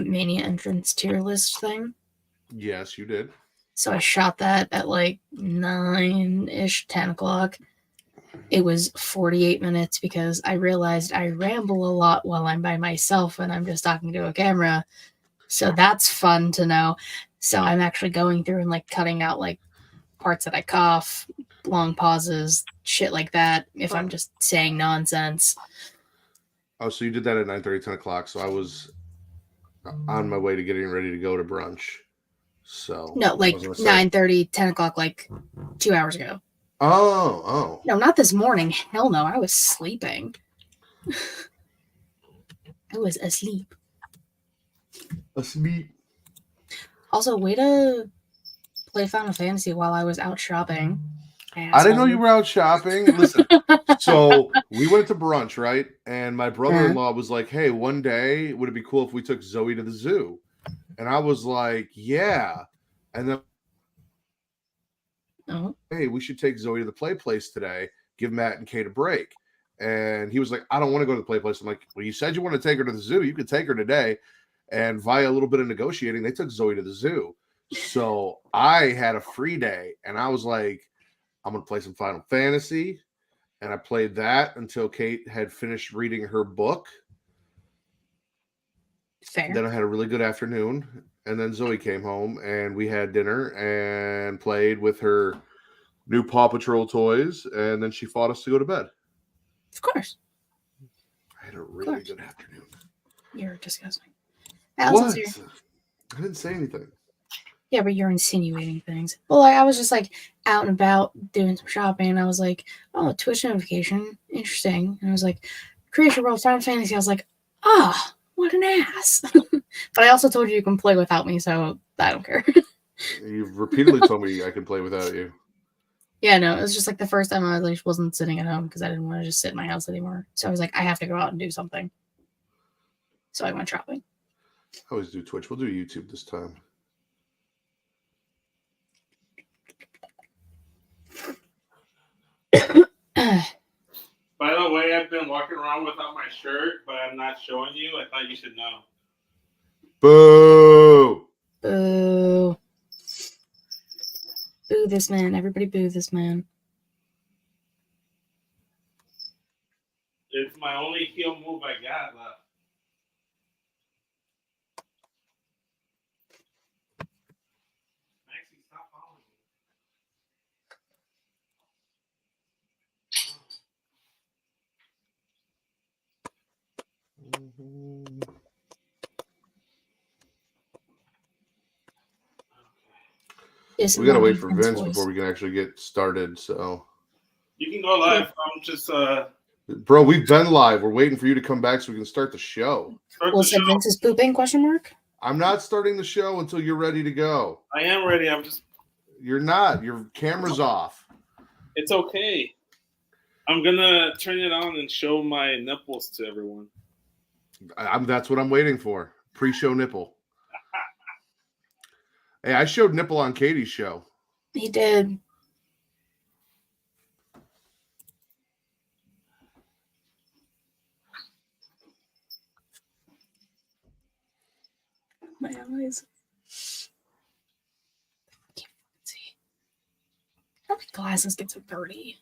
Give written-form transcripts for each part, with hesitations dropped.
Mania entrance tier list thing. Yes, you did. So I shot that at like 9-ish, 10 o'clock. It was 48 minutes because I realized I ramble a lot while I'm by myself and I'm just talking to a camera. So that's fun to know. So I'm actually going through and like cutting out like parts that I cough, long pauses, shit like that, if I'm just saying nonsense. Oh, so you did that at 9:30, 10 o'clock. So I was on my way to getting ready to go to brunch. So No, I like was going to say. 9:30, 10 o'clock, like 2 hours ago. Oh. No, not this morning. Hell no, I was sleeping. I was asleep. Asleep. Also, way to play Final Fantasy while I was out shopping. I didn't know you were out shopping. Listen, so we went to brunch, right? And my brother-in-law was like, "Hey, one day would it be cool if we took Zoe to the zoo?" And I was like, "Yeah." And then, hey, we should take Zoe to the play place today. Give Matt and Kate a break. And he was like, "I don't want to go to the play place." I'm like, "Well, you said you want to take her to the zoo. You could take her today." And via a little bit of negotiating, they took Zoe to the zoo. So I had a free day, and I was like, I'm going to play some Final Fantasy. And I played that until Kate had finished reading her book. Fair. Then I had a really good afternoon. And then Zoe came home, and we had dinner and played with her new Paw Patrol toys. And then she fought us to go to bed. Of course. I had a really good afternoon. You're disgusting. What? I didn't say anything. Yeah, but you're insinuating things. Well, I was just like out and about doing some shopping, and I was like, "Oh, Twitch notification, interesting." And I was like, "Creatia World Final Fantasy." I was like, "Ah, oh, what an ass!" But I also told you can play without me, so I don't care. You've repeatedly told me I can play without you. Yeah, no, it was just like the first time I like wasn't sitting at home because I didn't want to just sit in my house anymore. So I was like, I have to go out and do something. So I went shopping. I always do Twitch. We'll do YouTube this time. By the way, I've been walking around without my shirt, but I'm not showing you. I thought you should know. Boo! Boo. Boo this man. Everybody boo this man. It's my only heel move I got left. Maxie, stop following me. We gotta wait for Vince before we can actually get started. So you can go live. I'm just bro, we've been live. We're waiting for you to come back so we can start the show. Vince is pooping? ? I'm not starting the show until you're ready to go. I am ready. I'm just. You're not. Your camera's off. It's okay. I'm gonna turn it on and show my nipples to everyone. That's what I'm waiting for. Pre-show nipple. Hey, I showed nipple on Katie's show. He did. My eyes. I can't see. How my glasses get so dirty?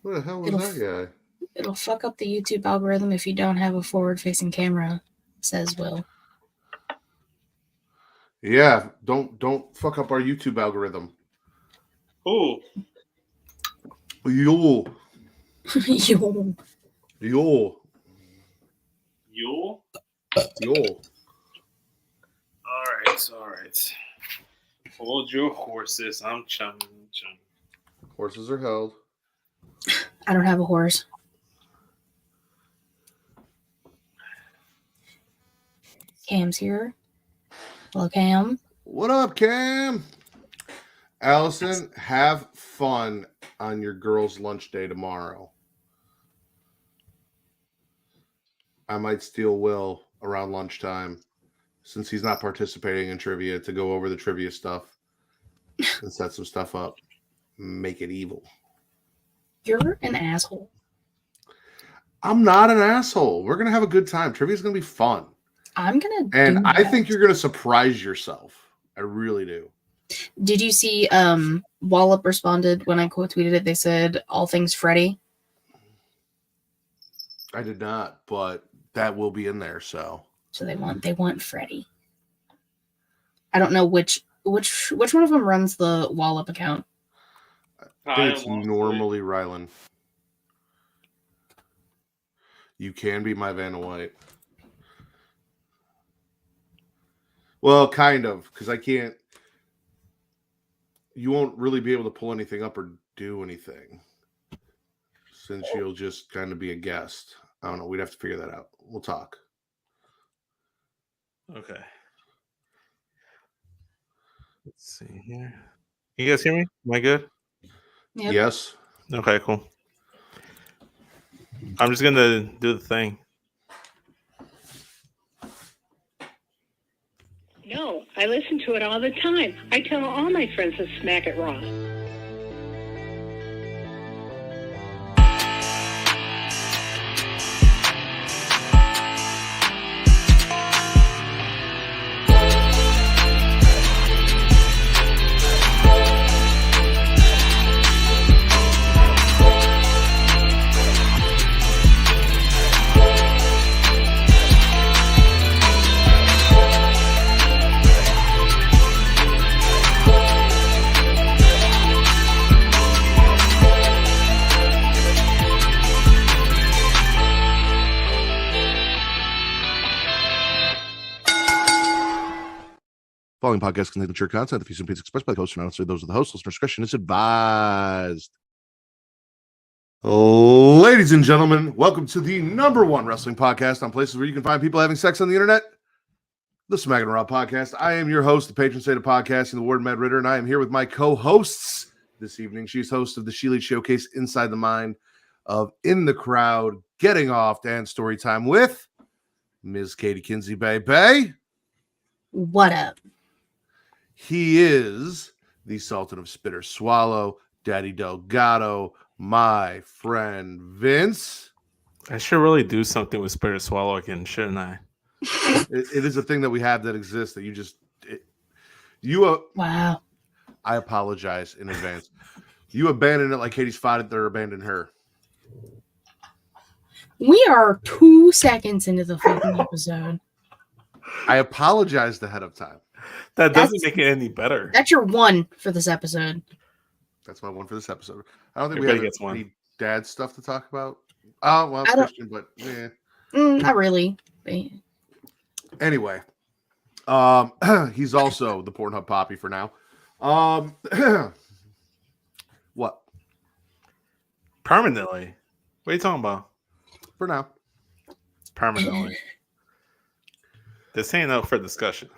What the hell was that guy? It'll fuck up the YouTube algorithm if you don't have a forward-facing camera, says Will. Yeah, don't fuck up our YouTube algorithm. Who? Yule. Yule. Yule. Yule? Yule. All right. Hold your horses. I'm chumming. Horses are held. I don't have a horse. Cam's here. Hello, Cam. What up, Cam? Allison, have fun on your girls' lunch day tomorrow. I might steal Will around lunchtime since he's not participating in trivia to go over the trivia stuff and set some stuff up. Make it evil. You're an asshole. I'm not an asshole. We're gonna have a good time. Trivia's gonna be fun. I'm gonna. And I think you're gonna surprise yourself. I really do. Did you see Wallop responded when I quote tweeted it? They said all things Freddy. I did not, but that will be in there. So they want Freddy. I don't know which one of them runs the Wallop account. I think it's normally Rylan. You can be my Vanna White. Well, kind of, because I can't. You won't really be able to pull anything up or do anything, since you'll just kind of be a guest. I don't know. We'd have to figure that out. We'll talk. Okay. Let's see here. You guys hear me? Am I good? Yep. Yes. Okay, cool. I'm just gonna do the thing. No, I listen to it all the time. I tell all my friends to Smack It Raw. Following podcast contains mature content. The views and opinions expressed by the host are not necessarily those of the host. Listener discretion is advised. Ladies and gentlemen, welcome to the #1 wrestling podcast on places where you can find people having sex on the internet. The Smackin It Raw podcast. I am your host, the patron saint of podcasting, the Warden Matt Ritter, and I am here with my co-hosts this evening. She's host of the She Lead Showcase, Inside the Mind of In the Crowd, Getting Off, and Storytime with Ms. Katie Kinsey Bay. What up? He is the Sultan of Spitter Swallow, Daddy Delgado, my friend Vince. I should really do something with Spirit Swallow again, shouldn't I? It is a thing that we have that exists that you just Wow. I apologize in advance. You abandoned it like Katie's fought there abandoned her. We are 2 seconds into the fucking episode. I apologized ahead of time. That doesn't make it any better. That's your one for this episode. That's my one for this episode. I don't think Everybody we have gets one. any dad stuff to talk about. Oh, well, Christian, but yeah. Not really. Anyway, he's also the Pornhub Poppy for now. What? Permanently. What are you talking about? For now. Permanently. This ain't up for discussion.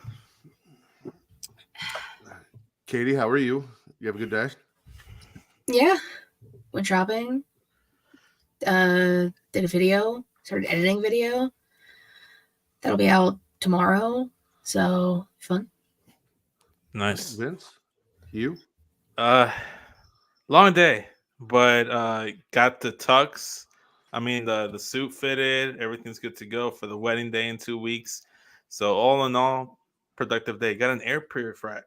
Katie, how are you? You have a good day? Yeah. Went shopping. Did a video. Started editing video. That'll be out tomorrow. So fun. Nice. Vince? You? Long day, but got the tux. I mean the suit fitted. Everything's good to go for the wedding day in 2 weeks. So all in all, productive day. Got an air purifier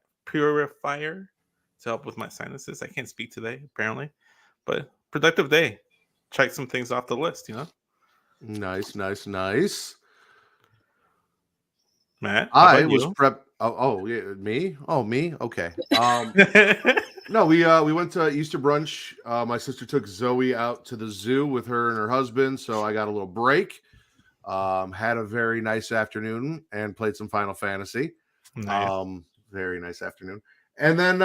to help with my sinuses. I can't speak today, apparently, but productive day. Check some things off the list, you know. Nice. Matt, I was prep. Oh, yeah, me. Oh, me. Okay. No, we went to Easter brunch. My sister took Zoe out to the zoo with her and her husband, so I got a little break. Had a very nice afternoon and played some Final Fantasy. Nice. Very nice afternoon. And then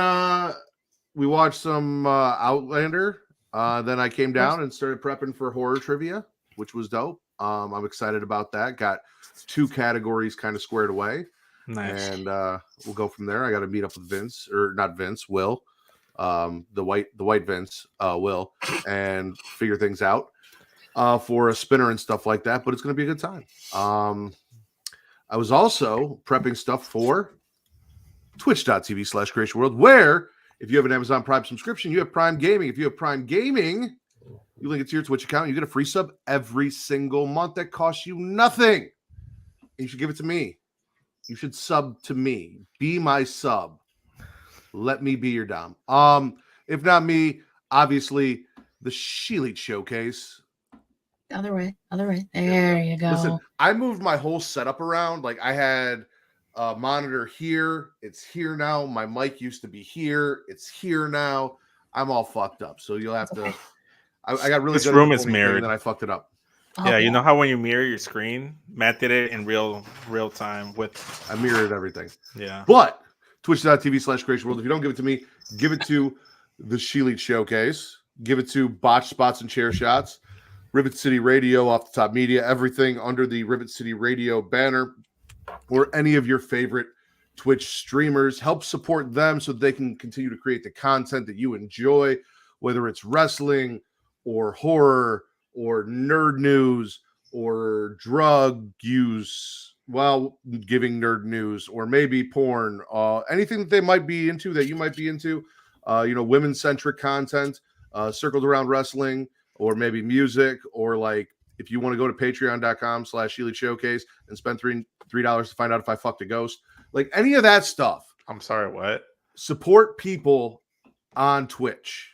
we watched some Outlander. Then I came down and started prepping for horror trivia, which was dope. I'm excited about that. Got 2 categories kind of squared away. Nice. And we'll go from there. I got to meet up with Vince, or not Vince, Will, the white Vince, Will, and figure things out for a spinner and stuff like that. But it's going to be a good time. I was also prepping stuff for twitch.tv/Creatia World, where if you have an Amazon Prime subscription, you have Prime Gaming. If you have Prime Gaming, You link it to your Twitch account. You get a free sub every single month that costs you nothing. You should give it to me. You should sub to me. Be my sub. Let me be your dom. If not me, obviously the Sheelite Showcase. Other way. There you go. Listen, I moved my whole setup around. Like I had a monitor here. It's here now. My mic used to be here. It's here now. I'm all fucked up. So you'll have to. I got really This good room at is the thing, mirrored. and then I fucked it up. Oh, Yeah, you know how when you mirror your screen, Matt did it in real time with. I mirrored everything. Yeah. But twitch.tv/Creatia World. If you don't give it to me, give it to the Sheelite Showcase. Give it to Botch Spots and Chair Shots. Rivet City Radio, Off the Top Media, everything under the Rivet City Radio banner, or any of your favorite Twitch streamers. Help support them so they can continue to create the content that you enjoy, whether it's wrestling or horror or nerd news or drug use while giving nerd news, or maybe porn, anything that they might be into that you might be into, women-centric content circled around wrestling, or maybe music, or like if you want to go to patreon.com/Sheelite Showcase and spend $3 to find out if I fucked a ghost, like any of that stuff. I'm sorry, what? Support people on Twitch.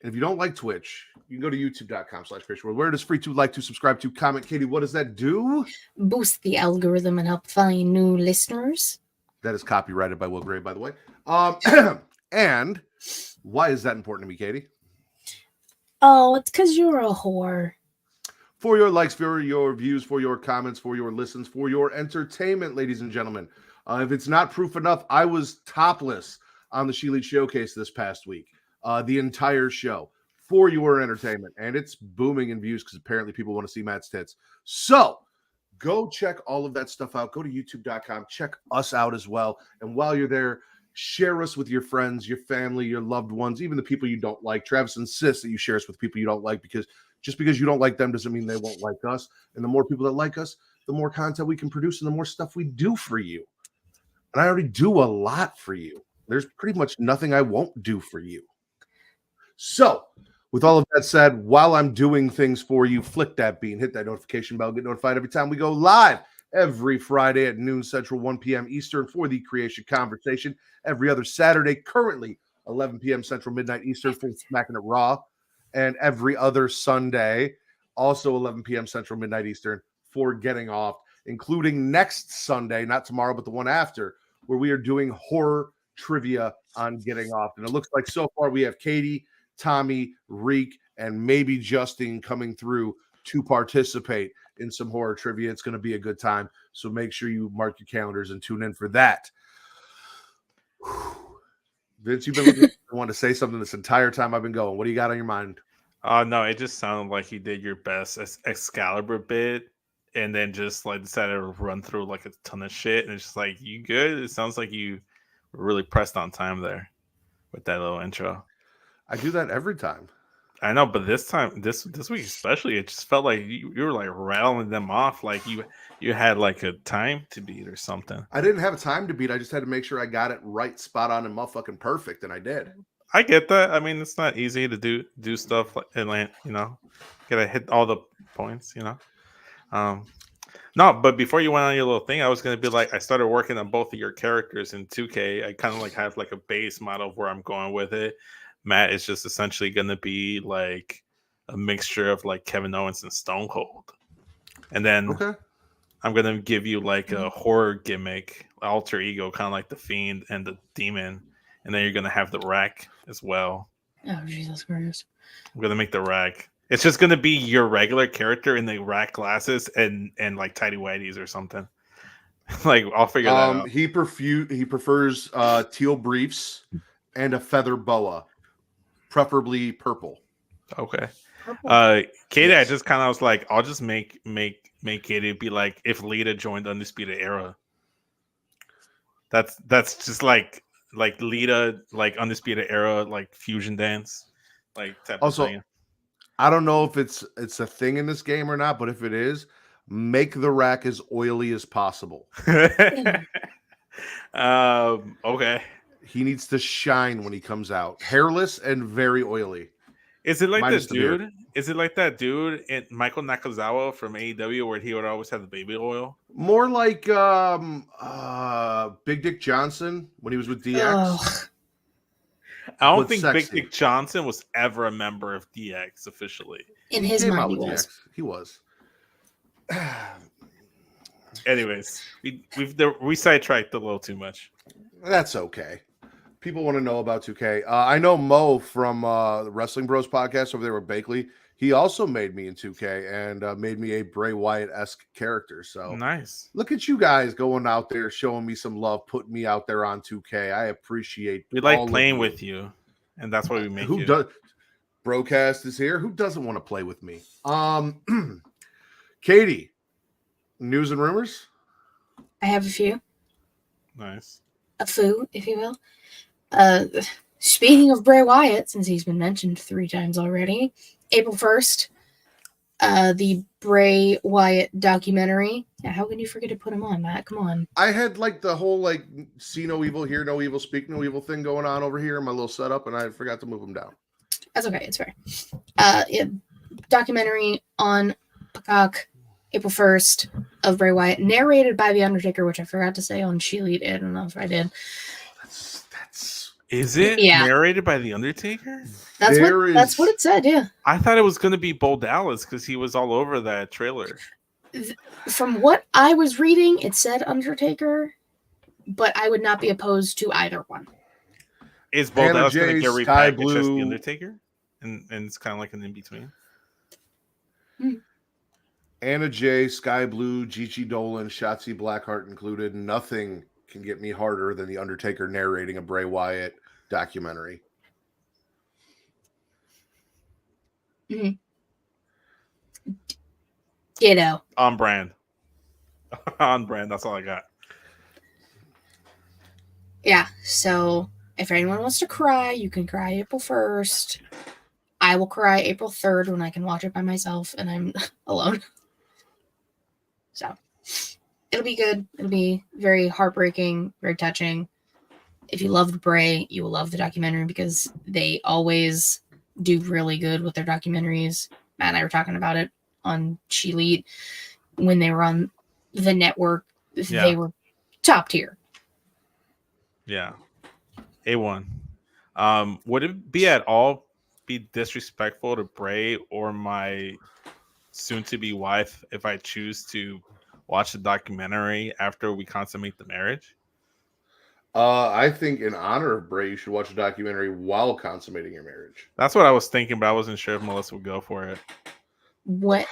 And if you don't like Twitch, you can go to youtube.com/Creatia World, where it is free to like, to subscribe, to comment. Katie, what does that do? Boost the algorithm and help find new listeners. That is copyrighted by Will Gray, by the way. And why is that important to me, Katie? Oh, it's because you're a whore. For your likes, for your views, for your comments, for your listens, for your entertainment, ladies and gentlemen. If it's not proof enough, I was topless on the Sheelite Showcase this past week. The entire show for your entertainment. And it's booming in views because apparently people want to see Matt's tits. So go check all of that stuff out. Go to youtube.com. Check us out as well. And while you're there, share us with your friends, your family, your loved ones, even the people you don't like. Travis insists that you share us with people you don't like, because just because you don't like them doesn't mean they won't like us. And the more people that like us, the more content we can produce and the more stuff we do for you. And I already do a lot for you. There's pretty much nothing I won't do for you. So, with all of that said, while I'm doing things for you, flick that bean, hit that notification bell, get notified every time we go live every Friday at noon Central, 1 p.m. Eastern for the Creatia Conversation. Every other Saturday, currently 11 p.m. Central, midnight Eastern for Smackin It Raw. And every other Sunday, also 11 p.m. Central, midnight Eastern for Getting Off, including next Sunday, not tomorrow, but the one after, where we are doing horror trivia on Getting Off. And it looks like so far we have Katie, Tommy, Reek, and maybe Justin coming through to participate in some horror trivia. It's going to be a good time. So make sure you mark your calendars and tune in for that. Vince, you've been looking I want to say something this entire time I've been going. What do you got on your mind? No, it just sounded like you did your best Excalibur bit, and then just like decided to run through like a ton of shit, and it's just like, you good? It sounds like you were really pressed on time there with that little intro. I do that every time. I know, but this time, this week especially, it just felt like you were like rattling them off, like you had like a time to beat or something. I didn't have a time to beat. I just had to make sure I got it right, spot on, and motherfucking perfect, and I did. I get that. I mean, it's not easy to do stuff like and gotta hit all the points, No, but before you went on your little thing, I was gonna be like, I started working on both of your characters in 2K. I kind of like have like a base model of where I'm going with it. Matt is just essentially gonna be like a mixture of like Kevin Owens and Stone Cold, and then Okay. I'm gonna give you like a horror gimmick, alter ego, kind of like the Fiend and the Demon, and then you're gonna have the Rack as well. Oh, Jesus Christ. I'm gonna make the Rack. It's just gonna be your regular character in the Rack glasses and like tidy whities or something. Like, I'll figure that out. He prefers teal briefs and a feather boa, preferably purple. Okay. Katie, I just kind of was like, I'll just make Katie be like if Lita joined Undisputed Era. That's just like Lita, like Undisputed Era, like fusion dance, like type Also, of thing. I don't know if it's a thing in this game or not, but if it is, make the Rack as oily as possible. Okay. He needs to shine when he comes out. Hairless and very oily. Is it like Minus that the beard. dude? Is it like that dude in Michael Nakazawa from AEW where he would always have the baby oil? More like Big Dick Johnson when he was with DX. Ugh. I don't But think Big sexy. Dick Johnson was ever a member of DX officially. In He his came mind, out he with was. DX. He was. Anyways, we sidetracked a little too much. That's okay. People want to know about 2K. I know Mo from the Wrestling Bros podcast over there with Bakley. He also made me in 2K and made me a Bray Wyatt-esque character. So Nice. look at you guys going out there, showing me some love, putting me out there on 2K. I appreciate. We like all playing of with you, and that's why we make Who you. does? Broadcast is here. Who doesn't want to play with me? Katie, news and rumors. I have a few. Nice. A foo, if you will. Speaking of Bray Wyatt, since he's been mentioned 3 times already, April 1st, the Bray Wyatt documentary. Yeah, how can you forget to put him on, Matt? Come on. I had like the whole like see no evil, hear no evil, speak no evil thing going on over here in my little setup, and I forgot to move them down. That's okay. It's fair. Yeah, documentary on Peacock, April 1st, of Bray Wyatt, narrated by The Undertaker, which I forgot to say on She Elite. I don't know if I did. Is it narrated by The Undertaker? That's what it said, yeah. I thought it was going to be Bo Dallas because he was all over that trailer. From what I was reading, it said Undertaker, but I would not be opposed to either one. Is Bo Dallas going to get Sky repackaged as The Blue. Undertaker? And it's kind of like an in-between? Anna Jay, Sky Blue, Gigi Dolan, Shotzi Blackheart included. Nothing can get me harder than The Undertaker narrating a Bray Wyatt documentary. Ditto. On brand. On brand. That's all I got. Yeah, so if anyone wants to cry, you can cry April 1st. I will cry April 3rd when I can watch it by myself and I'm alone. So it'll be good. It'll be very heartbreaking, very touching. If you loved Bray, you will love the documentary because they always do really good with their documentaries. Matt and I were talking about it on She Elite when they were on the network. Yeah. They were top tier. Yeah. A1. Would it be at all be disrespectful to Bray or my soon-to-be wife if I choose to watch the documentary after we consummate the marriage? I think in honor of Bray, you should watch a documentary while consummating your marriage. That's what I was thinking, but I wasn't sure if Melissa would go for it. What?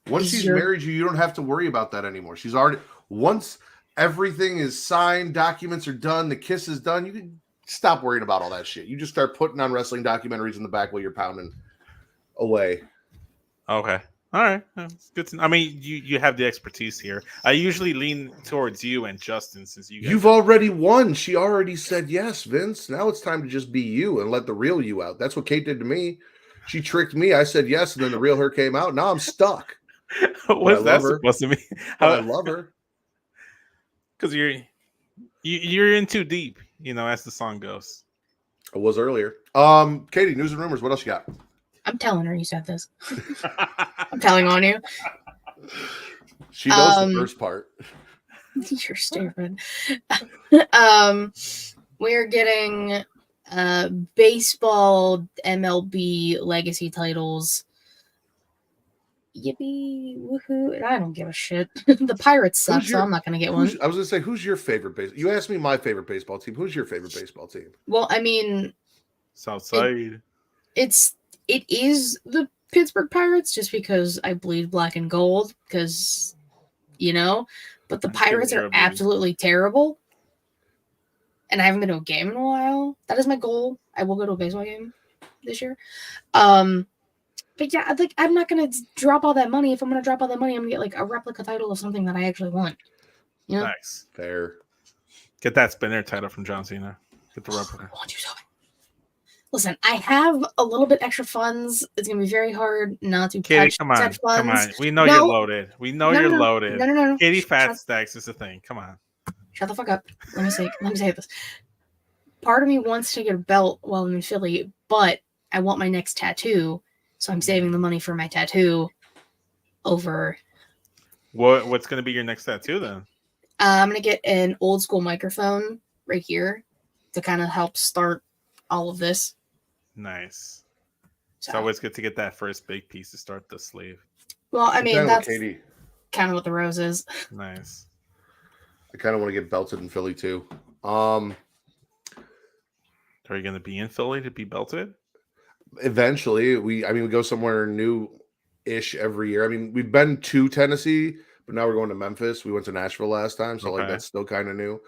Once she's married you don't have to worry about that anymore. She's already, once everything is signed, documents are done, the kiss is done, you can stop worrying about all that shit. You just start putting on wrestling documentaries in the back while you're pounding away. Okay. All right. It's good to know. I mean, you have the expertise here. I usually lean towards you and Justin since you guys You've already won. She already said yes, Vince. Now it's time to just be you and let the real you out. That's what Kate did to me. She tricked me. I said yes, and then the real her came out. Now I'm stuck. What's that supposed to mean? I love her. Because you're in too deep, as the song goes. I was earlier. Katie, news and rumors. What else you got? I'm telling her you said this. I'm telling on you. She knows the first part. You're stupid. We're getting baseball MLB legacy titles. Yippee, woohoo. And I don't give a shit. The Pirates suck, so I'm not going to get one. I was going to say, who's your favorite baseball? You asked me my favorite baseball team. Who's your favorite baseball team? Well, I mean, Southside. It is the Pittsburgh Pirates just because I bleed black and gold because, but the Pirates are absolutely terrible. And I haven't been to a game in a while. That is my goal. I will go to a baseball game this year. But yeah, I'm not going to drop all that money. If I'm going to drop all that money, I'm going to get like a replica title of something that I actually want. Nice. Fair. Get that spinner title from John Cena. Get the replica. Listen, I have a little bit extra funds. It's going to be very hard not to Katie, touch come on. such funds. Come on. We know you're loaded. We know you're loaded. No. Katie Fat Stacks is a thing. Come on. Shut the fuck up. Let me say this. Part of me wants to get a belt while I'm in Philly, but I want my next tattoo, so I'm saving the money for my tattoo over. What's going to be your next tattoo then? I'm going to get an old school microphone right here to kind of help start all of this. Nice. So, It's always good to get that first big piece to start the sleeve. well, I I'm mean, down with that's Katie. kind of what the rose is. Nice. I kind of want to get belted in Philly too. Are you going to be in Philly to be belted? Eventually, we go somewhere new-ish every year. I mean, we've been to Tennessee, but now we're going to Memphis. We went to Nashville last time, so like Okay. that's still kind of new.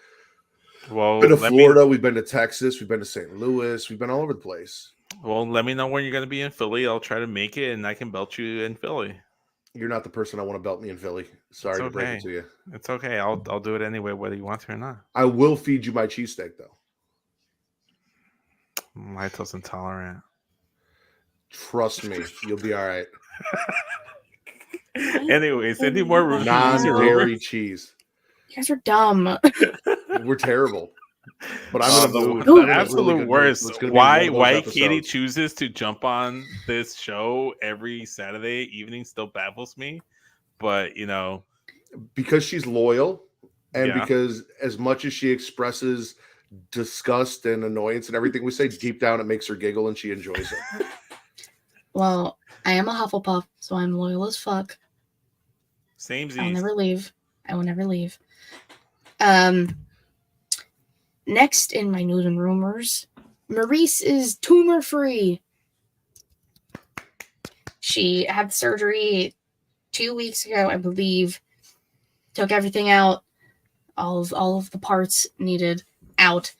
Well, We've been to Florida, we've been to Texas, we've been to St. Louis, we've been all over the place. Well, let me know when you're going to be in Philly. I'll try to make it, and I can belt you in Philly. You're not the person I want to belt me in Philly. Sorry It's to break it okay. to you. It's okay. I'll do it anyway, whether you want to or not. I will feed you my cheesesteak, though. I'm lactose intolerant. Trust me, you'll be all right. Anyways, any more reviews? Non-dairy cheese. You guys are dumb. We're terrible. But I'm in a mood. The I'm in a really absolute good mood, worst. so it's gonna be one of those Why episodes. Katie chooses to jump on this show every Saturday evening still baffles me. But Because she's loyal, and Yeah. because as much as she expresses disgust and annoyance and everything we say, deep down it makes her giggle and she enjoys it. Well, I am a Hufflepuff, so I'm loyal as fuck. Same I'll Z's. never leave. I will never leave. Next in my news and rumors, Maurice is tumor free. She had surgery 2 weeks ago, I believe. Took everything out, all of the parts needed out,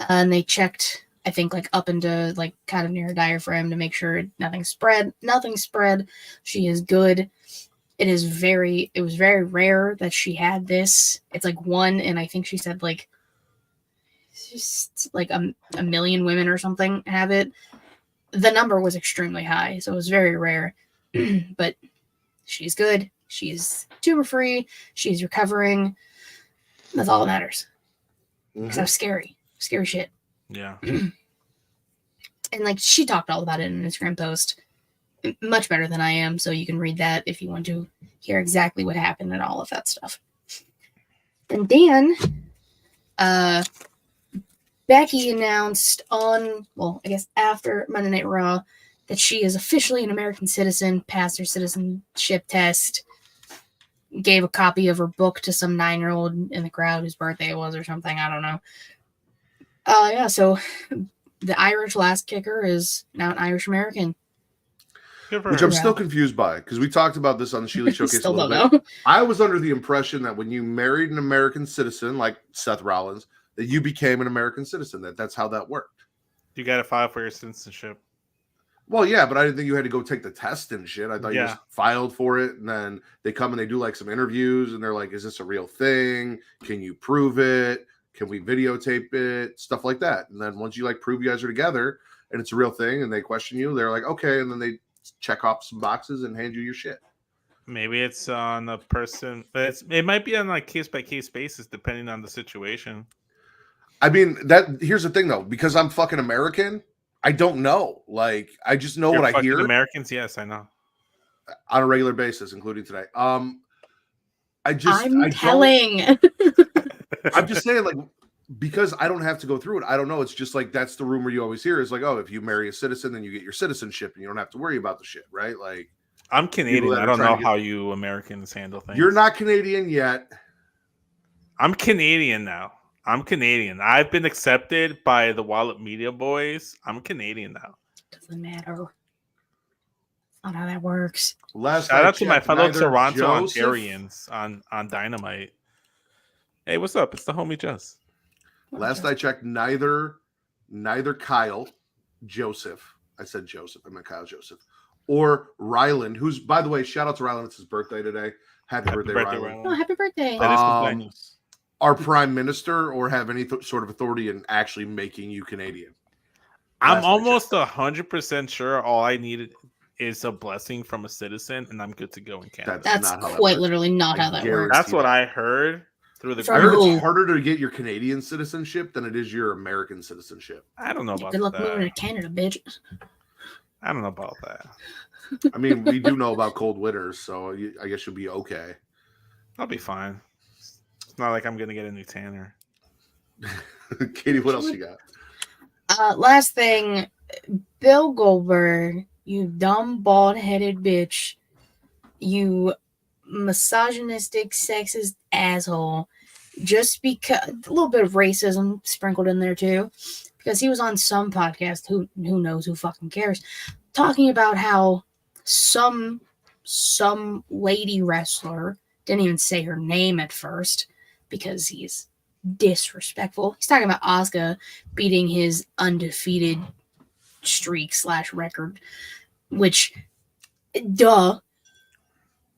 and they checked, I think, like up into like kind of near her diaphragm to make sure nothing spread. Nothing spread. She is good. It was very rare that she had this. It's like one, and I think she said like just like a million women or something have it. The number was extremely high, so it was very rare. But she's good. She's tumor free. She's recovering. That's all that matters. Because that was scary shit. Yeah. And like she talked all about it in an Instagram post, much better than I am. So you can read that if you want to hear exactly what happened and all of that stuff. And then, Becky announced on, well, I guess after Monday Night Raw, that she is officially an American citizen, passed her citizenship test, gave a copy of her book to some 9-year-old in the crowd whose birthday it was or something. I don't know. Yeah, so the Irish last kicker is now an Irish American. Which I'm still confused by, because we talked about this on the Sheely Showcase Still a little don't bit. know. I was under the impression that when you married an American citizen, like Seth Rollins, that you became an American citizen, that's how that worked. You got to file for your citizenship. Well, yeah, but I didn't think you had to go take the test and shit. I thought you just filed for it, and then they come and they do like some interviews, and they're like, is this a real thing? Can you prove it? Can we videotape it? Stuff like that. And then once you like prove you guys are together and it's a real thing and they question you, they're like, okay, and then they check off some boxes and hand you your shit. Maybe it's on a person, but it might be on like case by case basis depending on the situation. I mean, here's the thing though, because I'm fucking American, I don't know. Like, I just know what I hear. Americans, yes, I know. On a regular basis, including today. I'm just saying, like, because I don't have to go through it. I don't know. It's just like that's the rumor you always hear is like, oh, if you marry a citizen, then you get your citizenship and you don't have to worry about the shit, right? Like, I'm Canadian. I don't know how you Americans handle things. You're not Canadian yet. I'm Canadian now. I'm Canadian. I've been accepted by the Wallet Media boys. I'm Canadian now. Doesn't matter. That's not how that works. Shout out to my fellow Toronto Ontarians on Dynamite. Hey, what's up? It's the homie Jess. Last I checked, neither Kyle Joseph, I said Joseph, I meant Kyle Joseph, or Ryland, who's, by the way, shout out to Ryland. It's his birthday today. Happy birthday, Ryland. Oh, happy birthday. Our prime minister or have any sort of authority in actually making you Canadian. I'm almost 100% sure all I needed is a blessing from a citizen and I'm good to go in Canada. That's quite literally not how that works. That's what I heard. I heard it's harder to get your Canadian citizenship than it is your American citizenship. I don't know about that. Good luck that. moving to Canada, bitch. I don't know about that. I mean, we do know about cold winters, so I guess you'll be okay. I'll be fine. It's not like I'm gonna get a new tanner. Katie, what else you got? Last thing, Bill Goldberg, you dumb bald-headed bitch, you misogynistic, sexist asshole. Just because a little bit of racism sprinkled in there too, because he was on some podcast. Who knows? Who fucking cares? Talking about how some lady wrestler didn't even say her name at first because he's disrespectful. He's talking about Asuka beating his undefeated streak / record, which, duh,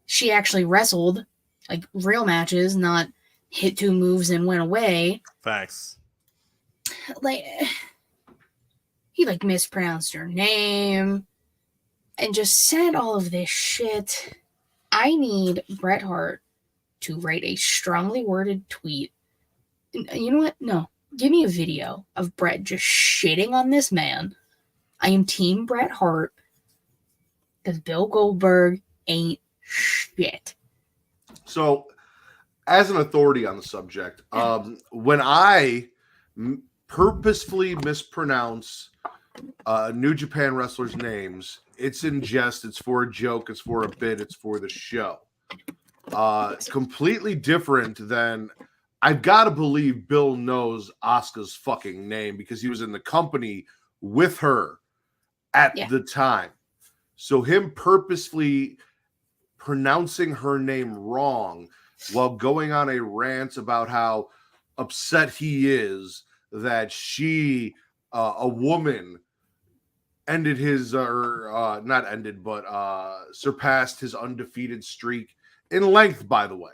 she actually wrestled like real matches, not hit 2 moves and went away. Facts. Like, he like mispronounced her name and just said all of this shit. I need Bret Hart to write a strongly worded tweet. You know what? No. Give me a video of Bret just shitting on this man. I am Team Bret Hart because Bill Goldberg ain't shit. So, as an authority on the subject, when I purposefully mispronounce New Japan wrestlers' names, it's in jest, it's for a joke, it's for a bit, it's for the show. Completely different than, I've got to believe Bill knows Asuka's fucking name because he was in the company with her at the time. So him purposefully pronouncing her name wrong while going on a rant about how upset he is that she, a woman, ended his, not ended, but surpassed his undefeated streak in length, by the way.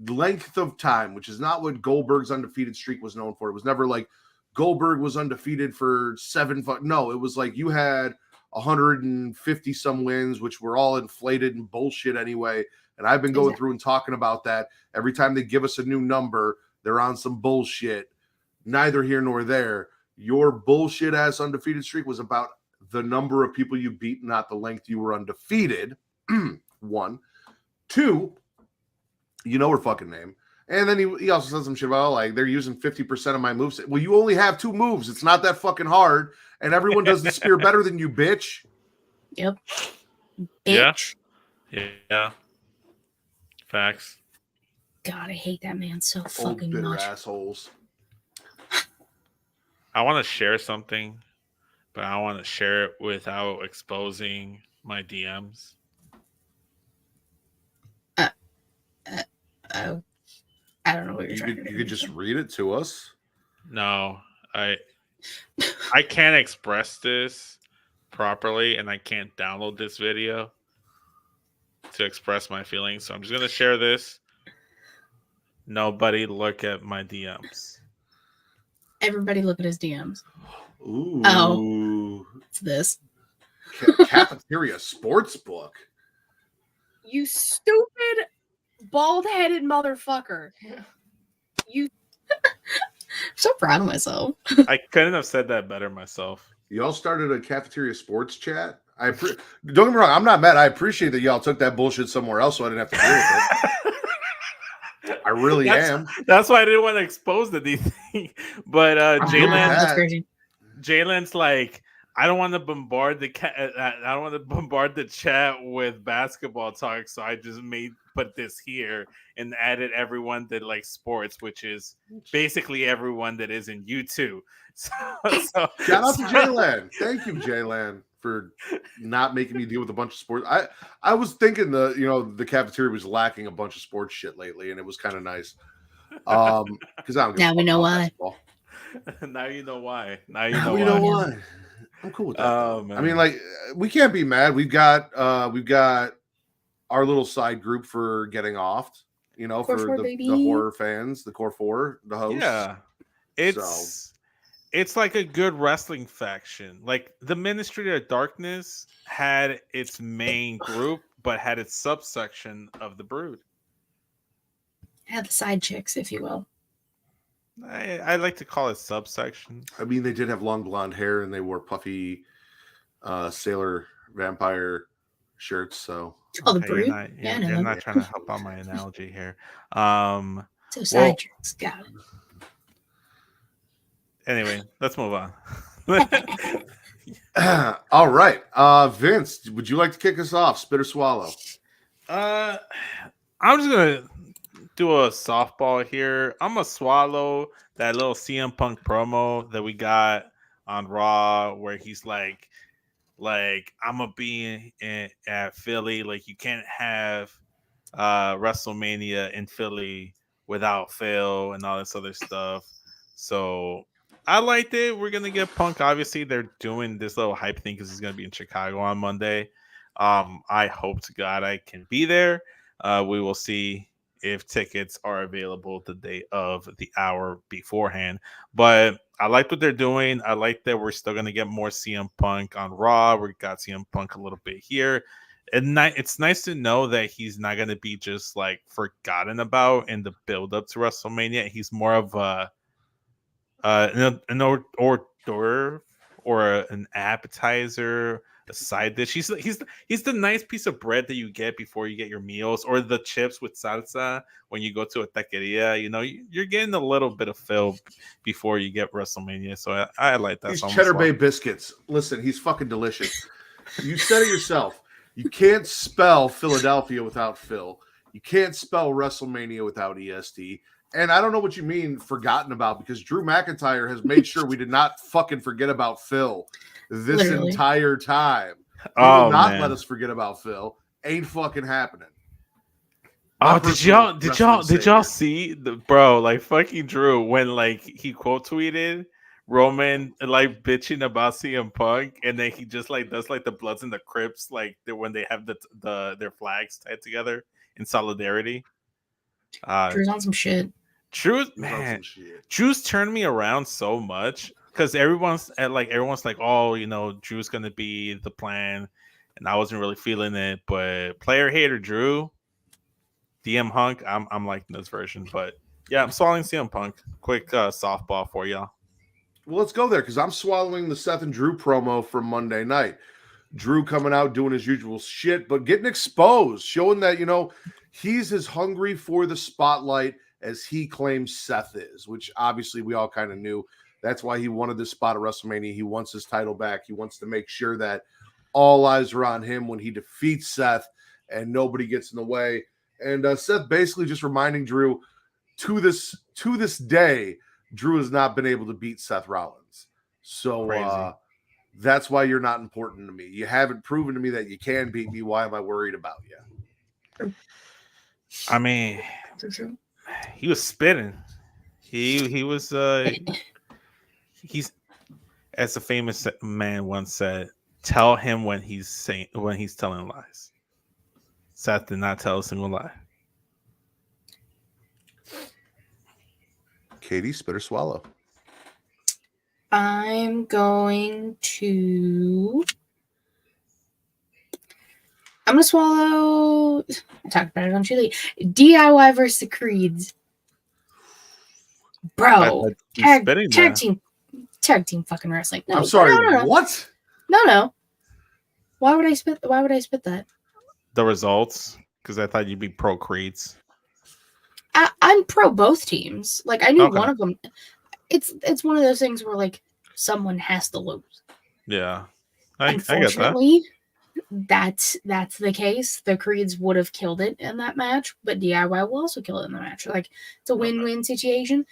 Length of time, which is not what Goldberg's undefeated streak was known for. It was never like Goldberg was undefeated for 7. No, it was like you had 150 some wins, which were all inflated and bullshit anyway. And I've been going through and talking about that. Every time they give us a new number, they're on some bullshit. Neither here nor there. Your bullshit ass undefeated streak was about the number of people you beat, not the length you were undefeated. 1. 2, you know her fucking name. And then he also said some shit about, like, they're using 50% of my moves. Well, you only have 2 moves. It's not that fucking hard. And everyone does the spear better than you, bitch. Yep. Bitch. Yeah. Facts. God, I hate that man so Old fucking bitter much. assholes. I want to share something, but I want to share it without exposing my DMs. I don't know what you're trying to do. You could just read it to us. No, I can't express this properly, and I can't download this video to express my feelings. So I'm just gonna share this. Nobody look at my DMs. Everybody look at his DMs. Ooh. Oh. It's this. Cafeteria sports book. You stupid, bald-headed motherfucker. You. I'm so proud of myself. I couldn't have said that better myself. Y'all started a cafeteria sports chat. Don't get me wrong, I'm not mad. I appreciate that y'all took that bullshit somewhere else so I didn't have to deal with it. I really am. That's why I didn't want to expose anything. But Jalen's like, I don't want to bombard the chat with basketball talk, so I just put this here and added everyone that likes sports, which is basically everyone that is in YouTube. So shout out to Jalen. Thank you, Jalen, for not making me deal with a bunch of sports. I was thinking the cafeteria was lacking a bunch of sports shit lately, and it was kind of nice. Because I don't. Now we know why. Now you know why. Now you know why. I'm cool with that. I mean, like, we can't be mad. We've got our little side group for getting offed. For the horror fans, the Core 4, the hosts. Yeah, it's like a good wrestling faction. Like the Ministry of Darkness had its main group, but had its subsection of the Brood. Had the side chicks, if you will. I like to call it subsection. I mean, they did have long blonde hair and they wore puffy sailor vampire shirts. So Oh, the Okay, you're brood. not Yeah, I you're, know you're them. not trying to help out my analogy here. So Well, side chicks. Got it. anyway, let's move on. all right. Vince, would you like to kick us off? Spit or swallow? I'm just gonna do a softball here. I'm gonna swallow that little CM Punk promo that we got on Raw, where he's like I'm gonna be at Philly. Like you can't have WrestleMania in Philly without Phil and all this other stuff. So I liked it. We're gonna get Punk. Obviously, they're doing this little hype thing because he's gonna be in Chicago on Monday. I hope to God I can be there. We will see if tickets are available the day of the hour beforehand. But I like what they're doing. I like that we're still gonna get more CM Punk on Raw. We got CM Punk a little bit here. And it's nice to know that he's not going to be just like forgotten about in the build up to WrestleMania. He's more of an hors d'oeuvre or an appetizer, a side dish. He's the nice piece of bread that you get before you get your meals, or the chips with salsa when you go to a taqueria. You know, you're getting a little bit of fill before you get WrestleMania. So I like that. These So Cheddar Bay biscuits. Listen, he's fucking delicious. You said it yourself. You can't spell Philadelphia without Phil. You can't spell WrestleMania without EST. And I don't know what you mean forgotten about, because Drew McIntyre has made sure we did not fucking forget about Phil this Literally. entire time. He Oh will not man. let us forget about Phil. Ain't fucking happening. Oh, My did personal y'all wrestling savior. see the bro, like fucking Drew, when like he quote tweeted Roman like bitching about CM Punk, and then he just like does like the Bloods and the Crips like when they have their flags tied together in solidarity. Drew's on some shit. Drew, He's on man, some shit. Drew's turned me around so much because everyone's like, oh, you know, Drew's gonna be the plan, and I wasn't really feeling it, but player hater Drew. DM Hunk, I'm liking this version, but yeah, I'm swallowing CM Punk. Quick softball for y'all. Well, let's go there, because I'm swallowing the Seth and Drew promo from Monday night. Drew coming out doing his usual shit, but getting exposed, showing that, you know, he's as hungry for the spotlight as he claims Seth is, which obviously we all kind of knew. That's why he wanted this spot at WrestleMania. He wants his title back. He wants to make sure that all eyes are on him when he defeats Seth and nobody gets in the way. And Seth basically just reminding Drew, to this day, Drew has not been able to beat Seth Rollins. So that's why you're not important to me. You haven't proven to me that you can beat me. Why am I worried about you? I mean, he was spitting. He was he's, as a famous man once said, tell him when he's telling lies. Seth did not tell a single lie. Katie, spit or swallow? I'm going to swallow. I talked about it on Chili. DIY versus the Creeds. Bro, tag team fucking wrestling. No, I'm sorry, no. what? No. Why would I spit that? The results, because I thought you'd be pro Creeds. I'm pro both teams. Like I knew Okay. one of them. It's one of those things where like someone has to lose. Yeah, I get that. Unfortunately, that's the case. The Creeds would have killed it in that match, but DIY will also kill it in the match. Like it's a win-win situation.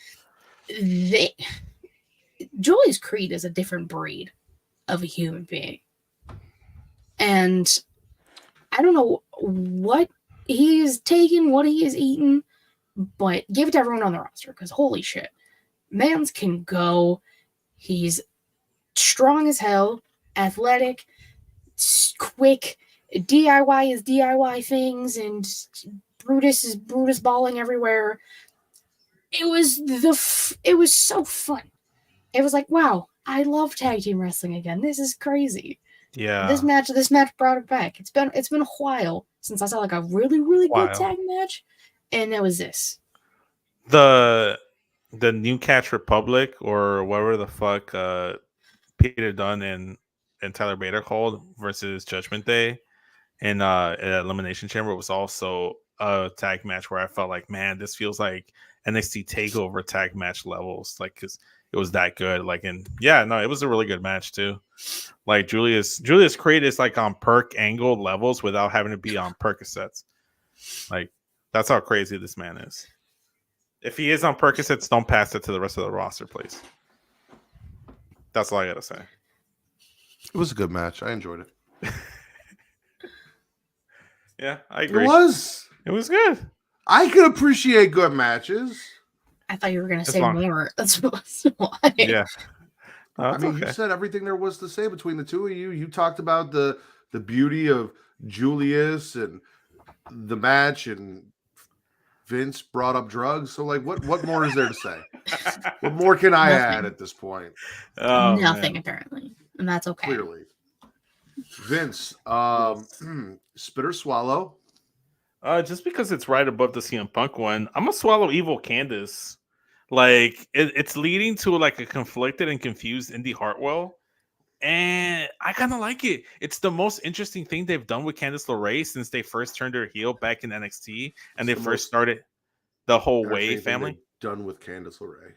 Julius Creed is a different breed of a human being, and I don't know what he is taking, what he is eating, but give it to everyone on the roster, because holy shit, Mans can go. He's strong as hell, athletic, quick. DIY is DIY things, and Brutus is Brutus balling everywhere. It was so fun. It was like, wow, I love tag team wrestling again. This is crazy. Yeah, This match brought it back. It's been a while since I saw like a really good tag match, and it was this. The New Catch Republic, or whatever the fuck, Peter Dunne and and Tyler Bader called versus Judgment Day in Elimination Chamber was also a tag match where I felt like, man, this feels like NXT Takeover tag match levels, like because it was that good. Like, and yeah, no, it was a really good match too. Like Julius Creed is like on perk angle levels without having to be on Percocets. Like that's how crazy this man is. If he is on Percocets, don't pass it to the rest of the roster, please. That's all I gotta say. It was a good match. I enjoyed it. Yeah, I agree. It was good. I could appreciate good matches. I thought you were going to As say long- more. That's why. Yeah. No, I it's mean, okay. you said everything there was to say between the two of you. You talked about the beauty of Julius and the match, and Vince brought up drugs. So, like, what more is there to say? What more can I Nothing. add at this point? Oh, Nothing, man. apparently. And that's okay. Clearly, Vince, spit or swallow? Just because it's right above the CM Punk one, I'm gonna swallow Evil Candace. Like it's leading to like a conflicted and confused Indy Hartwell, and I kind of like it. It's the most interesting thing they've done with Candice LeRae since they first turned her heel back in NXT, and they the first most started the whole Entertaining Way thing family. they've done with Candice LeRae.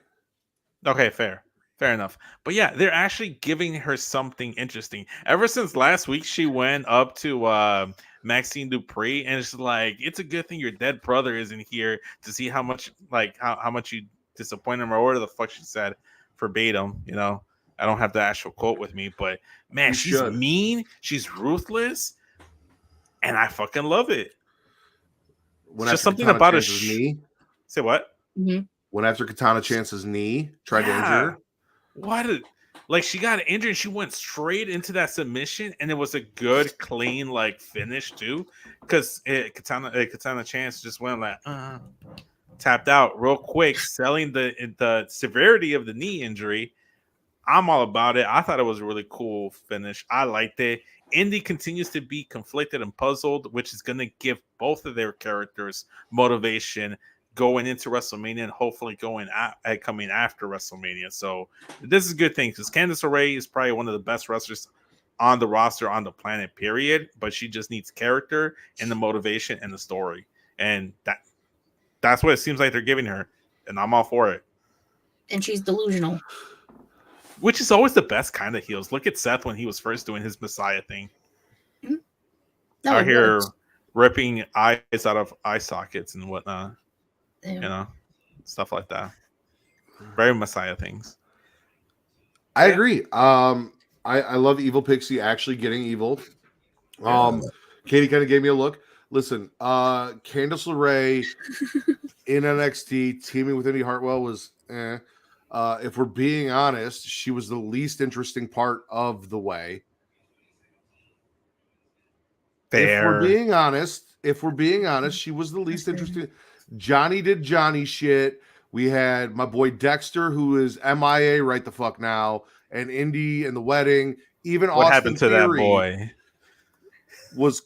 Okay, fair enough. But yeah, they're actually giving her something interesting. Ever since last week, she went up to Maxine Dupree, and it's like, it's a good thing your dead brother isn't here to see how much how much you disappoint him, or whatever the fuck she said verbatim. You know, I don't have the actual quote with me, but man, You she's should. mean, she's ruthless, and I fucking love it. When It's just after something Katana about a Chance's knee. Say what? Mhm. When after Katana Chance's knee tried to injure her. Like she got injured and she went straight into that submission, and it was a good clean like finish too, because Katana Chance just went like tapped out real quick, selling the severity of the knee injury. I'm all about it. I thought it was a really cool finish. I liked it. Indy continues to be conflicted and puzzled, which is going to give both of their characters motivation going into WrestleMania and hopefully coming after WrestleMania. So this is a good thing because Candice LeRae is probably one of the best wrestlers on the roster on the planet, period. But she just needs character and the motivation and the story. And that's what it seems like they're giving her. And I'm all for it. And she's delusional. Which is always the best kind of heels. Look at Seth when he was first doing his Messiah thing. No, Out it here works. ripping eyes out of eye sockets and whatnot. Yeah. You know, stuff like that. Very Messiah things. I agree. I love Evil Pixie actually getting evil. Katie kind of gave me a look. Listen, Candice LeRae in NXT teaming with Indy Hartwell was if we're being honest, she was the least interesting part of the way. Fair. If we're being honest, she was the least interesting. Johnny did Johnny shit. We had my boy Dexter, who is MIA right the fuck now, and Indy and the wedding. Even What Austin happened to Theory that boy? was,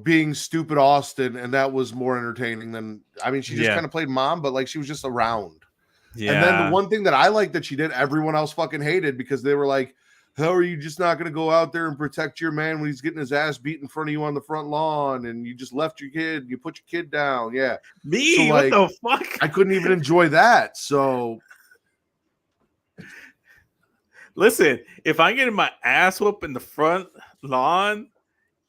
being stupid Austin, and that was more entertaining than. I mean, she just kind of played mom, but like she was just around. Yeah. And then the one thing that I liked that she did, everyone else fucking hated because they were like, how are you just not going to go out there and protect your man when he's getting his ass beat in front of you on the front lawn and you just left your kid, you put your kid down. Yeah. Me? So, like, what the fuck? I couldn't even enjoy that. So Listen, if I'm getting my ass whooped in the front lawn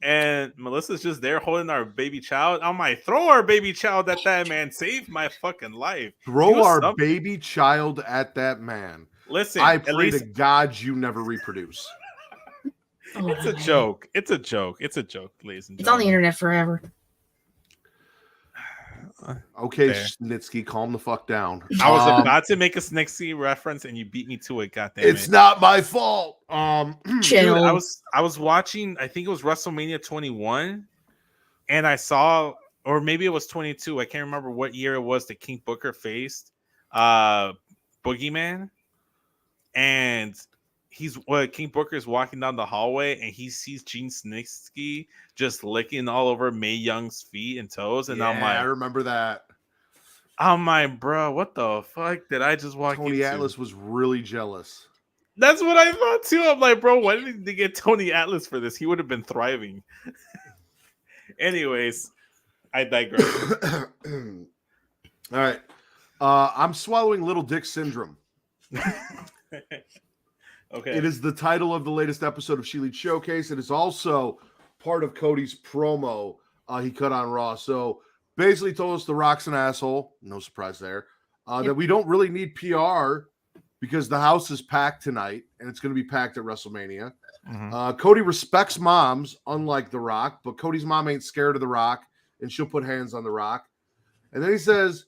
and Melissa's just there holding our baby child, I might throw our baby child at that man. Save my fucking life. throw our baby child at that man. Listen, I pray to God you never reproduce. It's a joke. It's a joke, ladies and gentlemen. It's on the internet forever. Okay, Fair. Snitsky, calm the fuck down. I was about to make a Snitsky reference and you beat me to it. Goddamn it's not my fault. Chill. Dude, I was watching, I think it was WrestleMania 21, and I saw, or maybe it was 22. I can't remember what year it was that King Booker faced Boogeyman. And King Booker is walking down the hallway and he sees Gene Snitsky just licking all over Mae Young's feet and toes. And I'm like, I remember that. I'm like, bro, what the fuck did I just walk Tony into? Atlas was really jealous. That's what I thought too. I'm like, bro, why didn't they get Tony Atlas for this? He would have been thriving. Anyways, I digress. All right. I'm swallowing little dick syndrome. Okay. It is the title of the latest episode of She Leads Showcase. It is also part of Cody's promo he cut on Raw. So basically told us The Rock's an asshole. No surprise there. That we don't really need PR because the house is packed tonight and it's going to be packed at WrestleMania. Mhm. Cody respects moms, unlike The Rock, but Cody's mom ain't scared of The Rock and she'll put hands on The Rock. And then he says,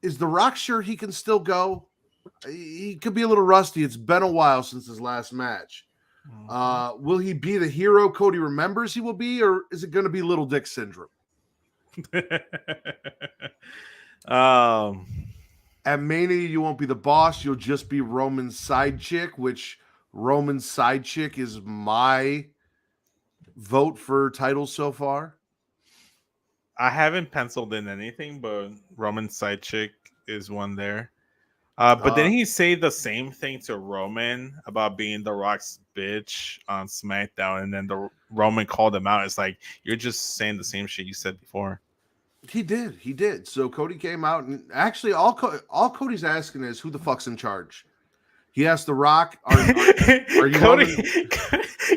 is The Rock sure he can still go? He could be a little rusty. It's been a while since his last match. Will he be the hero Cody remembers he will be, or is it going to be Little Dick Syndrome? At Mania, you won't be the boss. You'll just be Roman's side chick, which Roman's side chick is my vote for titles so far. I haven't penciled in anything, but Roman's side chick is one there. But didn't he say the same thing to Roman about being The Rock's bitch on SmackDown? And then the Roman called him out. It's like, you're just saying the same shit you said before. He did. So Cody came out, and actually all Cody's asking is, who the fuck's in charge? He asked The Rock, are you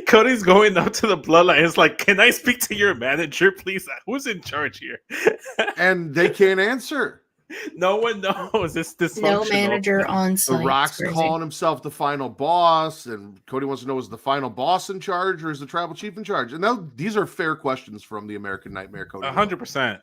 Cody's going up to the bloodline. It's like, can I speak to your manager, please? Who's in charge here? And they can't answer. No one knows. It's dysfunctional. No manager on site. The Rock's calling himself the final boss, and Cody wants to know, is the final boss in charge or is the tribal chief in charge? And these are fair questions from the American Nightmare, Cody. 100%.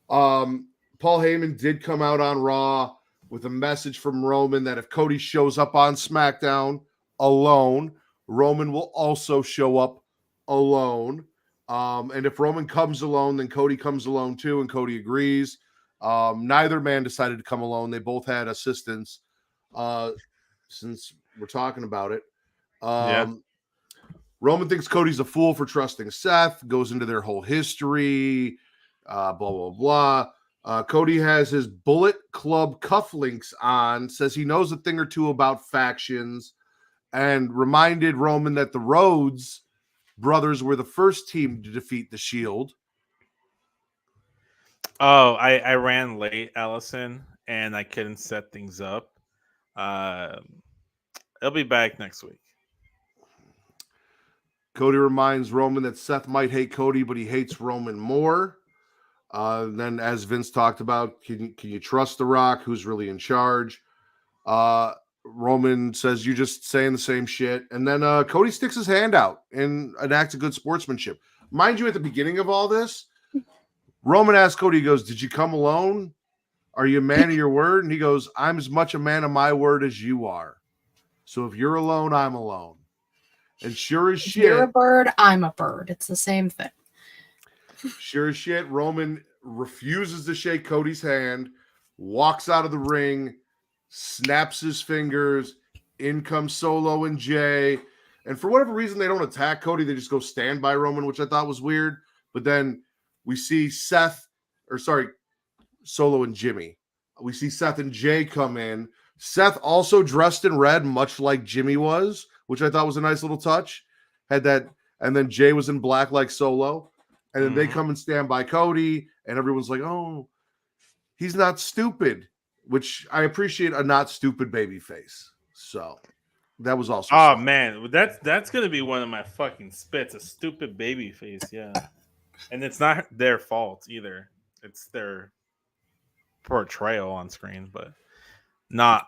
Paul Heyman did come out on Raw with a message from Roman that if Cody shows up on SmackDown alone, Roman will also show up alone. And if Roman comes alone, then Cody comes alone too, and Cody agrees. Neither man decided to come alone. They both had assistance. Since we're talking about it, Roman thinks Cody's a fool for trusting Seth. Goes into their whole history. Blah blah blah. Cody has his Bullet Club cufflinks on. Says he knows a thing or two about factions, and reminded Roman that the Rhodes brothers were the first team to defeat the Shield. Oh, I ran late, Allison, and I couldn't set things up. It'll be back next week. Cody reminds Roman that Seth might hate Cody, but he hates Roman more. Then, as Vince talked about, can you trust The Rock? Who's really in charge? Roman says, you're just saying the same shit. And then Cody sticks his hand out in an act of good sportsmanship. Mind you, at the beginning of all this, Roman asked Cody, he goes, did you come alone? Are you a man of your word? And he goes, I'm as much a man of my word as you are. So if you're alone, I'm alone. And sure as shit. You're a bird, I'm a bird. It's the same thing. Sure as shit, Roman refuses to shake Cody's hand, walks out of the ring, snaps his fingers, in comes Solo and Jay. And for whatever reason, they don't attack Cody. They just go stand by Roman, which I thought was weird. But then we see Solo and Jimmy. We see Seth and Jay come in. Seth also dressed in red, much like Jimmy was, which I thought was a nice little touch. Had that, and then Jay was in black like Solo. And then they come and stand by Cody, and everyone's like, oh, he's not stupid, which I appreciate, a not stupid baby face. So that was also fun. Man, that's gonna be one of my fucking spits, a stupid baby face, yeah. And it's not their fault either. It's their portrayal on screen, but not.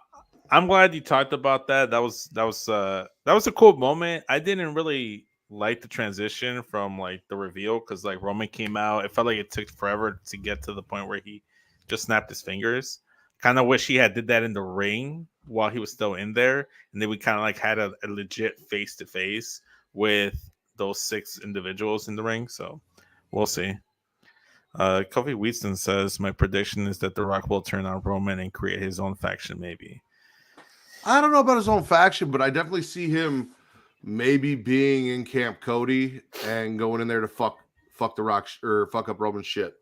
I'm glad you talked about that. That was a cool moment. I didn't really like the transition from like the reveal because like Roman came out. It felt like it took forever to get to the point where he just snapped his fingers. Kind of wish he had did that in the ring while he was still in there, and then we kind of like had a legit face to face with those 6 individuals in the ring. So we'll see. Kofi Wheaton says, my prediction is that The Rock will turn on Roman and create his own faction, maybe. I don't know about his own faction, but I definitely see him maybe being in Camp Cody and going in there to fuck The Rock or fuck up Roman's shit.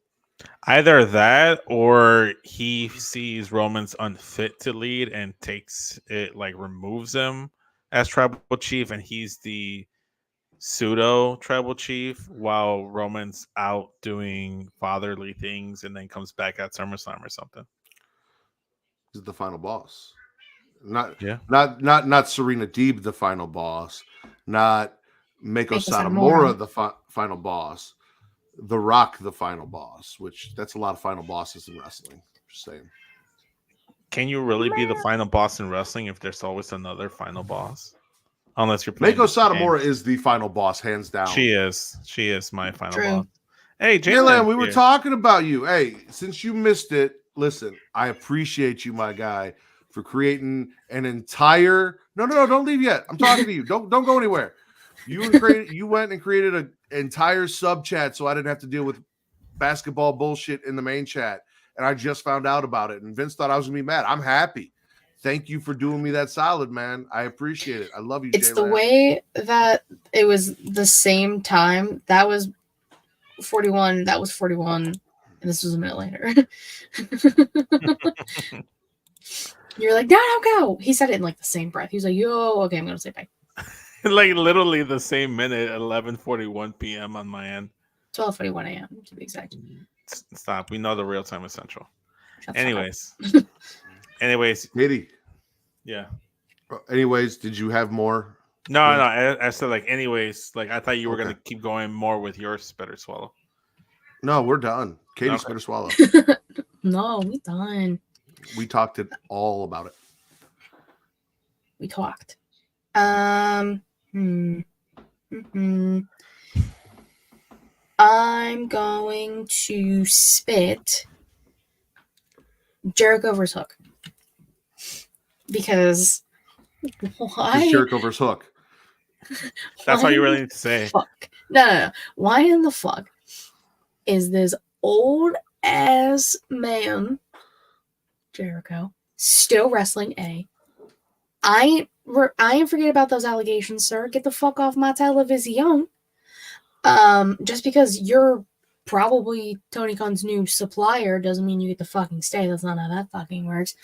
Either that or he sees Roman's unfit to lead and takes it, like removes him as tribal chief, and he's the pseudo tribal chief while Roman's out doing fatherly things and then comes back at SummerSlam or something. He's the final boss. Not Yeah. not Serena Deeb, the final boss. Not Mako Satomura, the final boss. The Rock, the final boss. Which that's a lot of final bosses in wrestling. Just saying. Can you really be the final boss in wrestling if there's always another final boss? Unless you're playing Mako this game. Satomura is the final boss, hands down. She is my final True. boss. Hey, Jalen, we were here. talking about you. Hey, since you missed it, listen, I appreciate you, my guy, for creating an entire. No, don't leave yet. I'm talking to you. Don't go anywhere. You went and created an entire sub chat, so I didn't have to deal with basketball bullshit in the main chat. And I just found out about it. And Vince thought I was gonna be mad. I'm happy. Thank you for doing me that solid, man. I appreciate it. I love you. It's the way that it was the same time. That was 41. That was 41. And this was a minute later. You're like, no, go. He said it in like the same breath. He was like, yo, okay, I'm going to say bye. Like literally the same minute, 11:41 p.m. on my end. 12:41 a.m. to be exact. Stop. We know the real time is central. Shut the Anyways, Katie. yeah. Anyways, did you have more? No. I said like, anyways, like I thought you were gonna keep going more with your Spitter Swallow. No, we're done. Katie Spitter Swallow. No, we done. We talked it all about it. We talked. I'm going to spit Jericho versus Hook. Because why? Jericho versus Hook. That's all you really need to say. Fuck. No. Why in the fuck is this old ass man, Jericho, still wrestling? I ain't forget about those allegations, sir. Get the fuck off my television. Just because you're probably Tony Khan's new supplier doesn't mean you get to fucking stay. That's not how that fucking works.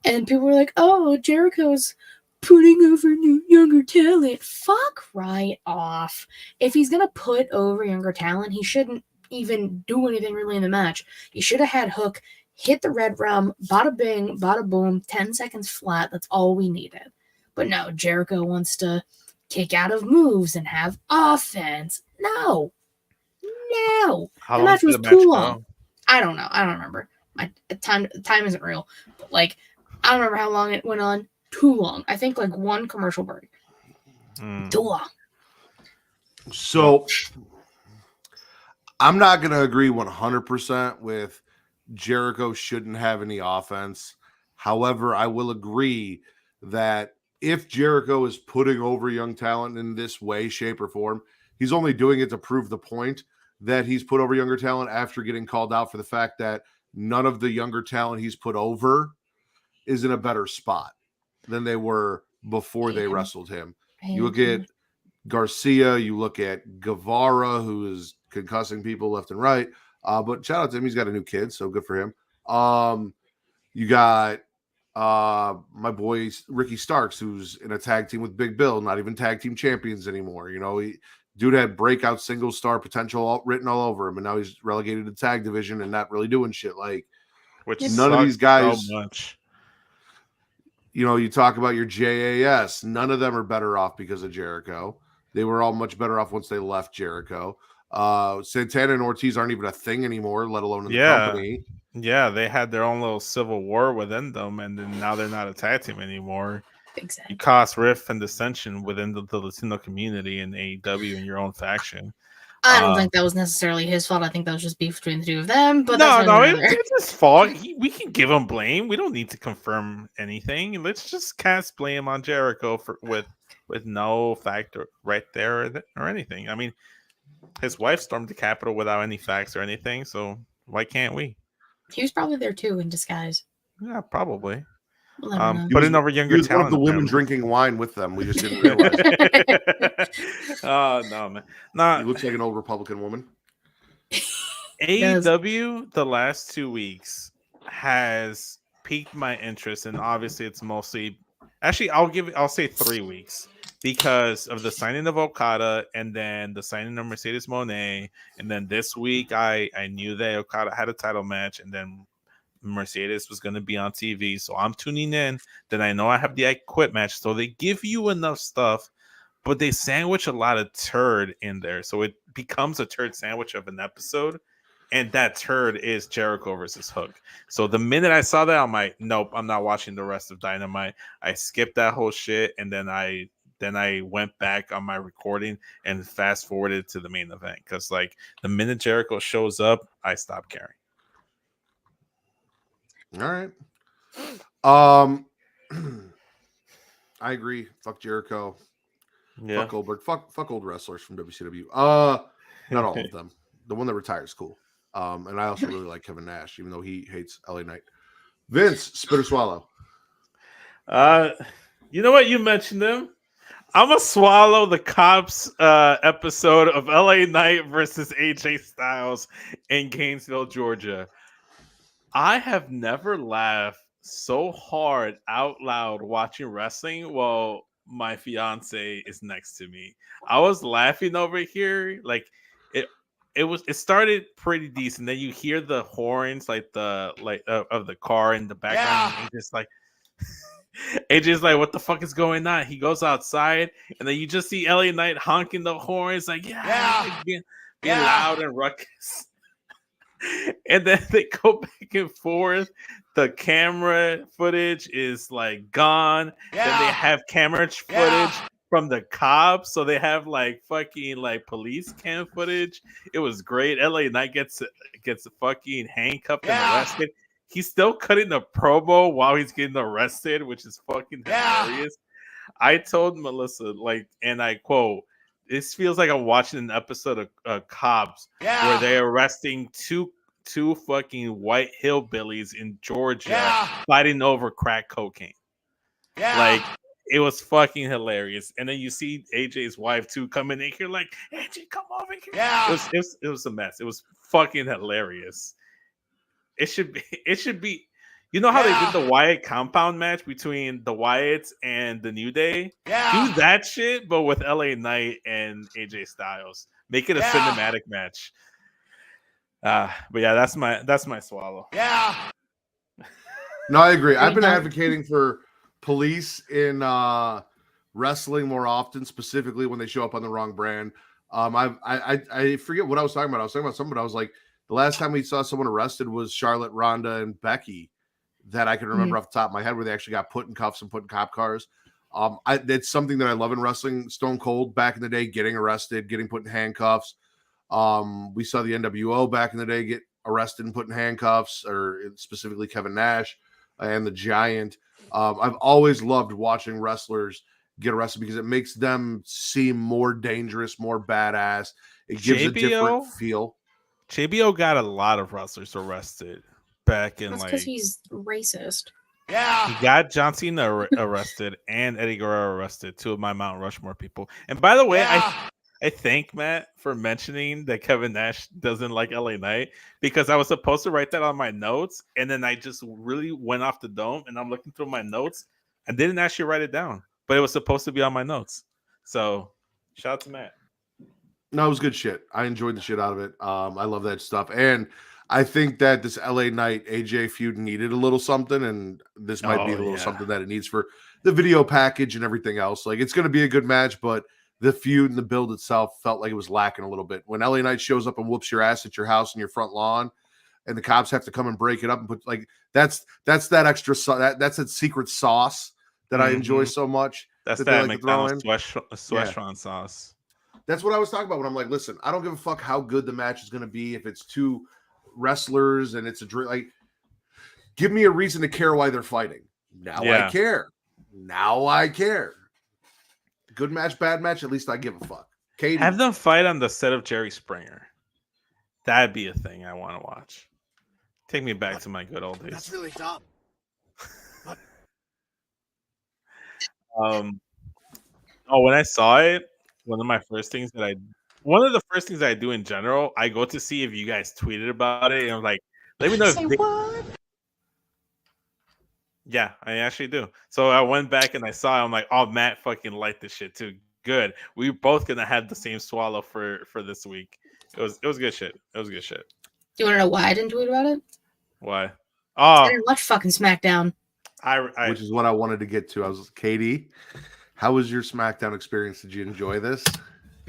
And people were like, oh, Jericho's putting over new younger talent. Fuck right off. If he's gonna put over younger talent, he shouldn't even do anything really in the match. He should have had Hook hit the red rum, bada bing, bada boom, 10 seconds flat. That's all we needed. But no, Jericho wants to kick out of moves and have offense. No. How the long match did was the match too long. go? I don't know. I don't remember. My time isn't real. But like, I don't remember how long it went on. Too long. I think like one commercial break. Too long. So I'm not going to agree 100% with Jericho shouldn't have any offense. However, I will agree that if Jericho is putting over young talent in this way, shape, or form, he's only doing it to prove the point that he's put over younger talent after getting called out for the fact that none of the younger talent he's put over is in a better spot than they were before they wrestled him. You look at Garcia, you look at Guevara, who is concussing people left and right. But shout out to him. He's got a new kid, so good for him. You got my boy Ricky Starks, who's in a tag team with Big Bill, not even tag team champions anymore. You know, dude had breakout single star potential written all over him, and now he's relegated to tag division and not really doing shit. Like, Which none of these guys. So much. You know, you talk about your JAS. None of them are better off because of Jericho. They were all much better off once they left Jericho. Santana and Ortiz aren't even a thing anymore, let alone in the company. Yeah, they had their own little civil war within them, and then now they're not a tag team anymore. Exactly. You cause rift and dissension within the Latino community and AEW and your own faction. I don't think that was necessarily his fault. I think that was just beef between the two of them. But it's his fault. We can give him blame. We don't need to confirm anything. Let's just cast blame on Jericho with no factor right there or anything. I mean, his wife stormed the Capitol without any facts or anything, so why can't we? He was probably there too in disguise. Yeah, probably. Putting over younger he was talent. One of the women drinking wine with them. We just didn't realize. Oh no, man! Nah, he looks like an old Republican woman. AEW the last 2 weeks has piqued my interest, and obviously it's mostly actually I'll say 3 weeks because of the signing of Okada and then the signing of Mercedes Moné, and then this week I knew that Okada had a title match and then Mercedes was going to be on TV, so I'm tuning in. Then I know I have the I Quit match, so they give you enough stuff, but they sandwich a lot of turd in there, so it becomes a turd sandwich of an episode. And that turd is Jericho versus Hook. So the minute I saw that, I'm like, nope, I'm not watching the rest of Dynamite. I skipped that whole shit, and then I went back on my recording and fast forwarded to the main event because like the minute Jericho shows up, I stop caring. All right. I agree. Fuck Jericho. Yeah. Fuck Goldberg. Fuck old wrestlers from WCW. Not all of them. The one that retires cool. And I also really like Kevin Nash, even though he hates LA Knight. Vince, spit or swallow. You know what? You mentioned him. I'm gonna swallow the Cops episode of LA Knight versus AJ Styles in Gainesville, Georgia. I have never laughed so hard out loud watching wrestling while my fiance is next to me. I was laughing over here, like it started pretty decent. Then you hear the horns, like of the car in the background, and AJ's like, what the fuck is going on? He goes outside, and then you just see LA Knight honking the horns, like being loud and ruckus. And then they go back and forth. The camera footage is like gone. Then they have camera footage from the cops, so they have like fucking like police cam footage. It was great. LA Knight gets fucking handcuffed and arrested. He's still cutting the promo while he's getting arrested, which is fucking hilarious. I told Melissa, like, and I quote, this feels like I'm watching an episode of Cops where they're arresting two fucking white hillbillies in Georgia fighting over crack cocaine. Like, it was fucking hilarious. And then you see AJ's wife too coming in here like, AJ, come over here. It was a mess. It was fucking hilarious. It should be. You know how they did the Wyatt compound match between the Wyatts and the New Day? Do that shit, but with LA Knight and AJ Styles. Make it a cinematic match. But yeah, that's my swallow. No, I agree. I've been advocating for police in wrestling more often, specifically when they show up on the wrong brand. I forget what I was talking about. I was talking about something, but I was like, the last time we saw someone arrested was Charlotte, Ronda, and Becky that I can remember off the top of my head, where they actually got put in cuffs and put in cop cars. It's something that I love in wrestling. Stone Cold back in the day, getting arrested, getting put in handcuffs. We saw the NWO back in the day get arrested and put in handcuffs, or specifically Kevin Nash and the Giant. I've always loved watching wrestlers get arrested because it makes them seem more dangerous, more badass. It gives a different feel. JBO got a lot of wrestlers arrested back in because he's racist. He got John Cena arrested and Eddie Guerrero arrested, two of my Mount Rushmore people. And by the way, I thank Matt for mentioning that Kevin Nash doesn't like LA Knight, because I was supposed to write that on my notes, and then I just really went off the dome, and I'm looking through my notes. I didn't actually write it down, but it was supposed to be on my notes. So shout out to Matt. No, it was good shit. I enjoyed the shit out of it. I love that stuff. And I think that this LA Knight AJ feud needed a little something, and this might be a little something that it needs for the video package and everything else. Like, it's going to be a good match, but the feud and the build itself felt like it was lacking a little bit. When LA Knight shows up and whoops your ass at your house and your front lawn, and the cops have to come and break it up and put, like, that's that extra that's that secret sauce that I enjoy so much. That's that McDonald's Szechuan sauce. That's what I was talking about when I'm like, listen, I don't give a fuck how good the match is going to be if it's two wrestlers and it's a drink. Like, give me a reason to care why they're fighting. I care. Now I care. Good match, bad match, at least I give a fuck. Katie, have them fight on the set of Jerry Springer. That'd be a thing I want to watch. Take me back to my good old days. That's really dumb. When I saw it, one of my first things that one of the first things I do in general, I go to see if you guys tweeted about it, and I'm like, let me know if they... Yeah, I actually do. So I went back and I saw it. I'm like, oh, Matt fucking liked this shit too. Good. We both gonna have the same swallow for this week. It was good shit. It was good shit. Do you want to know why I didn't tweet about it? Why? I Oh, didn't watch fucking SmackDown. Which is what I wanted to get to. I was Katie. How was your SmackDown experience? Did you enjoy this?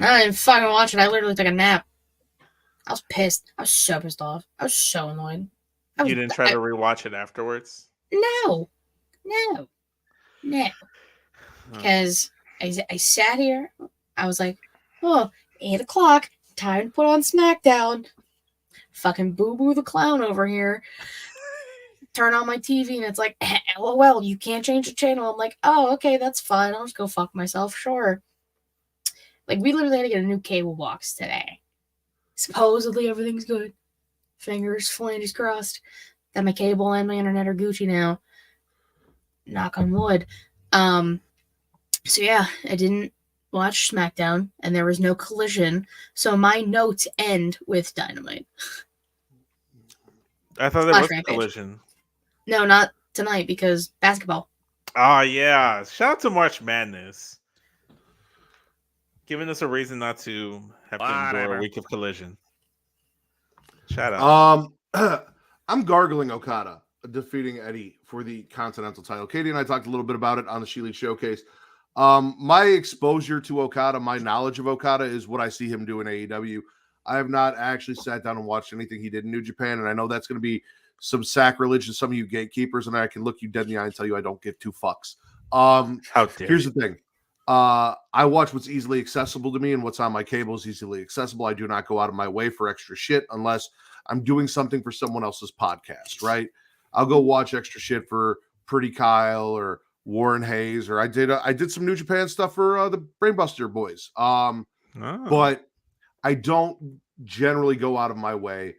I didn't fucking watch it. I literally took a nap. I was pissed. I was so pissed off. I was so annoyed. you didn't try to rewatch it afterwards? No. Because I sat here. I was like, oh, 8 o'clock. Time to put on SmackDown. Fucking Boo Boo the Clown over here. Turn on my TV and it's like, LOL, you can't change the channel. I'm like, oh, okay, that's fine. I'll just go fuck myself. Sure. Like, we literally had to get a new cable box today. Supposedly everything's good. Fingers, flanges crossed. That my cable and my internet are Gucci now. Knock on wood. So yeah, I didn't watch SmackDown, and there was no Collision, so my notes end with Dynamite. I thought there was a Collision. No, not tonight, because basketball. Oh yeah. Shout out to March Madness. Giving us a reason not to have to endure a week of Collision. Shout out. I'm gargling Okada defeating Eddie for the Continental title. Katie and I talked a little bit about it on the She League Showcase. My exposure to Okada, my knowledge of Okada is what I see him do in AEW. I have not actually sat down and watched anything he did in New Japan, and I know that's going to be some sacrilege to some of you gatekeepers, and I can look you dead in the eye and tell you I don't give two fucks. Here's the thing. I watch what's easily accessible to me, and what's on my cable is easily accessible. I do not go out of my way for extra shit unless I'm doing something for someone else's podcast, right? I'll go watch extra shit for Pretty Kyle or Warren Hayes, or I did some New Japan stuff for the Brainbuster boys. But I don't generally go out of my way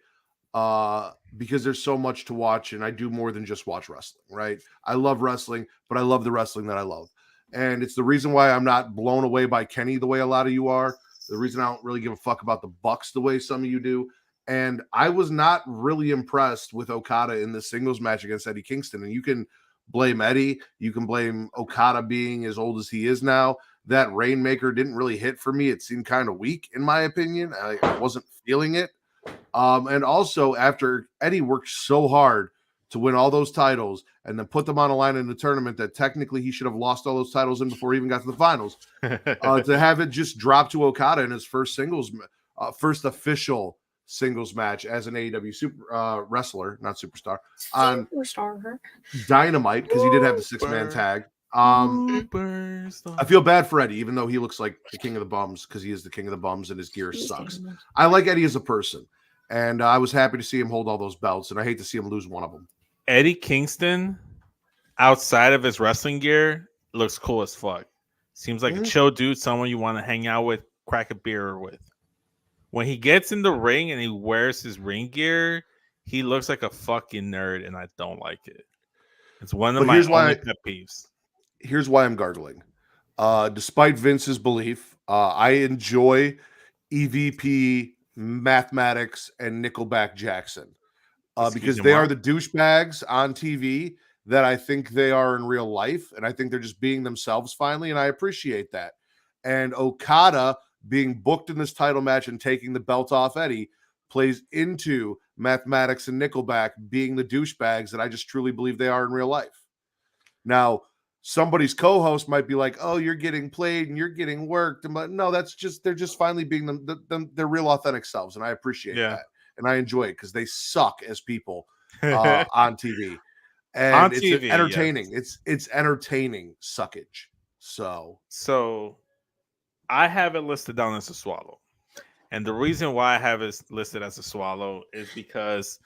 because there's so much to watch, and I do more than just watch wrestling, right? I love wrestling, but I love the wrestling that I love. And it's the reason why I'm not blown away by Kenny the way a lot of you are. The reason I don't really give a fuck about the Bucks the way some of you do. And I was not really impressed with Okada in the singles match against Eddie Kingston. And you can blame Eddie. You can blame Okada being as old as he is now. That Rainmaker didn't really hit for me. It seemed kind of weak, in my opinion. I wasn't feeling it. And also, after Eddie worked so hard to win all those titles and then put them on a line in the tournament that technically he should have lost all those titles in before he even got to the finals, to have it just drop to Okada in his first official singles match as an AEW super wrestler, not superstar, on Dynamite, because he did have the 6-man tag. I feel bad for Eddie, even though he looks like the king of the bums, because he is the king of the bums and his gear sucks. I like Eddie as a person, and I was happy to see him hold all those belts, and I hate to see him lose one of them. Eddie Kingston, outside of his wrestling gear, looks cool as fuck. Seems like a chill dude, someone you want to hang out with, crack a beer with. When he gets in the ring and he wears his ring gear, he looks like a fucking nerd, and I don't like it. It's one of my only pet peeves. Here's why I'm gargling. Despite Vince's belief, I enjoy EVP, Mathematics, and Nickelback Jackson because they are the douchebags on TV that I think they are in real life, and I think they're just being themselves finally, and I appreciate that. And Okada being booked in this title match and taking the belt off Eddie plays into Mathematics and Nickelback being the douchebags that I just truly believe they are in real life. Now, somebody's co-host might be like, "Oh, you're getting played and you're getting worked," but no, they're just finally being their real authentic selves, and I appreciate that, and I enjoy it because they suck as people on TV, and on it's TV, entertaining. Yes. It's entertaining suckage. So I have it listed down as a swallow, and the reason why I have it listed as a swallow is because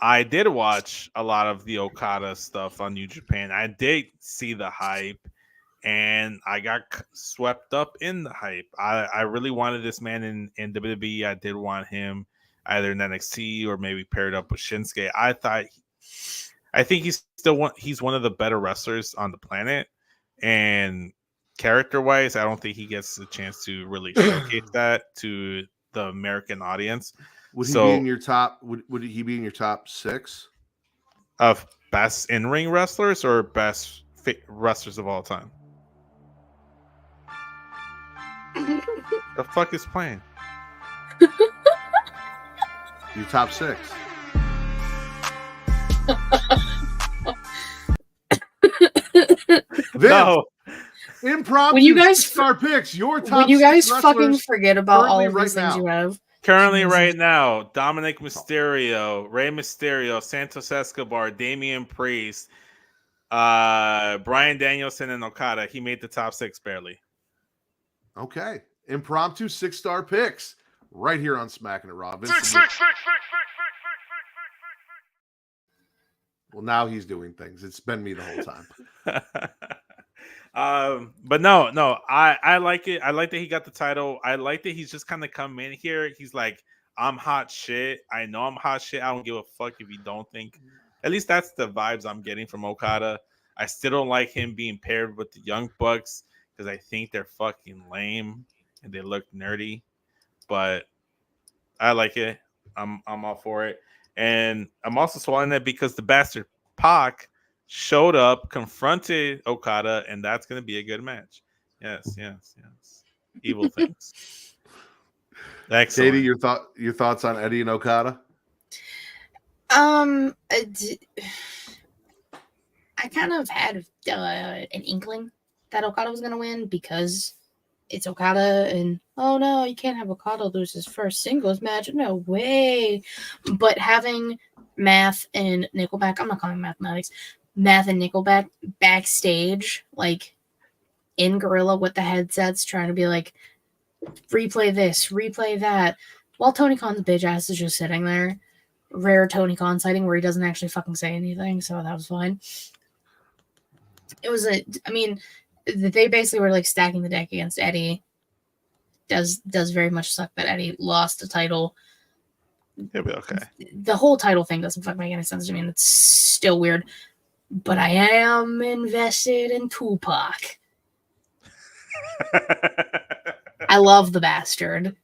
I did watch a lot of the Okada stuff on New Japan. I did see the hype, and I got swept up in the hype. I really wanted this man in WWE. I did want him either in NXT or maybe paired up with Shinsuke. I think he's one of the better wrestlers on the planet, and character-wise, I don't think he gets a chance to really showcase that to the American audience. Would he So- be in your top? Would he be in your top 6? Of best in-ring wrestlers or best wrestlers of all time? The fuck is playing? Your top 6. Vince, No, impromptu Will you guys 6-star picks. Your top. Would you guys 6 fucking wrestlers forget about all currently of right these things now. you have? currently Jesus. right now, Dominic Mysterio, Rey Mysterio, Santos Escobar, Damian Priest, Bryan Danielson, and Okada. He made the top 6 barely. Okay, impromptu 6-star picks right here on Smackin It Raw. Vince, well, now he's doing things. It's been me the whole time. But no, I like it. I like that he got the title. I like that he's just kind of come in here. He's like, I'm hot shit. I know I'm hot shit. I don't give a fuck if you don't think. At least that's the vibes I'm getting from Okada. I still don't like him being paired with the Young Bucks because I think they're fucking lame and they look nerdy. But I like it. I'm all for it. And I'm also swallowing it because the bastard Pac showed up, confronted Okada, and that's going to be a good match. Yes. Evil things. Excellent. Katie, your thoughts on Eddie and Okada? I kind of had an inkling that Okada was going to win because it's Okada, and oh no, you can't have Okada lose his first singles match. No way. But having Math and Nickelback, I'm not calling mathematics, Math and Nickelback backstage, like in Gorilla with the headsets, trying to be like, replay this, replay that, while Tony Khan's bitch ass is just sitting there. Rare Tony Khan sighting where he doesn't actually fucking say anything, so that was fine. It was they basically were like stacking the deck against Eddie. Does very much suck that Eddie lost the title. He'll be okay. The whole title thing doesn't fucking make any sense to me, and it's still weird. But I am invested in Tupac. I love the bastard.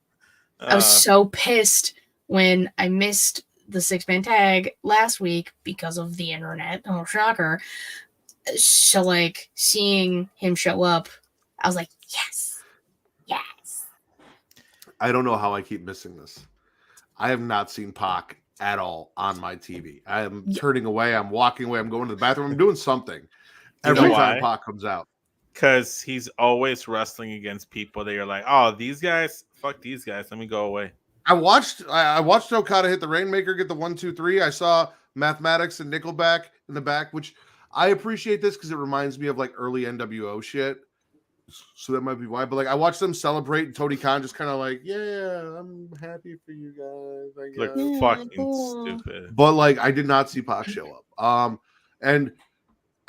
I was so pissed when I missed the 6-man tag last week because of the internet. Oh, shocker. So, like, seeing him show up, I was like, yes. I don't know how I keep missing this. I have not seen Pac at all on my TV. I am turning away. I'm walking away. I'm going to the bathroom. I'm doing something every time Pac comes out. Because he's always wrestling against people that you're like, oh, these guys, fuck these guys. Let me go away. I watched Okada hit the Rainmaker, get the 1-2-3. I saw Mathematics and Nickelback in the back, which I appreciate this because it reminds me of like early NWO shit. So that might be why. But like I watched them celebrate and Tony Khan just kind of like, yeah, I'm happy for you guys. I Look guess. fucking stupid. But like I did not see Pac show up. And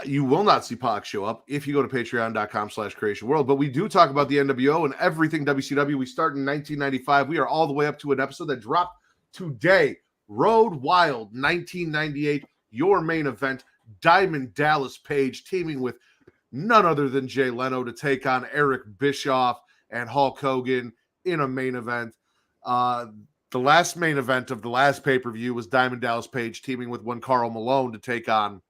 you will not see Pac show up if you go to patreon.com/Creatia World. But we do talk about the NWO and everything WCW. We start in 1995. We are all the way up to an episode that dropped today. Road Wild 1998, your main event. Diamond Dallas Page teaming with none other than Jay Leno to take on Eric Bischoff and Hulk Hogan in a main event. The last main event of the last pay-per-view was Diamond Dallas Page teaming with one Karl Malone to take on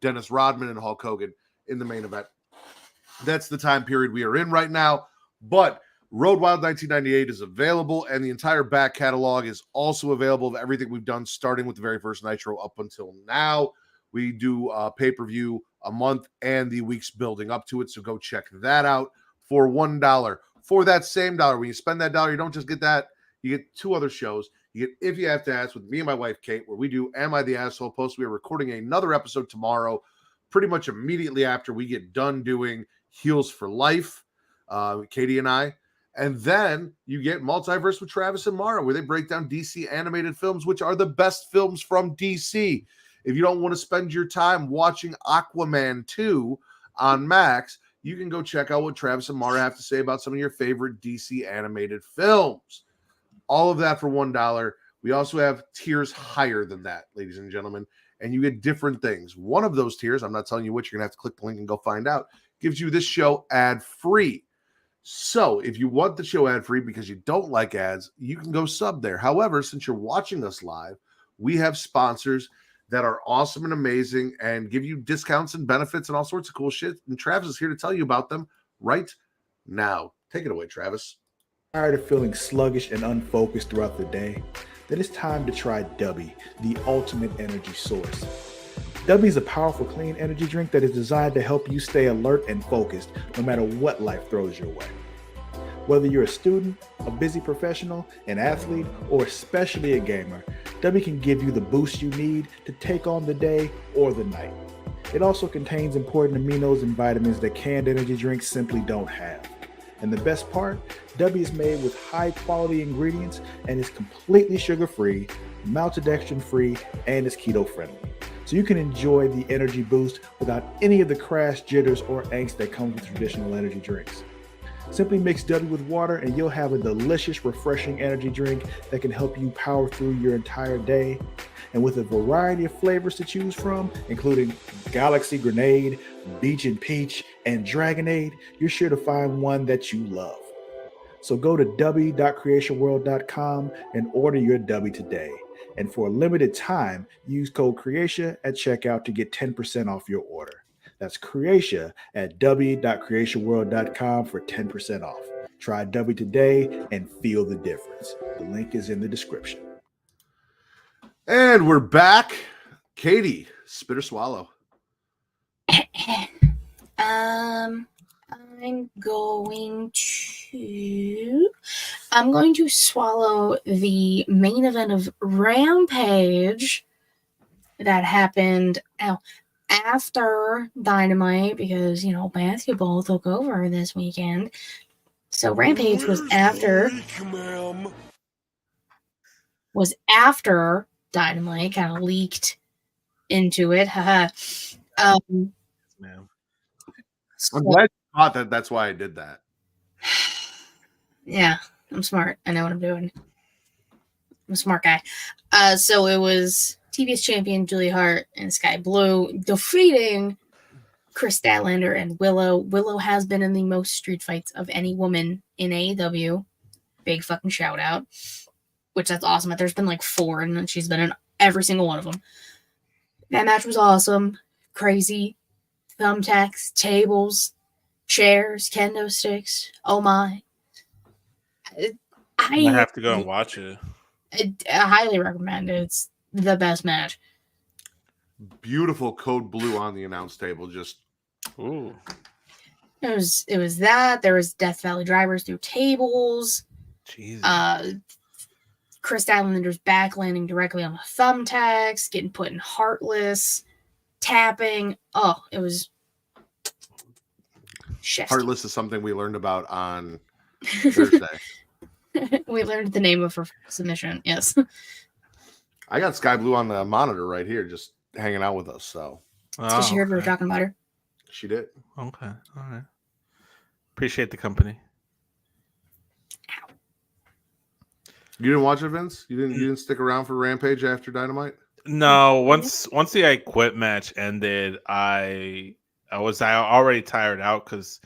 Dennis Rodman and Hulk Hogan in the main event. That's the time period we are in right now. But Road Wild 1998 is available, and the entire back catalog is also available of everything we've done, starting with the very first Nitro up until now. We do pay-per-view a month and the weeks building up to it, so go check that out for $1. For that same dollar, when you spend that dollar, you don't just get that, you get 2 other shows. You get If You Have to Ask with me and my wife, Kate, where we do Am I the Asshole post. We are recording another episode tomorrow, pretty much immediately after we get done doing Heels for Life, Katie and I. And then you get Multiverse with Travis and Mara, where they break down DC animated films, which are the best films from DC. If you don't want to spend your time watching Aquaman 2 on Max, you can go check out what Travis and Mara have to say about some of your favorite DC animated films. All of that for $1. We also have tiers higher than that, ladies and gentlemen, and you get different things. One of those tiers, I'm not telling you which, you're going to have to click the link and go find out, gives you this show ad-free. So if you want the show ad-free because you don't like ads, you can go sub there. However, since you're watching us live, we have sponsors that are awesome and amazing and give you discounts and benefits and all sorts of cool shit. And Travis is here to tell you about them right now. Take it away, Travis. Tired of feeling sluggish and unfocused throughout the day? Then it's time to try Dubby, the ultimate energy source. Dubby is a powerful, clean energy drink that is designed to help you stay alert and focused no matter what life throws your way. Whether you're a student, a busy professional, an athlete, or especially a gamer, Dubby can give you the boost you need to take on the day or the night. It also contains important aminos and vitamins that canned energy drinks simply don't have. And the best part, Dubby is made with high-quality ingredients and is completely sugar-free, maltodextrin-free, and is keto-friendly. So you can enjoy the energy boost without any of the crash, jitters, or angst that comes with traditional energy drinks. Simply mix Dubby with water and you'll have a delicious, refreshing energy drink that can help you power through your entire day. And with a variety of flavors to choose from, including Galaxy Grenade, Beach and Peach, and Dragonade, you're sure to find one that you love. So go to dubby.creationworld.com and order your Dubby today. And for a limited time, use code Creatia at checkout to get 10% off your order. That's Creatia at dubby.creationworld.com for 10% off. Try Dubby today and feel the difference. The link is in the description. And we're back. Katie, spit or swallow? I'm going to swallow the main event of Rampage that happened after Dynamite because, basketball took over this weekend. So Rampage was after Dynamite, kind of leaked into it. Man. I'm glad you thought that. That's why I did that. Yeah, I'm smart. I know what I'm doing. I'm a smart guy. So it was TBS champion Julia Hart and Sky Blue defeating Chris Statlander and Willow. Willow has been in the most street fights of any woman in AEW. Big fucking shout out. Which that's awesome. There's been like 4 and she's been in every single one of them. That match was awesome. Crazy. Thumbtacks, tables, chairs, kendo sticks. Oh my. I have to go and watch it. I highly recommend it. It's the best match. Beautiful code blue on the announce table. Just ooh. It was that. There was Death Valley drivers through tables. Jesus. Chris Islander's back landing directly on the thumbtacks, getting put in heartless, tapping. Oh, it was chef's heartless is something we learned about on Thursday. We learned the name of her submission. Yes. I got Sky Blue on the monitor right here, just hanging out with us. So did you hear we were talking about her? She did. Okay. All right. Appreciate the company. You didn't watch it, Vince? You didn't stick around for Rampage after Dynamite? No. Once the I Quit match ended, I was already tired out because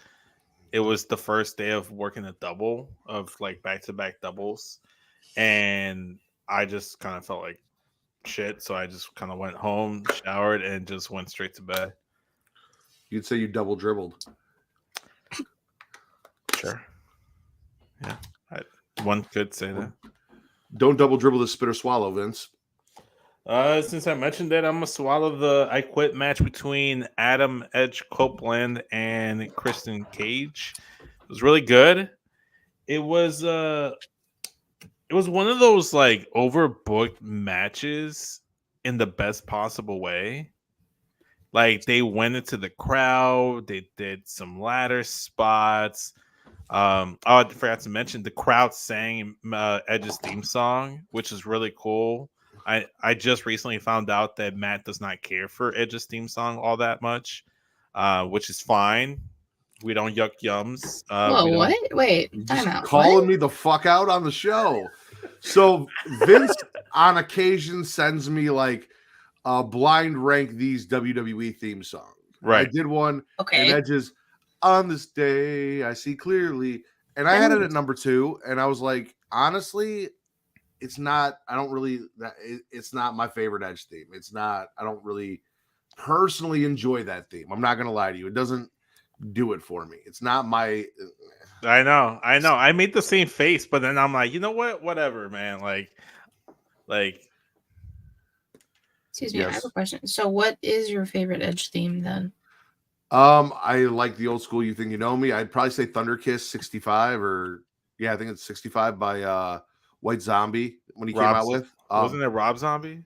it was the first day of working a double of like back-to-back doubles, and I just kind of felt like shit. So I just kind of went home, showered, and just went straight to bed. You'd say you double dribbled. Sure. Yeah. One could say that. Don't double dribble the spit or swallow, Vince. Since I mentioned it, I'm gonna swallow the I Quit match between Adam Edge Copeland and Kristen Cage. It was really good. It was one of those like overbooked matches in the best possible way. Like they went into the crowd, they did some ladder spots. I forgot to mention the crowd sang Edge's theme song, which is really cool. I just recently found out that Matt does not care for Edge's theme song all that much, which is fine. We don't yuck yums. Whoa, what? Wait, time out. Calling me the fuck out on the show. So Vince on occasion sends me like blind rank these WWE theme songs. Right. I did one. Okay. And Edge's On this day, I see clearly. And I had it at number 2, and I was like, honestly, it's not. I don't really. It's not my favorite Edge theme. It's not. I don't really personally enjoy that theme. I'm not gonna lie to you. It doesn't do it for me. It's not my. I know. I made the same face, but then I'm like, you know what? Whatever, man. Like. Excuse me, I have a question. So, what is your favorite Edge theme then? I like the old school. You Think You Know Me. I'd probably say Thunder Kiss 65, or yeah, I think it's 65 by White Zombie when he came out with. Wasn't it Rob Zombie?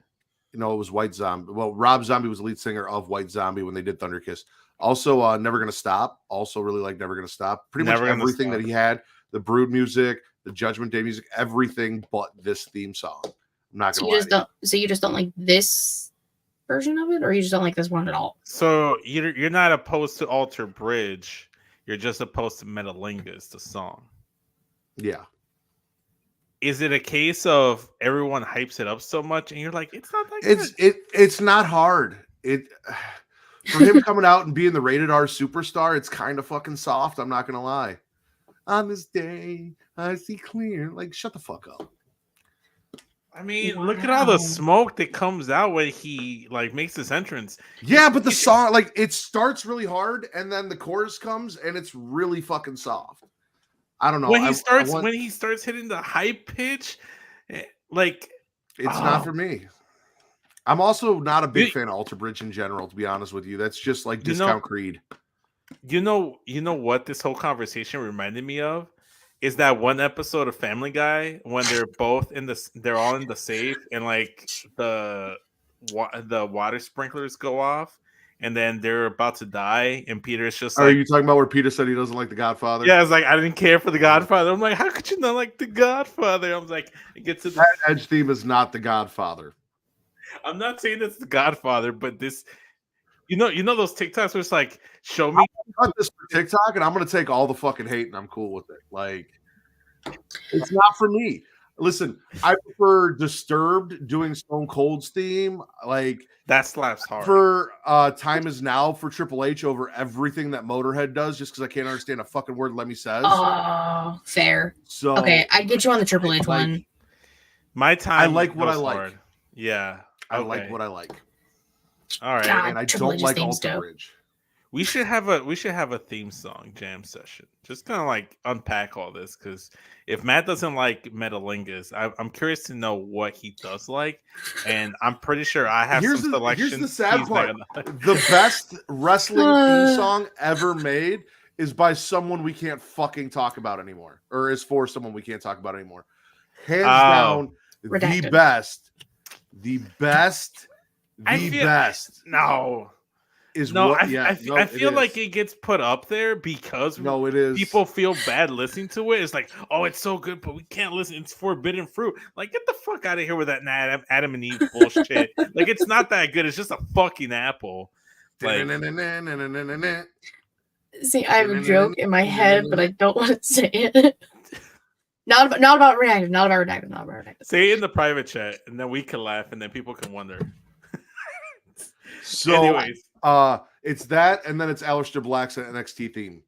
No, it was White Zombie. Well, Rob Zombie was the lead singer of White Zombie when they did Thunder Kiss. Also, Never Gonna Stop. Also, really like Never Gonna Stop. Pretty much everything that he had, the Brood music, the Judgment Day music, everything but this theme song. I'm not gonna lie. So you just don't like this version of it, or you just don't like this one at all? So you're not opposed to Alter Bridge. You're just opposed to Metalingus, the song. Yeah. Is it a case of everyone hypes it up so much, and you're like, it's not that good? It's not hard. For him coming out and being the rated R superstar, it's kind of fucking soft. I'm not gonna lie. On this day, I see clear. Like, shut the fuck up. I mean, look at all the smoke that comes out when he like makes his entrance. Yeah, but the song, like, it starts really hard, and then the chorus comes, and it's really fucking soft. I don't know. When he starts hitting the high pitch, like, it's not for me. I'm also not a big fan of Alter Bridge in general, to be honest with you. That's just like Discount Creed. You know what this whole conversation reminded me of is that one episode of Family Guy when they're all in the safe, and like the water sprinklers go off, and then they're about to die, and Peter's just like, are you talking about where Peter said he doesn't like The Godfather? Yeah, it's like, I didn't care for The Godfather. I'm like, how could you not like The Godfather? I was like, it gets to that Edge theme is not The Godfather. I'm not saying it's The Godfather, but this, you know those TikToks where it's like, show me. I cut this for TikTok, and I'm gonna take all the fucking hate, and I'm cool with it. Like, it's not for me. Listen, I prefer Disturbed doing Stone Cold's theme. Like, that slaps hard. For Time Is Now for Triple H over everything that Motorhead does, just because I can't understand a fucking word Lemmy says. Oh, fair. So okay, I get you on the Triple H one. My time. I like what I like. Hard. Yeah, I like what I like. All right, God, and I Triple don't H's like theme's Alter dope. Bridge. We should have a theme song jam session. Just kind of like unpack all this, because if Matt doesn't like Metalingus, I'm curious to know what he does like, and I'm pretty sure I have some selections. Here's the sad part: the best wrestling theme song ever made is by someone we can't fucking talk about anymore, or is for someone we can't talk about anymore. Hands down, Redacted. the best. No. I feel like it gets put up there because it is. People feel bad listening to it. It's like, oh, it's so good, but we can't listen. It's forbidden fruit. Like, get the fuck out of here with that Adam and Eve bullshit. Like, it's not that good. It's just a fucking apple. Like, see, I have a joke in my head, but I don't want to say it. Not about redacted. Say it in the private chat, and then we can laugh, and then people can wonder. So, anyways. It's that, and then it's Aleister Black's NXT theme.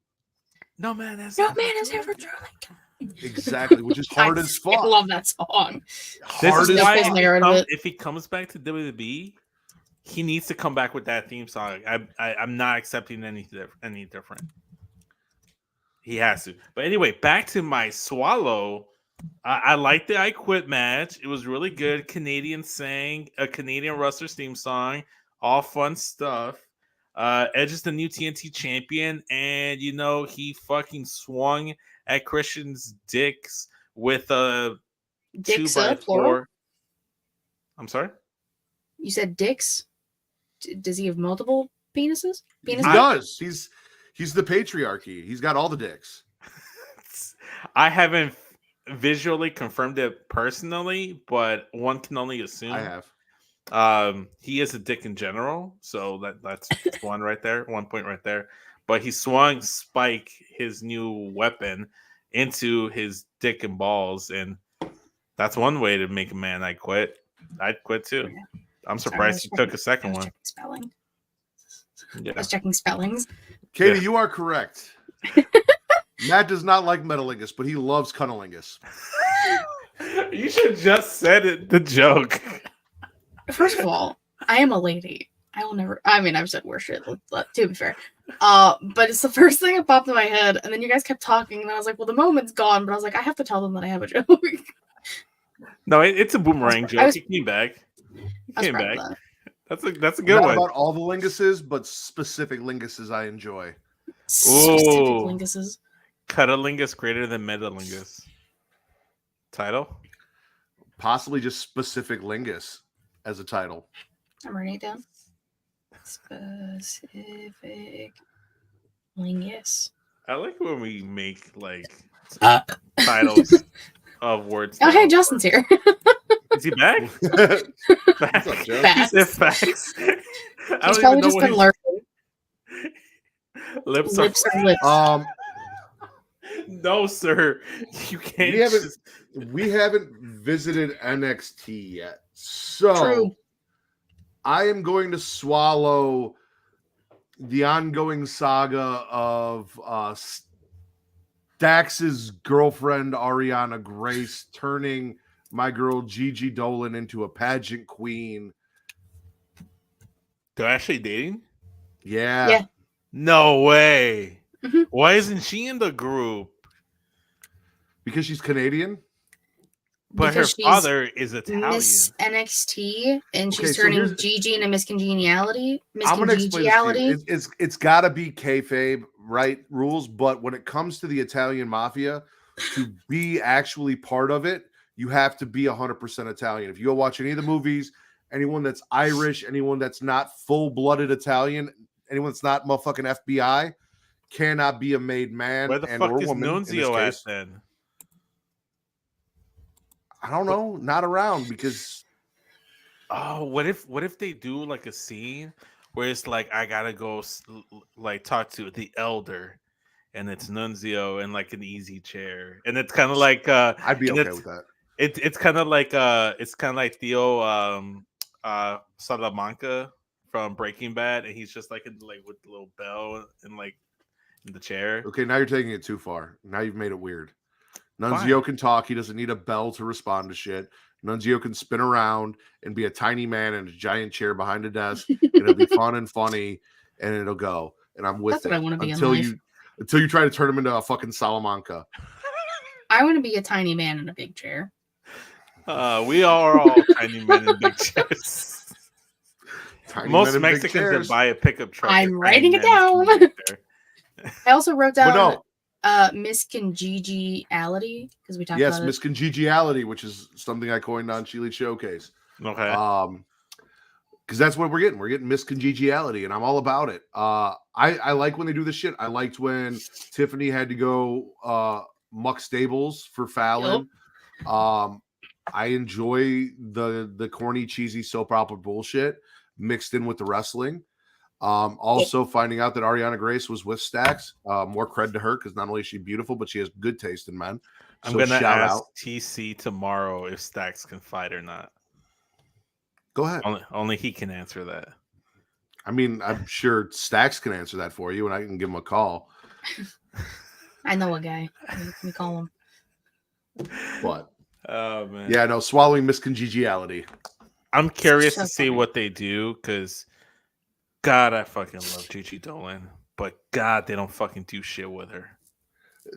No man has ever truly. Exactly, which is hard as fuck. I love that song. Hard as fuck. If he comes back to WWE, he needs to come back with that theme song. I'm not accepting any different. He has to. But anyway, back to my swallow. I liked the I Quit match. It was really good. Canadian sang a Canadian wrestler's theme song. All fun stuff. Edge is the new TNT champion, and he fucking swung at Christian's dicks with a dicks 2x4. I'm sorry? You said dicks? Does he have multiple penises? He does. He's the patriarchy. He's got all the dicks. I haven't visually confirmed it personally, but one can only assume. I have. He is a dick in general, so that's one right there, 1 point right there. But he swung Spike, his new weapon, into his dick and balls, and that's one way to make a man I'd quit too. I'm surprised he took a second one. Spelling. Yeah. I was checking spellings. Katie, you are correct. Matt does not like Metalingus, but he loves Cunnilingus. You should just said it. The joke. First of all, I am a lady. I will never. I mean, I've said worse shit. To be fair, but it's the first thing that popped in my head, and then you guys kept talking, and I was like, "Well, the moment's gone," but I was like, "I have to tell them that I have a joke." No, it's a boomerang joke. He came back. He came back. That's a good Not one. about all the linguses, but specific linguses I enjoy. Specific Ooh. linguses. Cutalingus greater than Metalingus. Title? Possibly just specific lingus as a title. I'm writing it down. Specific lingus. I like when we make like titles of words. Oh, hey, Justin's here. Is he back? What's up, Joe? Facts. He said facts. I He's don't probably even know just what been lurking. Lips Lips are are lips. No, sir. You can't. We haven't visited NXT yet, so True. I am going to swallow the ongoing saga of Dax's girlfriend Ariana Grace turning my girl Gigi Dolan into a pageant queen. They're actually dating? Yeah. No way. Mhm. Why isn't she in the group? Because she's Canadian. But Because her she's father is Italian. Miss NXT, and Okay, she's so turning here's- Gigi into Miss Congeniality. Miss I'm gonna explain this to you. Congeniality. It's got to be kayfabe, right? Rules, but when it comes to the Italian mafia, to be actually part of it, you have to be 100% Italian. If you go watch any of the movies, anyone that's Irish, anyone that's not full-blooded Italian, anyone that's not motherfucking FBI, cannot be a made man Where the and fuck or is woman. In Nunzio this at case, then? I don't know, not around because Oh, what if they do like a scene where it's like I gotta go like talk to the elder, and it's Nunzio in like an easy chair, and it's kind of like I'd be and okay with that. it's kind of like Theo Salamanca from Breaking Bad, and he's just like with the little bell and like in the chair. Okay, now you're taking it too far. Now you've made it weird. Nunzio can talk. He doesn't need a bell to respond to shit. Nunzio can spin around and be a tiny man in a giant chair behind a desk. And it'll be fun and funny, and it'll go. And I'm with That's it what I want to be in until life. you try to turn him into a fucking Salamanca. I want to be a tiny man in a big chair. We are all tiny men in big chairs. Tiny Most men in big Mexicans that chairs. buy a pickup truck. I'm are writing tiny it men in down. big chair. I also wrote But down no, Miss Congeniality because we talked yes, about it. miscongeniality, which is something I coined on Chile Showcase. Okay. Because that's what we're getting. We're getting miscongeniality, and I'm all about it. I like when they do this shit. I liked when Tiffany had to go muck stables for Fallon. I enjoy the corny, cheesy soap opera bullshit mixed in with the wrestling. Also finding out that Ariana Grace was with Stax. More cred to her because not only is she beautiful, but she has good taste in men. I'm So gonna shout ask out. TC tomorrow if Stax can fight or not. Go ahead. Only he can answer that. I mean, I'm sure Stax can answer that for you, and I can give him a call. I know a guy. We call him. But Oh man. yeah, no, swallowing miscongeniality. I'm curious So to see funny. what they do because God, I fucking love Gigi Dolan, but God, they don't fucking do shit with her.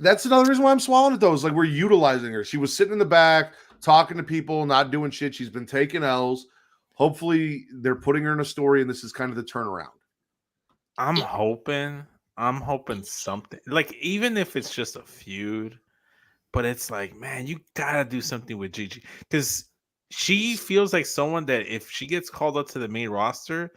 That's another reason why I'm swallowing it, though. Is like we're utilizing her. She was sitting in the back, talking to people, not doing shit. She's been taking L's. Hopefully, they're putting her in a story, and this is kind of the turnaround. I'm hoping something like even if it's just a feud, but it's like, man, you gotta do something with Gigi because she feels like someone that if she gets called up to the main roster,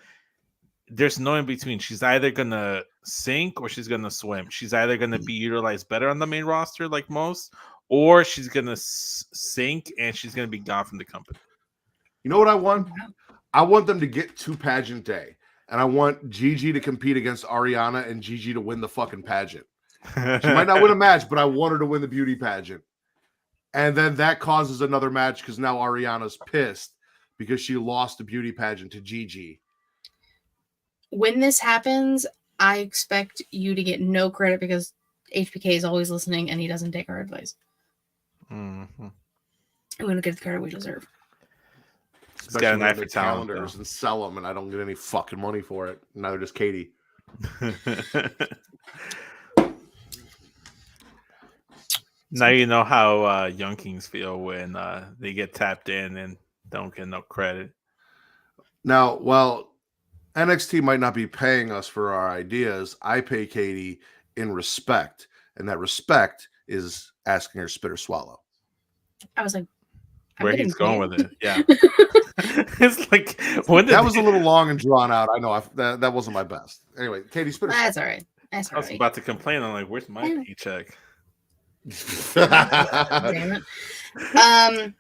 there's no in between. She's either gonna sink or she's gonna swim. She's either gonna be utilized better on the main roster like most, or she's gonna sink and she's gonna be gone from the company. You know what I want? I want them to get to pageant day, and I want Gigi to compete against Ariana and Gigi to win the fucking pageant. She might not win a match, but I want her to win the beauty pageant. And then that causes another match because now Ariana's pissed because she lost the beauty pageant to Gigi. When this happens, I expect you to get no credit because HBK is always listening, and he doesn't take our advice. Mm-hmm. I'm going to get the credit we deserve. Especially got an when eye they for talent, calendars though. and sell them, and I don't get any fucking money for it. Neither does Katie. Now you know how Young Kings feel when they get tapped in and don't get no credit. Now, while NXT might not be paying us for our ideas, I pay Katie in respect, and that respect is asking her spit or swallow. I was like, I'm Where getting he's going paid. with it, yeah. It's like when did That was a little long and drawn out. I know that wasn't my best. Anyway, Katie, spit or That's all right. That's I all was right. about to complain. I'm like, where's my paycheck? swallow. Damn it. I'm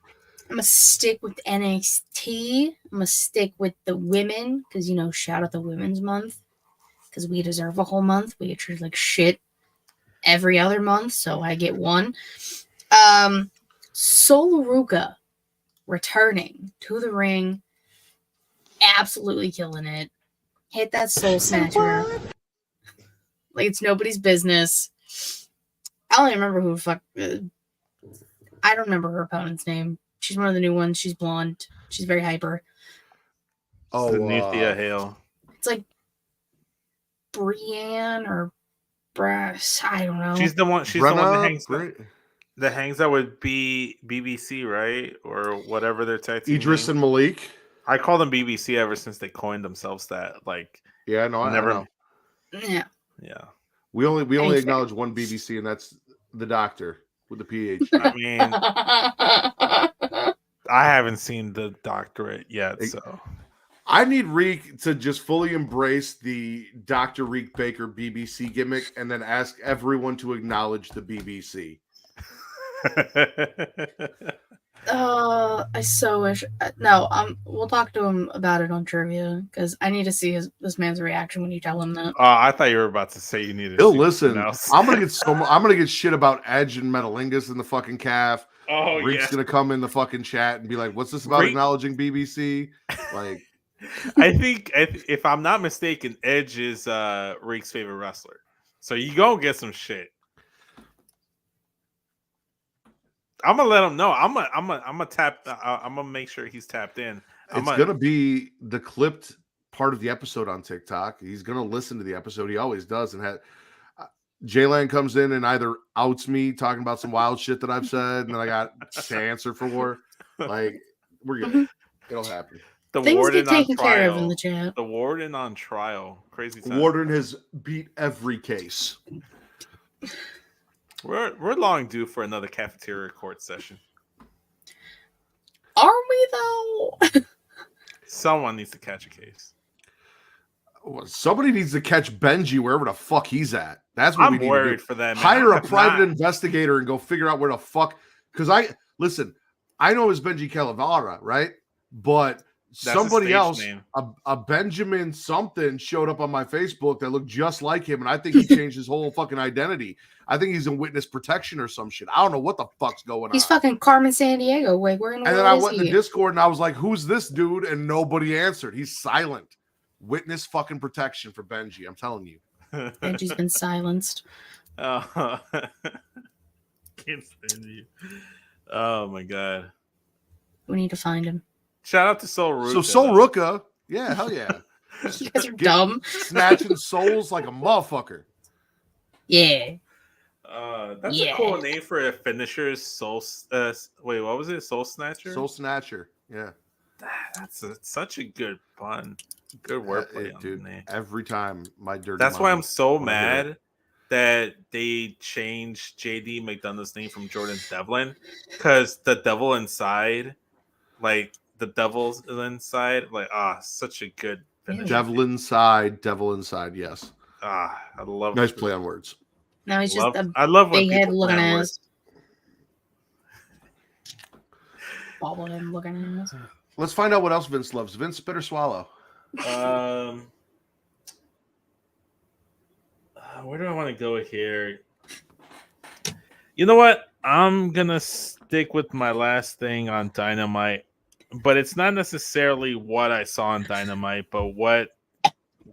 gonna stick with NXT. I'm gonna stick with the women because shout out the Women's Month because we deserve a whole month. We get treated like shit every other month, so I get one. Sol Ruka returning to the ring, absolutely killing it. Hit that soul snatcher like it's nobody's business. I don't even remember who the fuck. I don't remember her opponent's name. She's one of the new ones. She's blonde. She's very hyper. Oh, Zenithia Hale. It's like Brienne or Brass. I don't know. She's the one. She's the one that hangs. Brenna, That hangs out with BBC, right, or whatever their tag team Idris name. and Malik. I call them BBC ever since they coined themselves that. Like, Yeah, no, I know. Yeah. Yeah. We only Ain't acknowledge one BBC, and that's the Doctor with the PH. I mean, I haven't seen the doctorate yet, so I need Reek to just fully embrace the Dr. Reek Baker BBC gimmick, and then ask everyone to acknowledge the BBC. I so wish. No, we'll talk to him about it on trivia because I need to see this man's reaction when you tell him that. I thought you were about to say you needed. He'll listen. I'm gonna get shit about Edge and Metalingus in the fucking calf. Oh, Reek's yeah. gonna come in the fucking chat and be like, "What's this about acknowledging BBC?" Like, I think if I'm not mistaken, Edge is Reek's favorite wrestler, so you gonna get some shit. I'm gonna let him know. I'm gonna make sure he's tapped in. It's gonna be the clipped part of the episode on TikTok. He's gonna listen to the episode. He always does. And Jaylan comes in and either outs me talking about some wild shit that I've said, and then I got to answer for. Like, we're good. It'll happen. The Things warden get taken on trial. care of in the chat. The warden on trial. Crazy time. Warden has beat every case. We're long due for another cafeteria court session. Are we though? Someone needs to catch a case. Somebody needs to catch Benji wherever the fuck he's at. That's what I'm we need worried to do. for that. Man. Hire a private investigator and go figure out where the fuck. Because I know it's Benji Calavera, right? But somebody else, a Benjamin something, showed up on my Facebook that looked just like him, and I think he changed his whole fucking identity. I think he's in witness protection or some shit. I don't know what the fuck's going on. He's fucking Carmen Sandiego. Wait, where in the And world then I is went in he? the Discord and I was like, "Who's this dude?" And nobody answered. He's silent. Witness fucking protection for Benji. I'm telling you. Benji's been silenced. Can't stand you. Oh my god. We need to find him. Shout out to Sol Ruka. So Sol Ruka, yeah, hell yeah. You guys are dumb. Snatching souls like a motherfucker. Yeah. That's a cool name for a finisher. Soul. Wait, what was it? Soul Snatcher. Soul Snatcher. Yeah. That's such a good pun. Good wordplay, dude. Name. Every time my dirty. That's why I'm so mad that they changed JD McDonough's name from Jordan Devlin, because the devil inside, like the devil's inside, like such a good finish. Devil inside. Yes. I love. Nice play on words. Now he's just I love when big head people looking play on ass. Bobble him looking ass. Let's find out what else Vince loves. Vince, spit or swallow? Where do I want to go here? You know what? I'm gonna stick with my last thing on Dynamite, but it's not necessarily what I saw on Dynamite, but what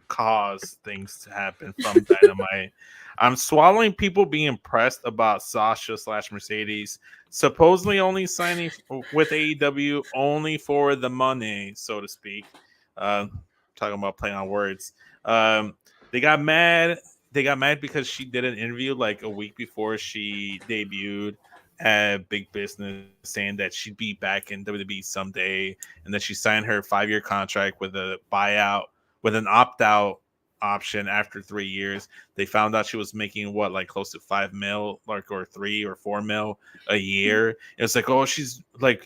cause things to happen from Dynamite. I'm swallowing people being impressed about Sasha / Mercedes supposedly only signing with AEW only for the money, so to speak. Talking about playing on words. They got mad. They got mad because she did an interview like a week before she debuted at Big Business, saying that she'd be back in WWE someday, and that she signed her 5-year contract with a buyout, with an opt-out option after 3 years. They found out she was making what, like close to 5 mil, like, or 3 or 4 mil a year. It's like, oh, she's not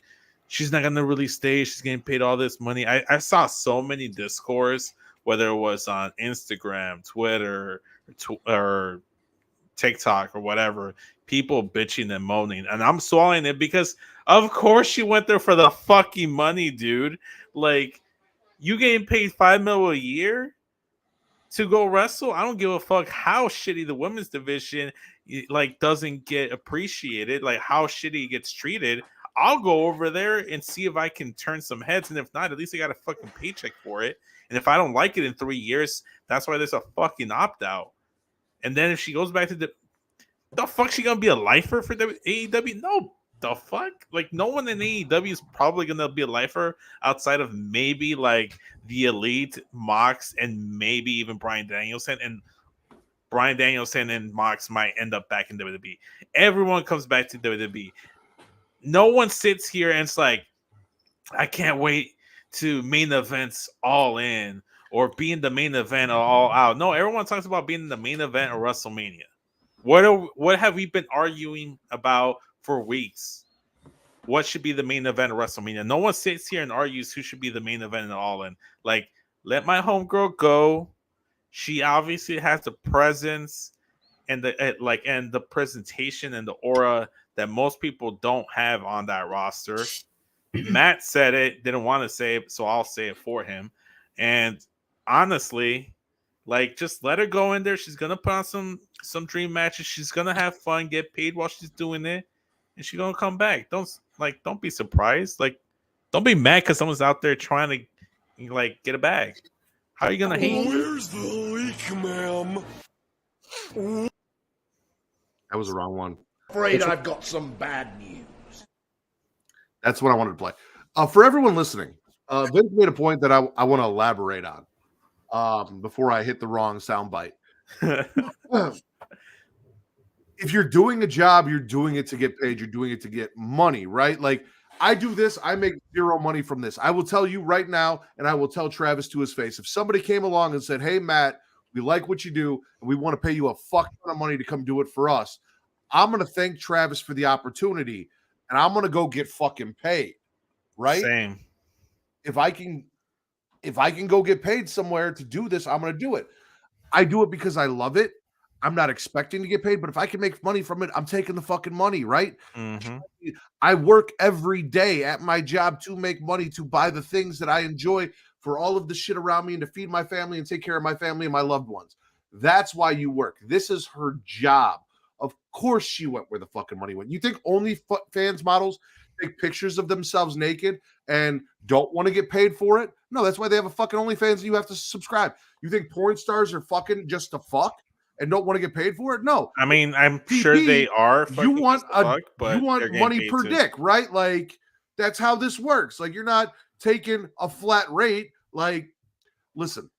gonna really stay. She's getting paid all this money. I saw so many discourse, whether it was on Instagram, Twitter, or TikTok or whatever, people bitching and moaning, and I'm swallowing it because of course she went there for the fucking money, dude. Like, you getting paid 5 mil a year to go wrestle? I don't give a fuck how shitty the women's division like doesn't get appreciated, like how shitty it gets treated. I'll go over there and see if I can turn some heads, and if not, at least I got a fucking paycheck for it. And if I don't like it in 3 years, that's why there's a fucking opt out. And then if she goes back to the fuck, she gonna be a lifer for AEW? No, the fuck? Like, no one in AEW is probably gonna be a lifer outside of maybe like the Elite, Mox, and maybe even Bryan Danielson. And Bryan Danielson and Mox might end up back in WWE. Everyone comes back to WWE. No one sits here and it's like, I can't wait to main events All In or be in the main event or All Out. No, everyone talks about being in the main event of WrestleMania. What have we been arguing about for weeks? What should be the main event of WrestleMania? No one sits here and argues who should be the main event in All In. Like, let my homegirl go. She obviously has the presence and the presentation and the aura that most people don't have on that roster. Matt said it, didn't want to say it, so I'll say it for him. And honestly, like, just let her go in there. She's gonna put on some dream matches. She's gonna have fun, get paid while she's doing it, and she's gonna come back. Don't be surprised. Like, don't be mad because someone's out there trying to like get a bag. How are you gonna hate? Where's the leak, ma'am? That was the wrong one. Afraid I've got some bad news. That's what I wanted to play. For everyone listening, Vince made a point that I want to elaborate on before I hit the wrong soundbite. If you're doing a job, you're doing it to get paid. You're doing it to get money, right? Like, I do this, I make zero money from this. I will tell you right now, and I will tell Travis to his face, if somebody came along and said, hey, Matt, we like what you do, and we want to pay you a fuck ton of money to come do it for us, I'm going to thank Travis for the opportunity, and I'm going to go get fucking paid, right? Same. If I can go get paid somewhere to do this, I'm going to do it. I do it because I love it. I'm not expecting to get paid, but if I can make money from it, I'm taking the fucking money, right? Mm-hmm. I work every day at my job to make money, to buy the things that I enjoy, for all of the shit around me, and to feed my family and take care of my family and my loved ones. That's why you work. This is her job. Of course she went where the fucking money went. You think OnlyFans models take pictures of themselves naked and don't want to get paid for it? No, that's why they have a fucking OnlyFans and you have to subscribe. You think porn stars are fucking just to fuck and don't want to get paid for it? No. I mean, I'm sure they are. You want but you want money per dick, right? Like, that's how this works. Like, you're not taking a flat rate. Like, listen,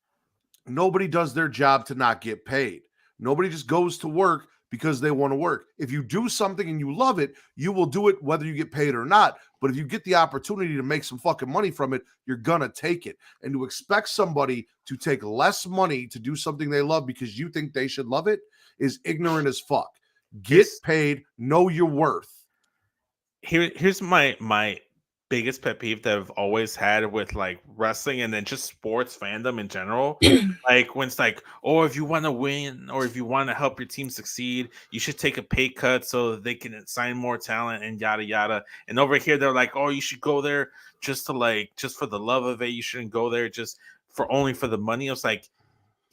nobody does their job to not get paid. Nobody just goes to work because they want to work. If you do something and you love it, you will do it whether you get paid or not. But if you get the opportunity to make some fucking money from it, you're gonna take it. And to expect somebody to take less money to do something they love because you think they should love it is ignorant as fuck. Get paid, know your worth. Here's my biggest pet peeve that I've always had with like wrestling and then just sports fandom in general. Like, when it's like, oh, if you want to win or if you want to help your team succeed, you should take a pay cut so that they can sign more talent and yada yada. And over here they're like, oh, you should go there just for the love of it. You shouldn't go there just for the money. I was like,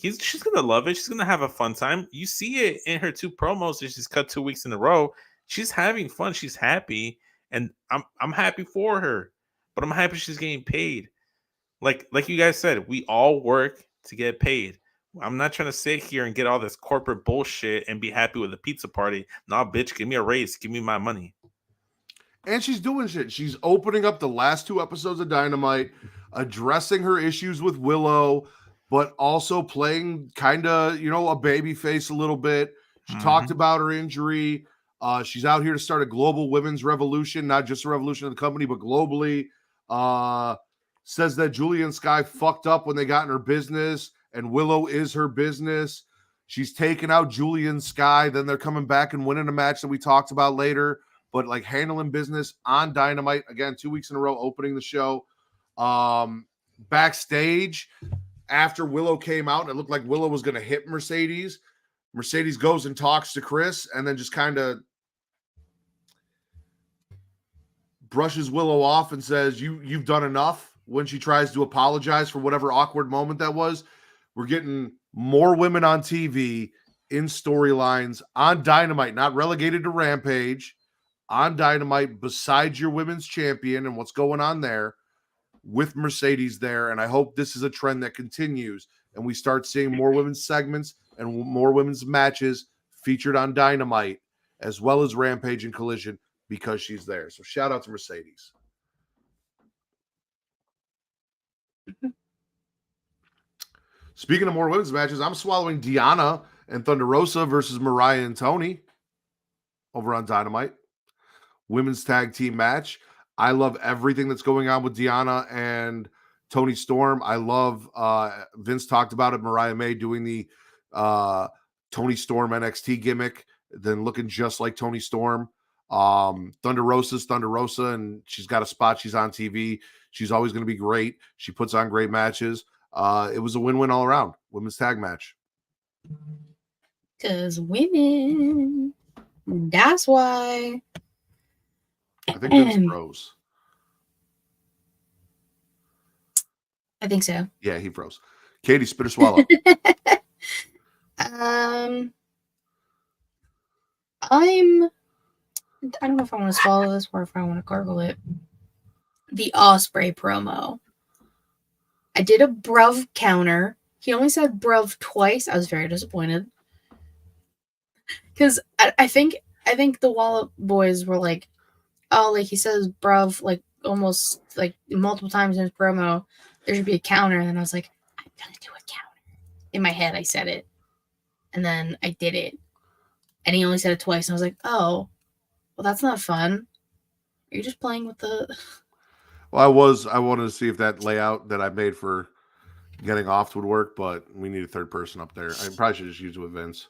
she's gonna love it. She's gonna have a fun time. You see it in her 2 promos that she's cut 2 weeks in a row. She's having fun. She's happy. And I'm happy for her, but I'm happy she's getting paid. Like you guys said, we all work to get paid. I'm not trying to sit here and get all this corporate bullshit and be happy with a pizza party. Nah, bitch, give me a raise. Give me my money. And she's doing shit. She's opening up the last 2 episodes of Dynamite, addressing her issues with Willow, but also playing kind of, a baby face a little bit. She talked about her injury. She's out here to start a global women's revolution, not just a revolution of the company, but globally. Says that Julia and Sky fucked up when they got in her business, and Willow is her business. She's taken out Julia and Sky. Then they're coming back and winning a match that we talked about later. But like handling business on Dynamite again, 2 weeks in a row, opening the show. Backstage, after Willow came out, and it looked like Willow was going to hit Mercedes. Mercedes goes and talks to Chris, and then just kind of brushes Willow off and says, "You've done enough." When she tries to apologize for whatever awkward moment that was, we're getting more women on TV in storylines on Dynamite, not relegated to Rampage. On Dynamite, besides your women's champion and what's going on there, with Mercedes there. And I hope this is a trend that continues and we start seeing more women's segments and more women's matches featured on Dynamite, as well as Rampage and Collision, because she's there. So shout out to Mercedes. Speaking of more women's matches, I'm swallowing Deonna and Thunder Rosa versus Mariah and Tony over on Dynamite. Women's tag team match. I love everything that's going on with Deonna and Tony Storm. I love Vince talked about it, Mariah May doing the Tony Storm NXT gimmick, then looking just like Tony Storm. Thunder Rosa's Thunder Rosa, and she's got a spot. She's on TV. She's always going to be great. She puts on great matches. It was a win-win all around. Women's tag match. Because women. That's why. I think Vince froze. I think so. Yeah, he froze. Katie, spit or swallow. I don't know if I want to swallow this or if I want to gargle it. The Osprey promo. I did a bruv counter. He only said bruv twice. I was very disappointed. Because I think the Wallop boys were like, oh, like he says bruv like almost like multiple times in his promo. There should be a counter. And then I was like, I'm going to do a counter. In my head, I said it. And then I did it. And he only said it twice. And I was like, oh, well, that's not fun. Are you just playing with the... Well, I wanted to see if that layout that I made for getting off would work, but we need a third person up there. I probably should just use it with Vince.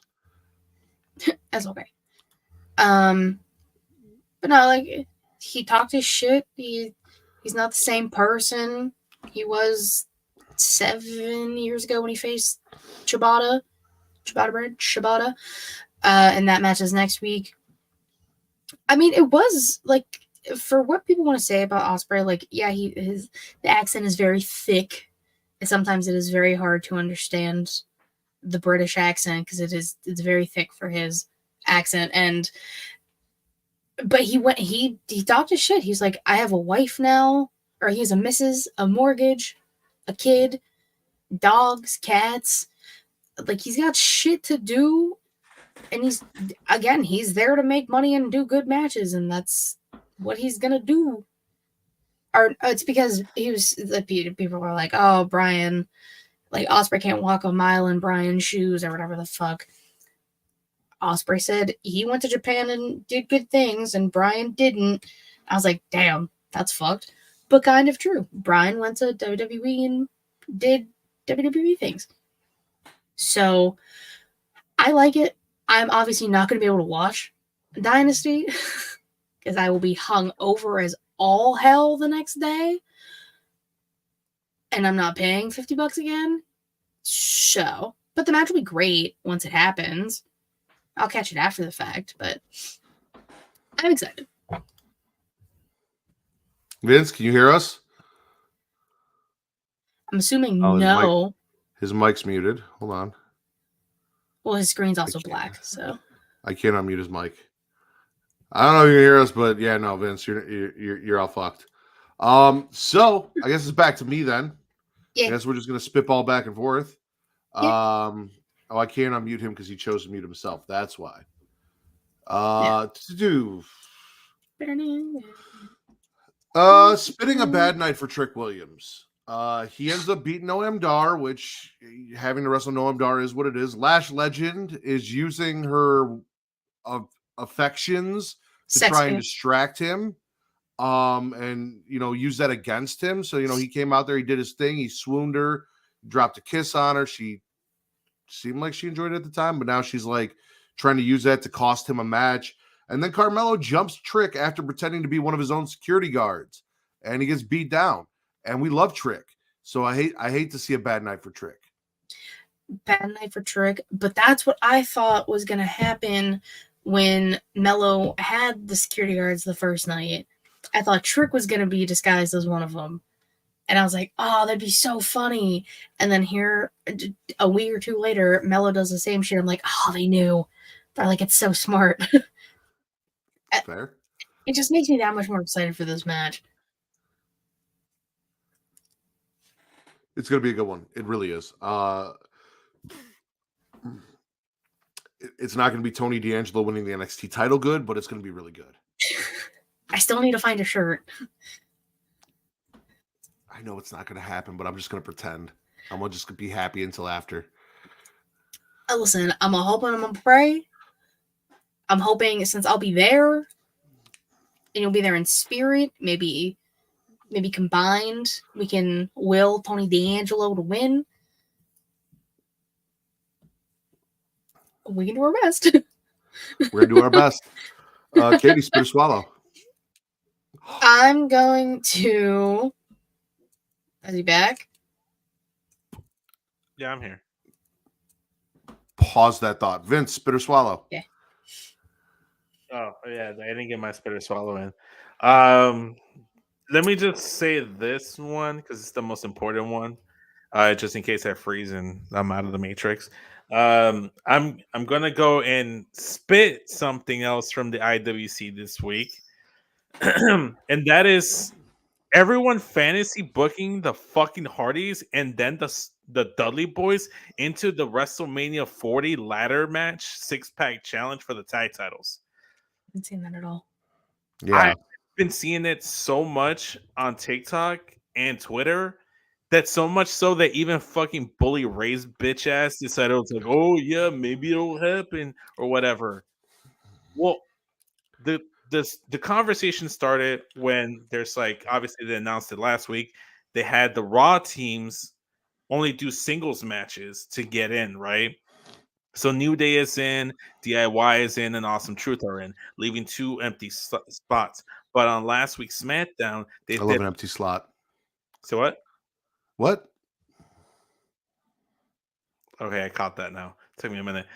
That's okay. But no, like, he talked his shit. He's not the same person he was 7 years ago when he faced Ciabatta. And that match is next week. I mean, it was like, for what people want to say about Ospreay, like, yeah, the accent is very thick. And sometimes it is very hard to understand the British accent because it's very thick for his accent. But he talked his shit. He's like, I have a wife now, or he has a missus, a mortgage, a kid, dogs, cats. Like, he's got shit to do. And he's there to make money and do good matches, and that's what he's gonna do. Or it's because people were like, oh, Brian, like Ospreay can't walk a mile in Brian's shoes or whatever the fuck. Ospreay said he went to Japan and did good things, and Brian didn't. I was like, damn, that's fucked. But kind of true. Brian went to WWE and did WWE things. So I like it. I'm obviously not going to be able to watch Dynasty because I will be hung over as all hell the next day. And I'm not paying $50 again. So, but the match will be great once it happens. I'll catch it after the fact, but I'm excited. Vince, can you hear us? I'm assuming no. His mic's muted. Hold on. Well, his screen's also black, so I can't unmute his mic. I don't know if you can hear us, but yeah, no, Vince, you're all fucked. So I guess it's back to me then. Yeah. I guess we're just gonna spitball back and forth. Oh, I can't unmute him because he chose to mute himself. That's why. To do. Spitting a bad night for Trick Williams. He ends up beating Noam Dar, which having to wrestle Noam Dar is what it is. Lash Legend is using her affections to try and distract him. And use that against him. So, he came out there, he did his thing, he swooned her, dropped a kiss on her. She seemed like she enjoyed it at the time, but now she's like trying to use that to cost him a match. And then Carmelo jumps Trick after pretending to be one of his own security guards, and he gets beat down. And we love Trick. So I hate to see a bad night for Trick. Bad night for Trick, but that's what I thought was going to happen when Mello had the security guards the first night. I thought Trick was going to be disguised as one of them. And I was like, oh, that'd be so funny. And then here, a week or two later, Mello does the same shit. I'm like, oh, they knew. They're like, it's so smart. Fair. It just makes me that much more excited for this match. It's going to be a good one. It really is. It's not going to be Tony D'Angelo winning the NXT title good, but it's going to be really good. I still need to find a shirt. I know it's not going to happen, but I'm just going to pretend. I'm just going to be happy until after. Listen, I'm hoping, I'm going to pray. I'm hoping since I'll be there, and you'll be there in spirit, maybe combined, we can will Tony D'Angelo to win. We can do our best. We're going to do our best. Katie, spit or swallow. I'm going to... Is he back? Yeah, I'm here. Pause that thought. Vince, spit or swallow. Yeah. Oh, yeah, I didn't get my spit or swallow in. Let me just say this one because it's the most important one. Just in case I freeze and I'm out of the matrix. I'm gonna go and spit something else from the IWC this week, and that is everyone fantasy booking the fucking Hardys and then the Dudley Boys into the WrestleMania 40 ladder match 6-pack challenge for the tag titles. I haven't seen that at all. Yeah. I've been seeing it so much on TikTok and Twitter that so much so that even fucking Bully Ray's bitch ass decided it was like, oh yeah, maybe it'll happen or whatever. Well, the conversation started when there's like obviously they announced it last week. They had the Raw teams only do singles matches to get in, right? So New Day is in, DIY is in, and Awesome Truth are in, leaving 2 empty spots. But on last week's SmackDown, they I love an empty slot. So what? What? Okay, I caught that now. Took me a minute.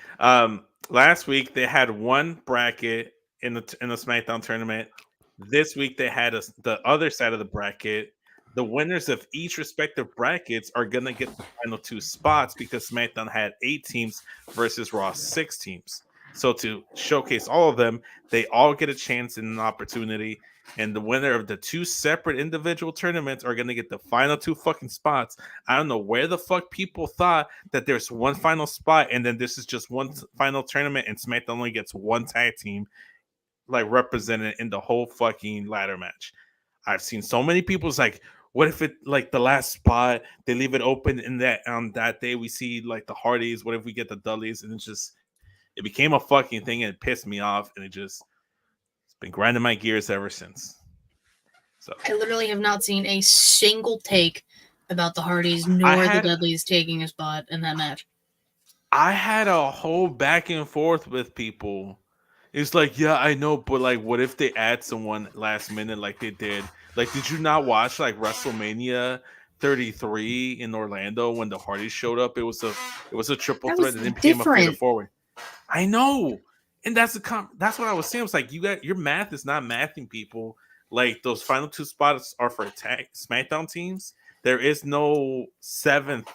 Last week they had one bracket in the SmackDown tournament. This week they had the other side of the bracket. The winners of each respective brackets are gonna get the final 2 spots because SmackDown had 8 teams versus Raw 6 teams. So to showcase all of them, they all get a chance and an opportunity. And the winner of the 2 separate individual tournaments are gonna get the final 2 fucking spots. I don't know where the fuck people thought that there's one final spot and then this is just one final tournament and SmackDown only gets one tag team like represented in the whole fucking ladder match. I've seen so many people's like, what if it like the last spot they leave it open in that on that day we see like the Hardys? What if we get the Dudleys? And it became a fucking thing and it pissed me off and it's been grinding my gears ever since. So I literally have not seen a single take about the Hardys nor the Dudleys taking a spot in that match. I had a whole back and forth with people. It's like, yeah, I know, but like, what if they add someone last minute like they did? Like, did you not watch like WrestleMania 33 in Orlando when the Hardys showed up? It was a triple threat and then became a fatal forward. I know, and that's what I was saying. It's like your math is not mathing people. Like those final 2 spots are for SmackDown teams. There is no 7th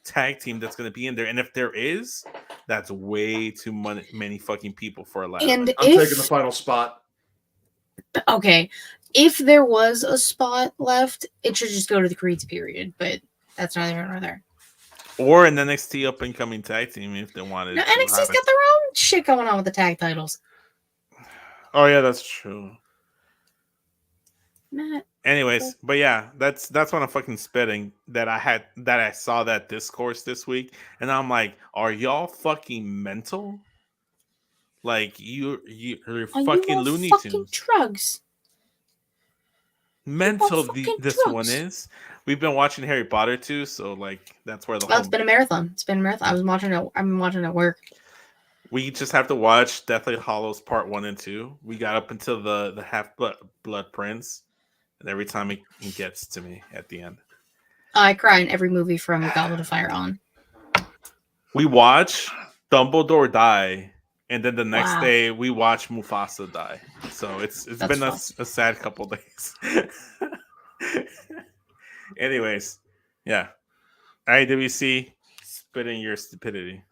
tag team that's going to be in there, and if there is, that's way too many fucking people for a ladder. And I'm taking the final spot. Okay, if there was a spot left, it should just go to the Creeds period, but that's neither here nor there. Or an NXT up and coming tag team if they wanted. No, to NXT's have got it. their own shit going on with the tag titles. Oh yeah, that's true. Matt, Anyways, but yeah, that's what I'm fucking spitting that I saw that discourse this week, and I'm like, are y'all fucking mental? Like you're are fucking you on Looney fucking Tunes. drugs? Mental fucking this drugs. one is. We've been watching Harry Potter too, so like that's where the Well, whole it's been a marathon. It's been a marathon. I've been watching it at work. we just have to watch Deathly Hollows Part 1 and 2. We got up until the Half Blood Prince, and every time it gets to me at the end. I cry in every movie from Goblet of Fire on. We watch Dumbledore die, and then the next Wow. day we watch Mufasa die. So it's That's been a fun. sad couple days. Anyways, yeah. IWC spitting your stupidity.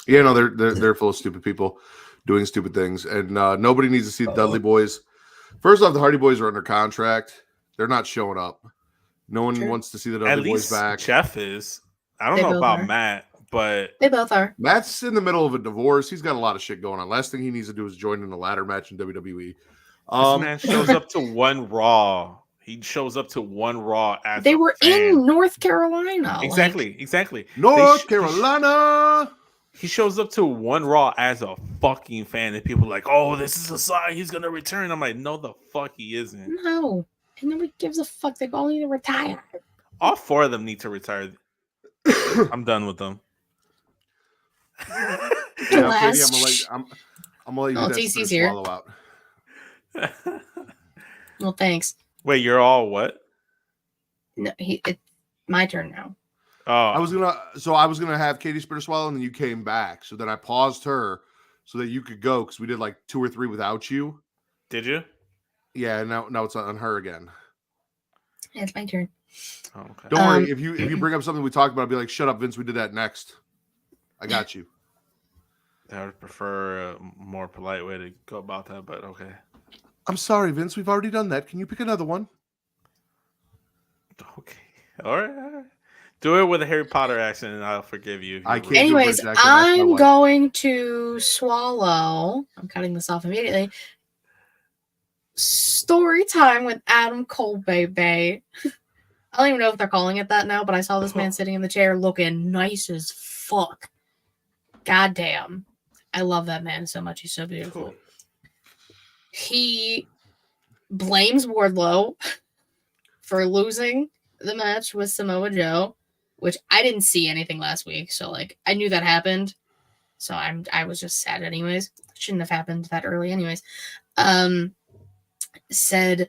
Yeah, no, they're full of stupid people doing stupid things, and nobody needs to see the Dudley Boys. First off, the Hardy Boys are under contract; they're not showing up. No one True. wants to see the At Dudley Boys least back. Jeff is. I don't They know both about are. Matt, but They both are. Matt's in the middle of a divorce. He's got a lot of shit going on. Last thing he needs to do is join in a ladder match in WWE. this man shows up to one Raw. He shows up to one Raw as They a were fan. in North Carolina. Exactly. North Carolina. He shows up to one Raw as a fucking fan, and people are like, "Oh, this is a sign he's gonna return." I'm like, "No, the fuck he isn't." No. And nobody gives a fuck. They all need to retire. All four of them need to retire. I'm done with them. Yeah, Katie, Last- I'm gonna let you Oh, do that TC's spit or here. swallow out. Well, thanks. Wait, you're all what? No, it's my turn now. Oh, I was gonna have Katie spit or swallow, and then you came back. So then I paused her so that you could go because we did like 2 or 3 without you. did you? Yeah, now it's on her again. Yeah, it's my turn. Oh, okay. Don't worry. If you bring up something we talked about, I'll be like, "Shut up, Vince. We did that next." I got you. I would prefer a more polite way to go about that, but okay. I'm sorry, Vince. We've already done that. Can you pick another one? Okay. All right. Do it with a Harry Potter accent, and I'll forgive you. I can't. Anyways, do a British accent. That's my I'm wife. going to swallow. I'm cutting this off immediately. Story time with Adam Cole, baby. I don't even know if they're calling it that now, but I saw this man sitting in the chair looking nice as fuck. Goddamn. I love that man so much. He's so beautiful. He blames Wardlow for losing the match with Samoa Joe, which I didn't see anything last week. So, like, I knew that happened. So I was just sad anyways. Shouldn't have happened that early anyways. Said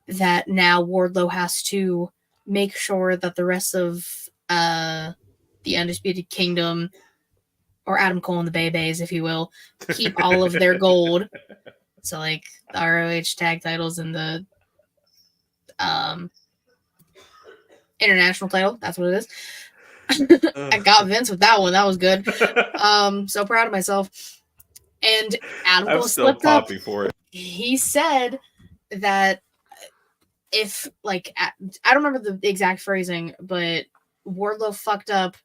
that now Wardlow has to make sure that the rest of the Undisputed Kingdom, or Adam Cole and the Bays, if you will, keep all of their gold. So, like, the ROH tag titles and the international title. That's what it is. I got Vince with that one. That was good. So proud of myself. And Adam I'm Cole still slipped up. poppy for it. He said that if, like, I don't remember the exact phrasing, but Wardlow fucked up.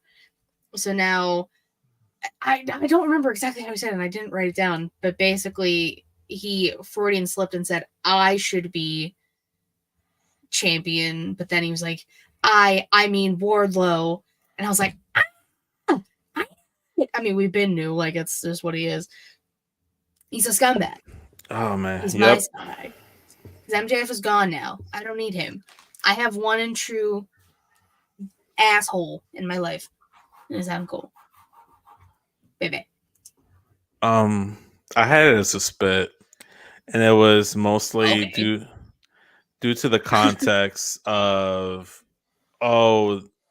So now I don't remember exactly how he said it, and I didn't write it down. But basically, he Freudian slipped and said, I should be champion. But then he was like, I mean Wardlow. And I was like, I mean, we've been new. Like, it's just what he is. He's a scumbag. Oh, man. He's my scumbag. Because MJF is gone now. I don't need him. I have one and true asshole in my life. And it's Adam Cole. Baby. I had it as a spit, and it was mostly Okay. due to the context of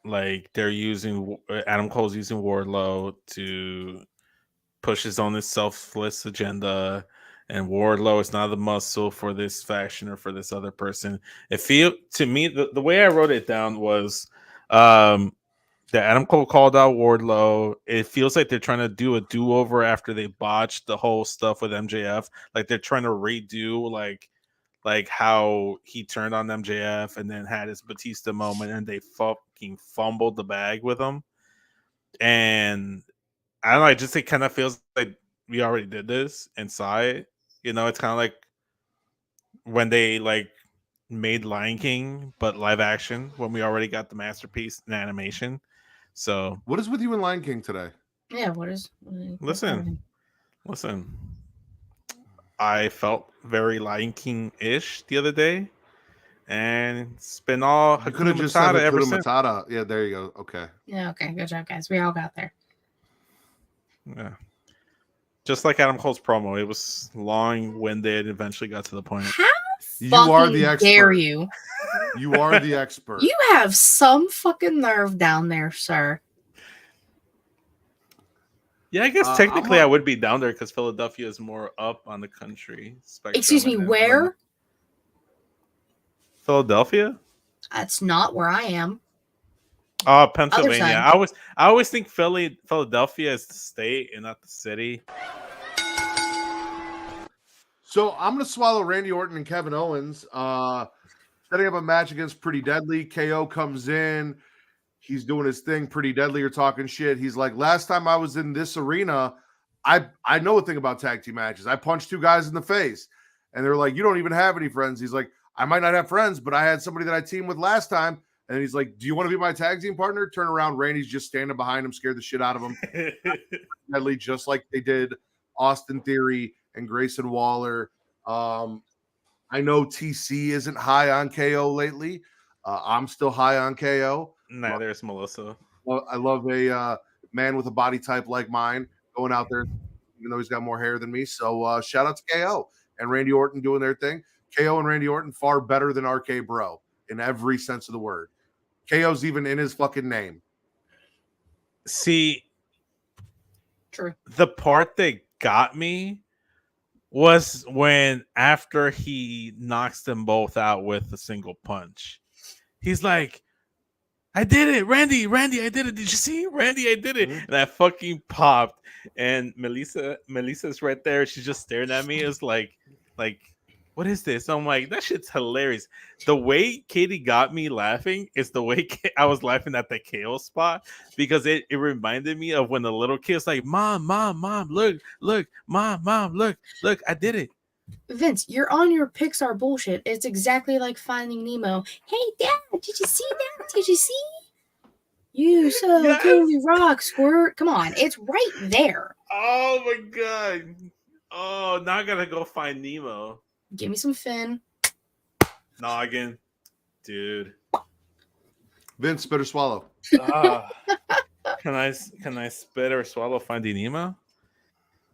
like they're using Adam Cole's using Wardlow to push his own selfless agenda, and Wardlow is not the muscle for this faction or for this other person. It feel to me the way I wrote it down was that Adam Cole called out Wardlow. It feels like they're trying to do a do-over after they botched the whole stuff with MJF. Like they're trying to redo like how he turned on MJF and then had his Batista moment, and they fucking fumbled the bag with him. And I don't know, it kind of feels like we already did this and saw it. You know, it's kind of like when they like made Lion King, but live action, when we already got the masterpiece in animation. So What is with you and Lion King today? Yeah, what's happening? listen. I felt very Lion King-ish the other day, and it's been all You could have Hakuna just said Matata ever Hakuna since. Matata. Yeah, there you go. Okay. Yeah, okay, good job, guys. We all got there. Yeah. Just like Adam Cole's promo, it was long-winded. Eventually got to the point. How You are the fucking dare expert. you? You are the expert. You have some fucking nerve down there, sir. Yeah, I guess technically I would be down there because Philadelphia is more up on the country spectrum. Excuse me, where? Philadelphia? That's not where I am. Oh, Pennsylvania. side. I always think Philadelphia is the state and not the city. So I'm going to swallow Randy Orton and Kevin Owens. Setting up a match against Pretty Deadly. KO comes in. He's doing his thing. Pretty Deadly are talking shit. He's like, last time I was in this arena, I know a thing about tag team matches. I punched 2 guys in the face. And they're like, you don't even have any friends. He's like, I might not have friends, but I had somebody that I teamed with last time. And he's like, do you want to be my tag team partner? Turn around. Randy's just standing behind him, scared the shit out of him. Deadly, just like they did Austin Theory and Grayson Waller. I know TC isn't high on KO lately. I'm still high on KO. Nah, there's Melissa. Well, I love a man with a body type like mine going out there, even though he's got more hair than me. So shout out to KO and Randy Orton doing their thing. KO and Randy Orton far better than RK Bro in every sense of the word. KO's even in his fucking name. See, True. the part that got me was when after he knocks them both out with a single punch. He's like, I did it, Randy, I did it. Did you see, Randy? I did it. And I fucking popped. And Melissa's right there. She's just staring at me. It's like, what is this? I'm like, that shit's hilarious. The way Katie got me laughing is the way I was laughing at the KO spot, because it reminded me of when the little kid's like, Mom, look, Mom, look, I did it. Vince, you're on your Pixar bullshit. It's exactly like Finding Nemo. Hey, Dad, did you see that? Did you see? You so Yes. totally rock, Squirt. Come on, it's right there. Oh my god. Oh, now I gotta go find Nemo. Give me some Finn. Noggin. Dude. Vince, spit or swallow. Can I spit or swallow Finding Nemo?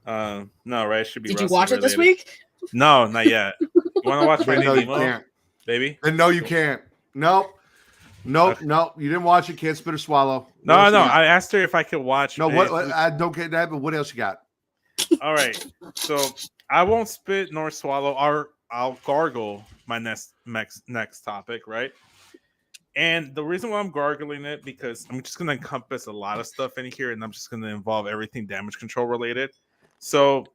No, right? It should be. Did you watch it this week? No, not yet. You want to watch Finding No, you Nemo, can't. baby? Then no, you can't. Nope. Okay. You didn't watch it. Can't spit or swallow. No. I asked her if I could watch. No, what? I don't get that. But what else you got? All right. So I won't spit nor swallow. I'll gargle my next topic, right? And the reason why I'm gargling it, because I'm just going to encompass a lot of stuff in here, and I'm just going to involve everything damage control related. So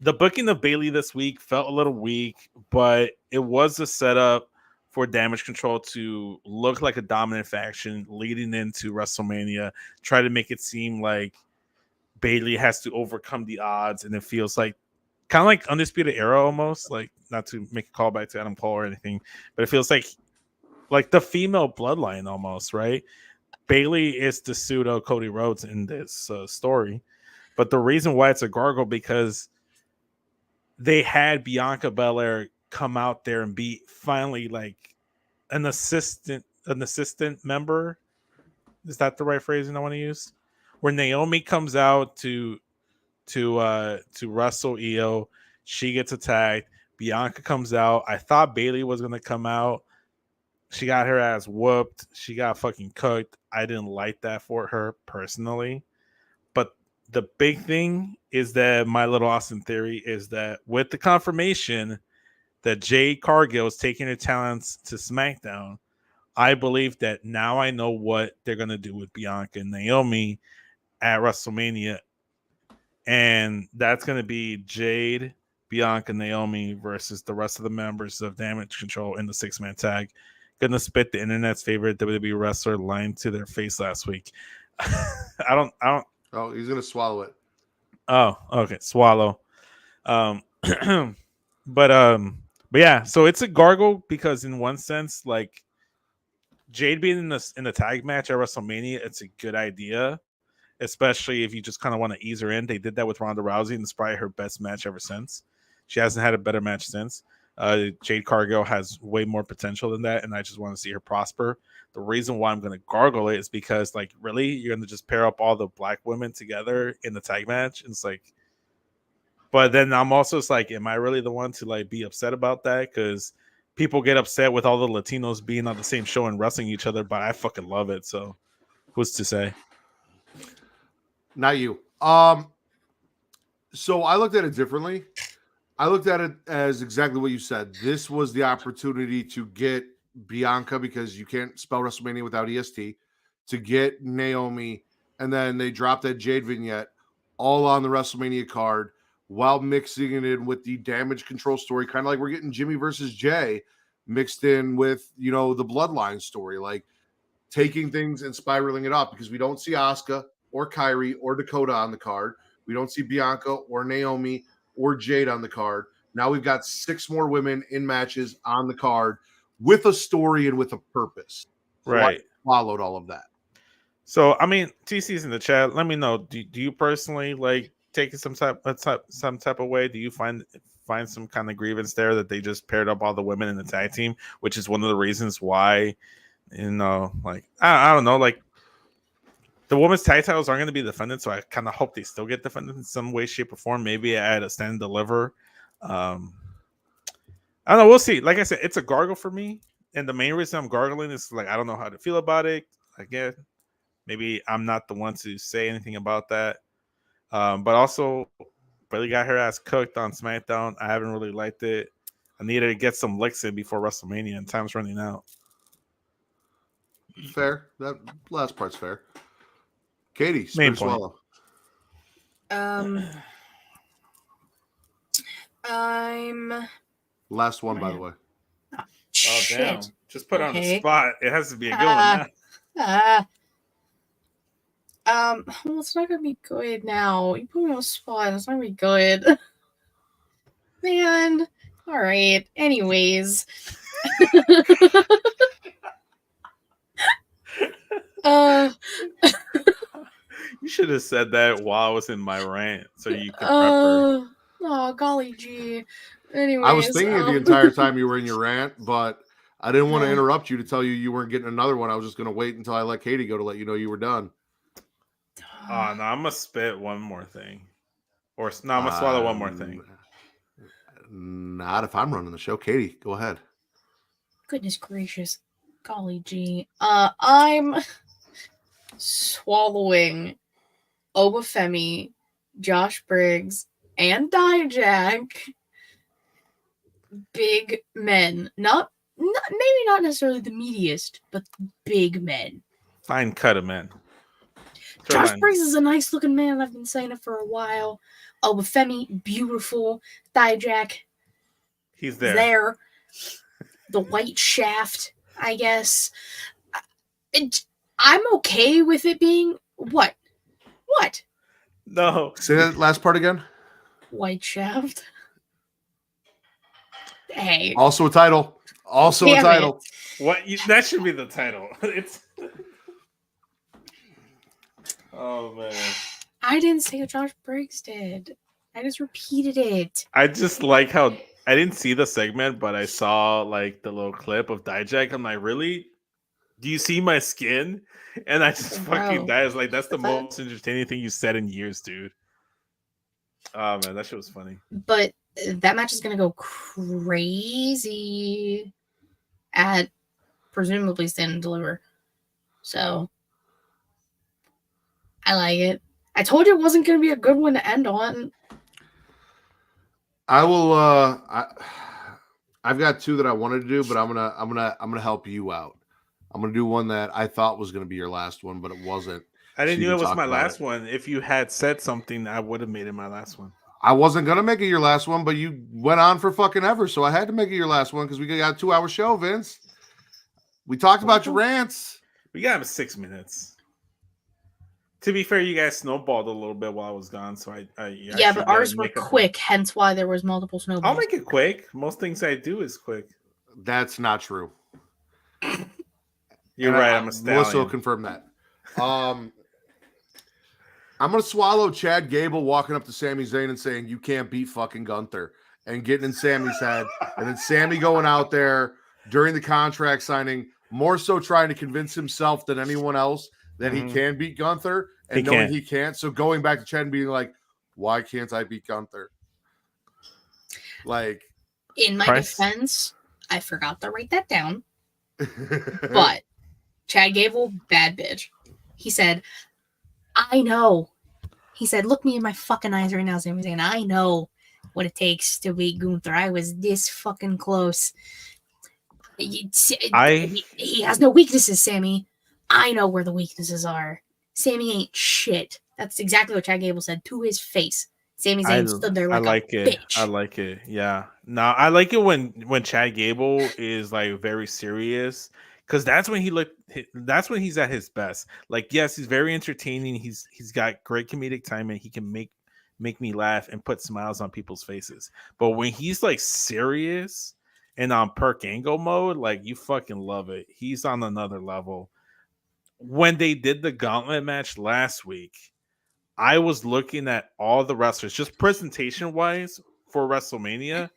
the booking of Bailey this week felt a little weak, but it was a setup for damage control to look like a dominant faction leading into WrestleMania, try to make it seem like Bailey has to overcome the odds, and it feels like kind of like Undisputed Era almost, like, not to make a callback to Adam Cole or anything, but it feels like the female bloodline almost, right? Bailey is the pseudo Cody Rhodes in this story, but the reason why it's a gargle because they had Bianca Belair come out there and be finally like an assistant member. Is that the right phrasing I want to use? Where Naomi comes out to wrestle Io, she gets attacked. Bianca comes out. I thought Bailey was gonna come out. She got her ass whooped. She got fucking cooked. I didn't like that for her personally. But the big thing is that my little Austin theory is that with the confirmation that Jade Cargill is taking her talents to SmackDown, I believe that now I know what they're going to do with Bianca and Naomi at WrestleMania. And that's going to be Jade, Bianca, Naomi versus the rest of the members of Damage Control in the 6-man tag. Gonna spit the internet's favorite WWE wrestler line to their face last week. I don't. Oh, he's gonna swallow it. Oh, okay. Swallow. Um, but yeah. So it's a gargle because in one sense, like Jade being in the tag match at WrestleMania, it's a good idea, especially if you just kind of want to ease her in. They did that with Ronda Rousey, and it's probably her best match ever since. She hasn't had a better match since. Jade Cargill has way more potential than that, and I just want to see her prosper. The reason why I'm going to gargle it is because, like, really, you're going to just pair up all the black women together in the tag match? And it's like, but then I'm also just like, am I really the one to like be upset about that? Because people get upset with all the Latinos being on the same show and wrestling each other, but I fucking love it. So who's to say? Not you. So I looked at it differently. I looked at it as exactly what you said. This was the opportunity to get Bianca, because you can't spell WrestleMania without EST, to get Naomi, and then they dropped that Jade vignette all on the WrestleMania card while mixing it in with the Damage Control story, kind of like we're getting Jimmy versus Jay mixed in with, the Bloodline story, like taking things and spiraling it up, because we don't see Asuka or Kyrie or Dakota on the card. We don't see Bianca or Naomi or Jade on the card. Now we've got 6 more women in matches on the card with a story and with a purpose. So Right. I followed all of that. So I mean, TC's in the chat. Let me know. Do you personally like take it some type of way? Do you find some kind of grievance there that they just paired up all the women in the tag team, which is one of the reasons why, like I don't know, like the women's tag titles aren't going to be defended, so I kind of hope they still get defended in some way, shape, or form. Maybe at a stand and deliver. I don't know. We'll see. Like I said, it's a gargle for me, and the main reason I'm gargling is like I don't know how to feel about it. Again, maybe I'm not the one to say anything about that. But also, Bayley got her ass cooked on SmackDown. I haven't really liked it. I needed to get some licks in before WrestleMania, and time's running out. Fair. That last part's fair. Katie, Main spin point. swallow. I'm Last one, by the way. Oh shit. damn! Just put her on the Okay. spot. It has to be a good one now. Well, it's not gonna be good now. You put me on the spot. It's not gonna be good, man. All right. Anyways, You should have said that while I was in my rant, so you could prep her. Oh, golly gee. Anyways, I was thinking it the entire time you were in your rant, but I didn't want to Yeah. interrupt you to tell you weren't getting another one. I was just going to wait until I let Katie go to let you know you were done. Oh no, I'm gonna spit one more thing, or no, I'm gonna swallow one more thing. Not if I'm running the show. Katie, go ahead. Goodness gracious, golly gee. I'm swallowing Obafemi, Josh Briggs, and Dijak. Big men, not maybe not necessarily the meatiest, but big men. Fine cut of men. Josh Briggs is a nice looking man. I've been saying it for a while. Obafemi, beautiful. Dijak, He's there. there. The white shaft, I guess. I'm okay with it being what? What? No. Say that last part again. White shaft. Hey. Also a title. Also Damn a title. What? That should be the title. It's. Oh man. I didn't say what Josh Briggs did. I just repeated it. I just like how I didn't see the segment, but I saw like the little clip of Dijak. I'm like, really? Do you see my skin? And I just fucking died. I was like, that's the most entertaining thing you said in years, dude. Oh man, that shit was funny. But that match is gonna go crazy at presumably Stand and Deliver. So I like it. I told you it wasn't gonna be a good one to end on. I will I've got 2 that I wanted to do, but I'm gonna help you out. I'm gonna do one that I thought was gonna be your last one, but it wasn't. I didn't So you know it can was talk my about last it. one. If you had said something, I would have made it my last one. I wasn't gonna make it your last one, but you went on for fucking ever, so I had to make it your last one because we got a 2-hour show, Vince. We talked about your rants. We got 6 minutes. To be fair, you guys snowballed a little bit while I was gone, so I Yeah, but ours were quick, hence why there was multiple snowballs. I'll make it quick. Most things I do is quick. That's not true. You're And right. I'm a stallion. Melissa will confirm that. I'm gonna swallow Chad Gable walking up to Sami Zayn and saying, "You can't beat fucking Gunther," and getting in Sammy's head, and then Sammy going out there during the contract signing, more so trying to convince himself than anyone else that he can beat Gunther, and knowing he can't. So going back to Chad and being like, "Why can't I beat Gunther?" Like, in my defense, I forgot to write that down. But Chad Gable, bad bitch. He said, "I know." He said, "Look me in my fucking eyes right now, Sami Zayn. I know what it takes to beat Gunther. I was this fucking close. He has no weaknesses, Sammy. I know where the weaknesses are. Sammy ain't shit." That's exactly what Chad Gable said to his face. Sami Zayn stood there like a bitch. I like it. Yeah. No, I like it when Chad Gable is like very serious, because that's when he's at his best. Like, yes, he's very entertaining. He's got great comedic timing. He can make me laugh and put smiles on people's faces. But when he's like serious and on Perk Angle mode, like, you fucking love it. He's on another level. When they did the gauntlet match last week, I was looking at all the wrestlers, just presentation wise for WrestleMania.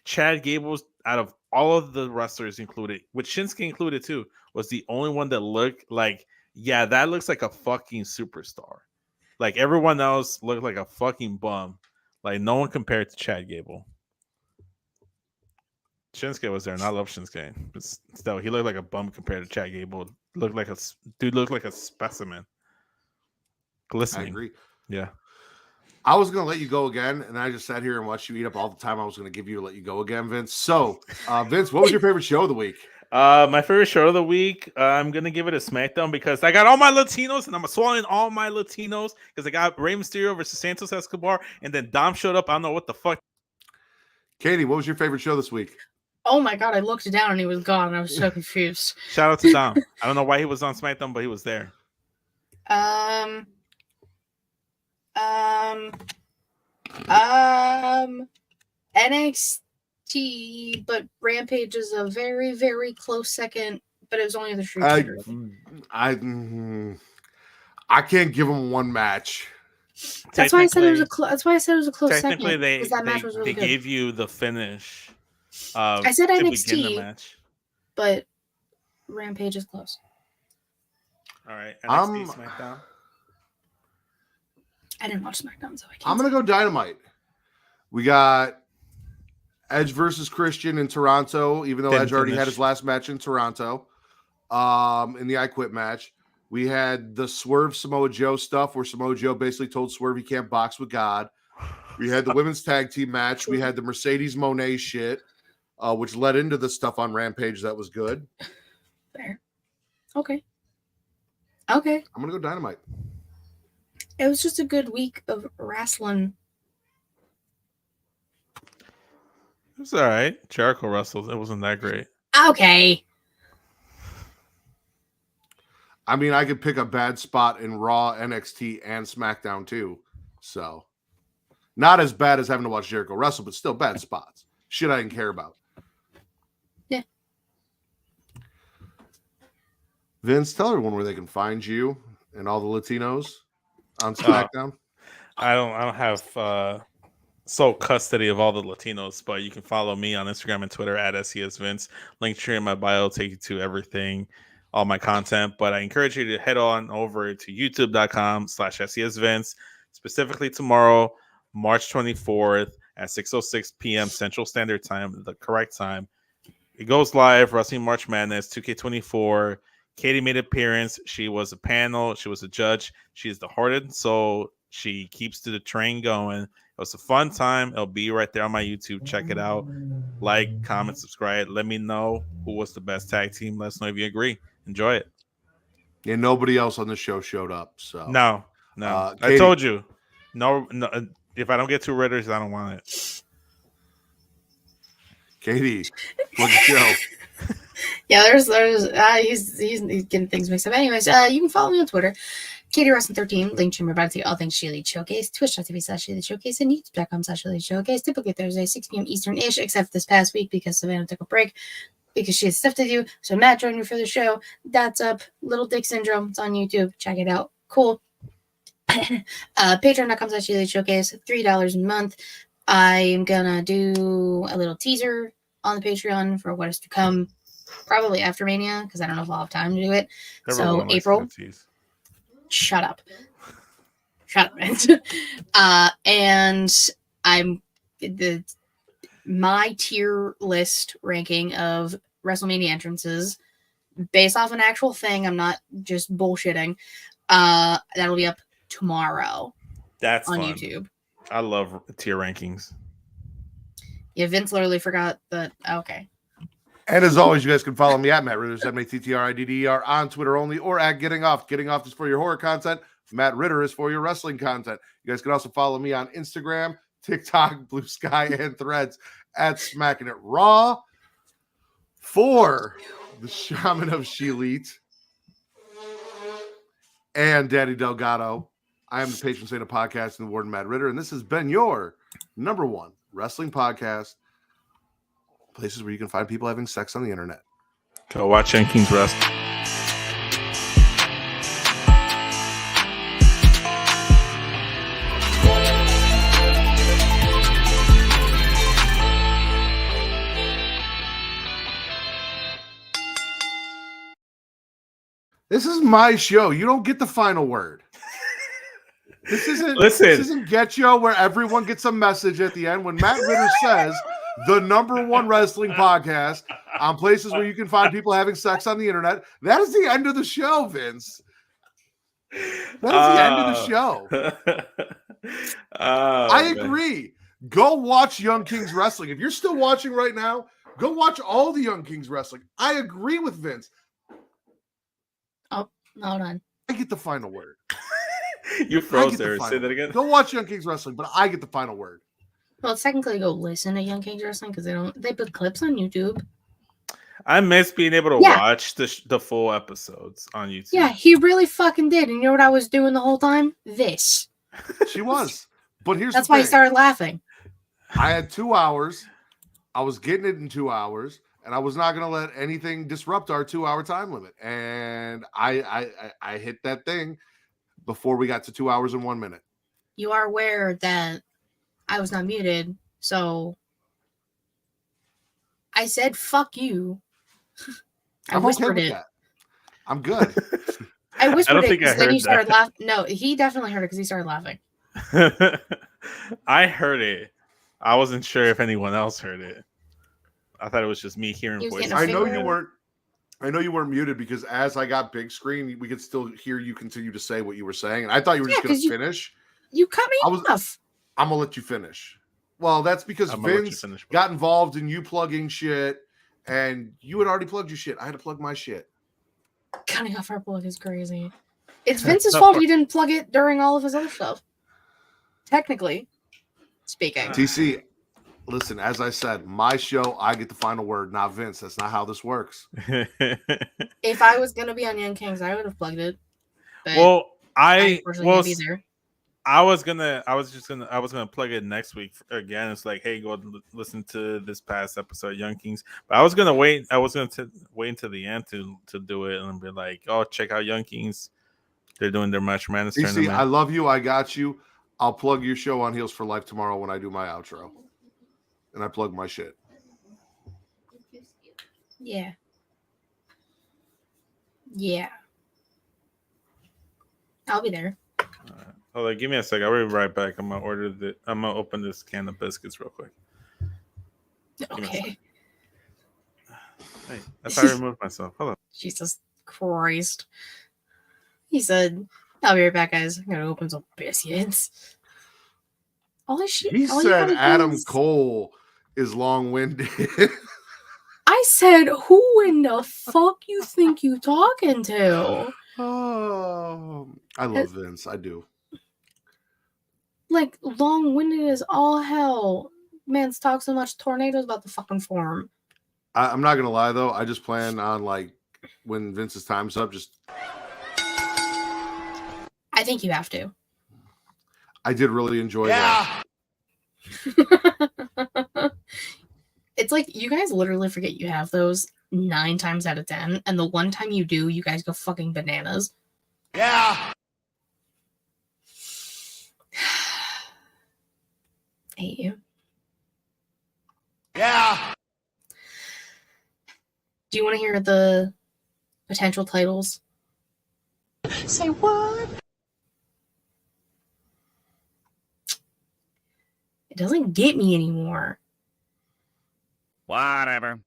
Chad Gable, out of all of the wrestlers included, with Shinsuke included too, was the only one that looked like, yeah, that looks like a fucking superstar. Like, everyone else looked like a fucking bum. Like, no one compared to Chad Gable. Shinsuke was there, and I love Shinsuke. But still, he looked like a bum compared to Chad Gable. Looked like a specimen. Glistening. I agree. Yeah. I was going to let you go again, and I just sat here and watched you eat up all the time I was going to give you to let you go again, Vince. So, Vince, what was your favorite show of the week? My favorite show of the week, I'm going to give it a SmackDown because I got all my Latinos, and I'm swallowing all my Latinos because I got Rey Mysterio versus Santos Escobar, and then Dom showed up. I don't know what the fuck. Katie, what was your favorite show this week? Oh my god, I looked down and he was gone. I was so confused. Shout out to Dom. I don't know why he was on SmackDown, but he was there. NXT, but Rampage is a very, very close second, but it was only the Street Fighter. I can't give them one match. That's why I said it was a close. That's why I said it was a close second. Technically, that match was really they good. gave you the finish. I said to NXT, begin the match. but Rampage is close. All right, NXT SmackDown. I didn't watch SmackDown, so I can't. I'm gonna go Dynamite. We got Edge versus Christian in Toronto, even though Edge already had his last match in Toronto. In the I Quit match, we had the Swerve Samoa Joe stuff where Samoa Joe basically told Swerve he can't box with God. We had the women's tag team match. We had the Mercedes Monet shit, which led into the stuff on Rampage that was good. Fair. Okay. I'm gonna go Dynamite. It was just a good week of wrestling. It was all right. Jericho wrestled. It wasn't that great. Okay. I mean, I could pick a bad spot in Raw, NXT, and SmackDown too. So, not as bad as having to watch Jericho wrestle, but still bad spots. Shit I didn't care about. Yeah. Vince, tell everyone where they can find you and all the Latinos on SmackDown. I don't have sole custody of all the Latinos, but you can follow me on Instagram and Twitter at SESVince. Link tree in my bio take you to everything, all my content. But I encourage you to head on over to youtube.com/SESVince, specifically tomorrow, March 24th at 6:06 p.m. Central Standard Time, the correct time. It goes live, Wrestling March Madness 2K24. Katie made an appearance. She was a panel. She was a judge. She is the heart and soul. She keeps the train going. It was a fun time. It'll be right there on my YouTube. Check it out. Like, comment, subscribe. Let me know who was the best tag team. Let us know if you agree. Enjoy it. And nobody else on the show showed up. So No. Katie, I told you. No. If I don't get 2 Ritters, I don't want it. Katie, what's the show? Yeah, there's he's getting things mixed up. Anyways, you can follow me on Twitter Katie Wrestling 13, link to about all things She Elite Showcase, twitch.tv/She Elite Showcase, and youtube.com/She Elite Showcase. Typically Thursday, 6 p.m. Eastern-ish, except this past week because Savannah took a break because she has stuff to do. So Matt joined me for the show. That's up. Little Dick Syndrome. It's on YouTube. Check it out. Cool. Patreon.com/She Elite Showcase, $3 a month. I'm gonna do a little teaser on the Patreon for what is to come, probably after Mania, because I don't know if I'll have time to do it. Everyone So likes April, NFTs. shut up, man. And I'm my tier list ranking of WrestleMania entrances based off an actual thing. I'm not just bullshitting. That'll be up tomorrow. That's on fun. YouTube. I love tier rankings. Yeah, Vince literally forgot that. Okay. And as always, you guys can follow me at Matt Ritter, MattRidder on Twitter only, or at Getting Off. Getting Off is for your horror content. Matt Ritter is for your wrestling content. You guys can also follow me on Instagram, TikTok, Blue Sky, and Threads at Smackin It Raw. For the Shaman of Sheelite and Daddy Delgado, I am the patron saint of podcasting, the Warden Matt Ritter, and this has been your #1 wrestling podcast. Places where you can find people having sex on the internet. Go watch Young Kings Wrestling. This is my show. You don't get the final word. This isn't Get Yo, where everyone gets a message at the end when Matt Ritter says the #1 wrestling podcast on places where you can find people having sex on the internet. That is the end of the show, Vince. That is the end of the show. I agree. Go watch Young Kings Wrestling. If you're still watching right now, go watch all the Young Kings Wrestling. I agree with Vince. Oh, hold on. I get the final word. You froze there. Say that again. Go watch Young Kings Wrestling, but I get the final word. Well, technically, go listen to Young Kings Wrestling because they put clips on YouTube. I miss being able to watch the full episodes on YouTube. Yeah, he really fucking did. And you know what I was doing the whole time? This. She was. But that's why he started laughing. I had 2 hours. I was getting it in 2 hours, and I was not going to let anything disrupt our 2-hour time limit. And I hit that thing before we got to 2 hours and 1 minute. You are aware that I was not muted, so I said "fuck you." I whispered it. That. I'm good. I whispered it because then you started laughing. No, he definitely heard it because he started laughing. I heard it. I wasn't sure if anyone else heard it. I thought it was just me hearing voices. I know you weren't muted because as I got big screen, we could still hear you continue to say what you were saying. And I thought you were just going to finish. You cut me off. I'm going to let you finish. Well, that's because Vince got involved in you plugging shit, and you had already plugged your shit. I had to plug my shit. Cutting off our plug is crazy. It's Vince's fault he didn't plug it during all of his other stuff. Technically speaking. TC, listen, as I said, my show, I get the final word, not Vince. That's not how this works. If I was going to be on Young Kings, I would have plugged it. Well, I was gonna plug it next week again. It's like, hey, go listen to this past episode of Young Kings. But I was gonna wait. I was gonna wait until the end to do it and be like, oh, check out Young Kings. They're doing their March Madness tournament. I love you. I got you. I'll plug your show on Heels for Life tomorrow when I do my outro, and I plug my shit. Yeah. I'll be there. Hold on, give me a second. I'll be right back. I'm gonna open this can of biscuits real quick. Okay. Hey, that's how I removed myself. Hold on. Jesus Christ. He said, I'll be right back, guys. I'm gonna open some biscuits. He said Adam Cole is long-winded. I said, who in the fuck you think you talking to? Oh, I love Vince. I do. Like, long-winded as all hell. Man's talk so much, tornadoes about to fucking form. I'm not gonna lie though. I just plan on, like, when Vince's time's up, just I think you have to. I did really enjoy that. It's like you guys literally forget you have those 9 times out of 10, and the one time you do, you guys go fucking bananas. Yeah. Hate you. Yeah. Do you want to hear the potential titles? Say what? It doesn't get me anymore. Whatever.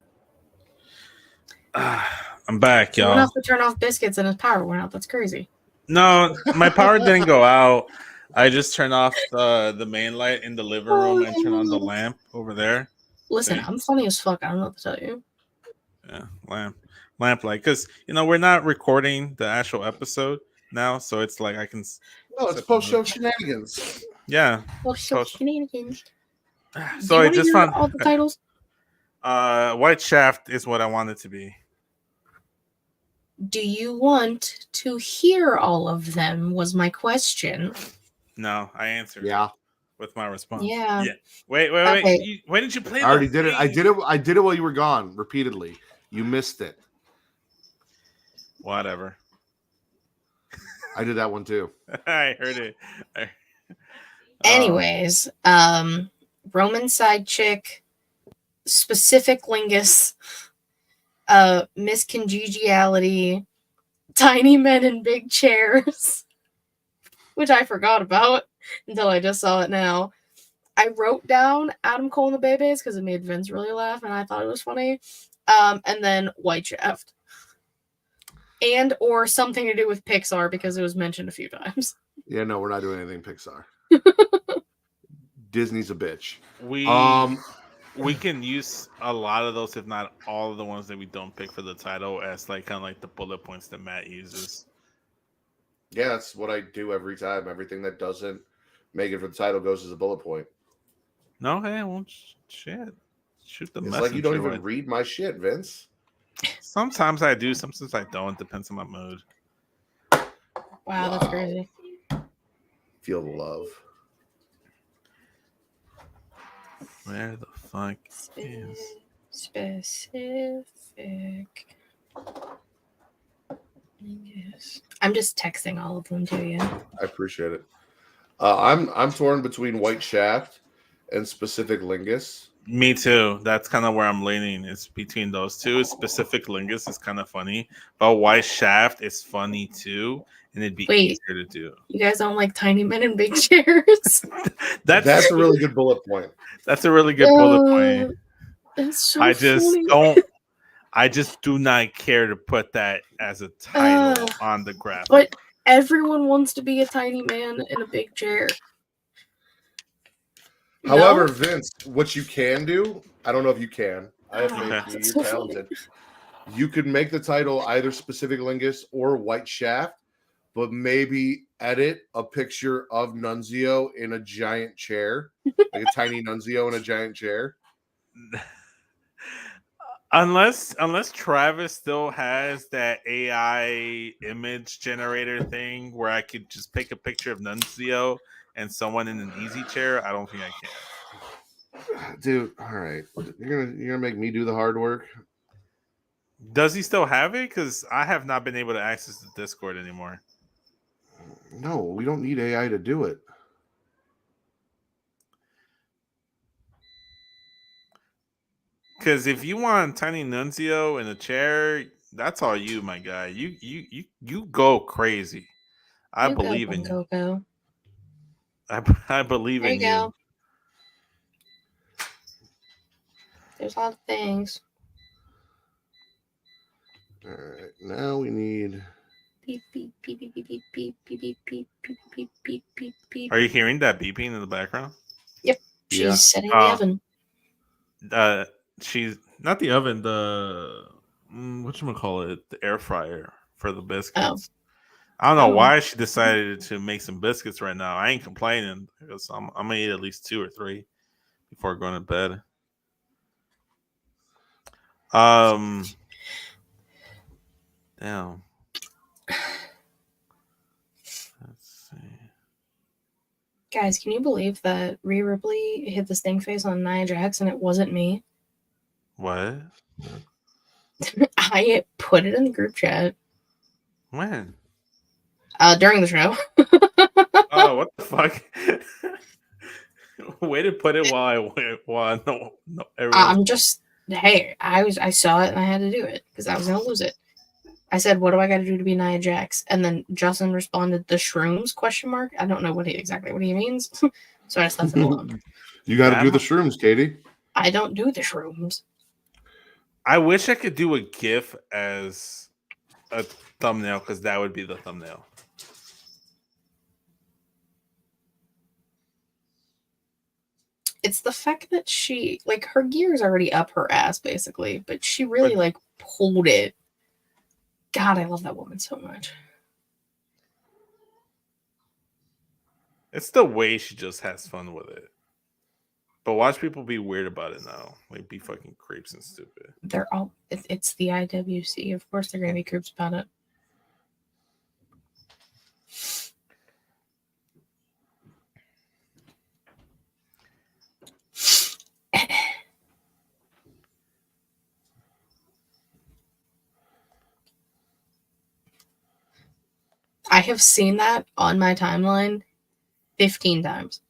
I'm back, He went y'all. off to turn off biscuits and his power went out. That's crazy. No, my power didn't go out. I just turned off the main light in the living room and turned on the lamp over there. Listen, See? I'm funny as fuck. I don't know what to tell you. Yeah, lamp light. Because we're not recording the actual episode now, so it's like I can. No, it's post-show shenanigans. Yeah. Well, so Post- shenanigans. So I just found all the titles. White Shaft is what I want it to be. Do you want to hear all of them? Was my question. No, I answered. Yeah, With my response. Yeah. Wait. Okay. Why didn't you play? I already did it. I did it while you were gone repeatedly. You missed it. Whatever. I did that one too. I heard it. Anyways, Roman side chick, specific lingus, miscongeniality, tiny men in big chairs, which I forgot about until I just saw it now. I wrote down Adam Cole and the Babies because it made Vince really laugh and I thought it was funny. And then White Shaft. And or something to do with Pixar because it was mentioned a few times. Yeah, no, we're not doing anything Pixar. Disney's a bitch. We can use a lot of those, if not all of the ones that we don't pick for the title, as like kind of like the bullet points that Matt uses. Yeah, that's what I do every time. Everything that doesn't make it for the title goes as a bullet point. No, hey, well, shit. Shoot the It's messenger. like you don't even read my shit, Vince. Sometimes I do, sometimes I don't. Depends on my mood. Wow, that's crazy. Feel the love. Where the fuck is Specific. Yes. I'm just texting all of them to you. I appreciate it. I'm torn between White Shaft and Specific Lingus. Me too. That's kind of where I'm leaning. It's between those two. Specific Lingus is kind of funny, but White Shaft is funny too, and it'd be easier to do. You guys don't like tiny men in big chairs? That's a really good bullet point. That's a really good bullet point. That's so I just funny. don't. I just do not care to put that as a title on the graphic. But everyone wants to be a tiny man in a big chair. However, No? Vince, what you can do, I don't know if you can. I have faith in you. It's You're so talented. You could make the title either Specific Lingus or White Shaft, but maybe edit a picture of Nunzio in a giant chair, like a tiny Nunzio in a giant chair. Unless Travis still has that AI image generator thing where I could just pick a picture of Nunzio and someone in an easy chair, I don't think I can. Dude, all right. You're gonna make me do the hard work. Does he still have it? Because I have not been able to access the Discord anymore. No, we don't need AI to do it. Because if you want Tiny Nunzio in a chair, that's all you, my guy. You go crazy. I believe in you. Coco. I believe There in you you. go. There's a lot of things. All right, now we need. Beep, beep, beep, beep, beep, beep, beep, beep, beep, beep, beep, beep, beep, beep, beep. Are you hearing that beeping in the background? Yep. She's Yeah. setting the oven. She's not the oven, the whatchamacallit, the air fryer for the biscuits. I don't know why she decided to make some biscuits right now. I ain't complaining because I'm gonna eat at least 2 or 3 before going to bed. Damn. Guys, can you believe that Rhea Ripley hit the stink face on Nia Jax and it wasn't me? What? I put it in the group chat When? during the show. Oh, what the fuck? Way to put it while I went. While no, everyone. I'm just, hey, I saw it and I had to do it because I was gonna lose it. I said, "What do I got to do to be Nia Jax?" And then Justin responded, "The shrooms?" ? I don't know exactly what he means, so I just left it alone. You got to do the shrooms, Katie. I don't do the shrooms. I wish I could do a GIF as a thumbnail because that would be the thumbnail. It's the fact that she, like, her gear's already up her ass, basically, but she really, like, pulled it. God, I love that woman so much. It's the way she just has fun with it. But watch people be weird about it now. Like, be fucking creeps and stupid. They're all, it's the IWC. Of course they're going to be creeps about it. I have seen that on my timeline 15 times.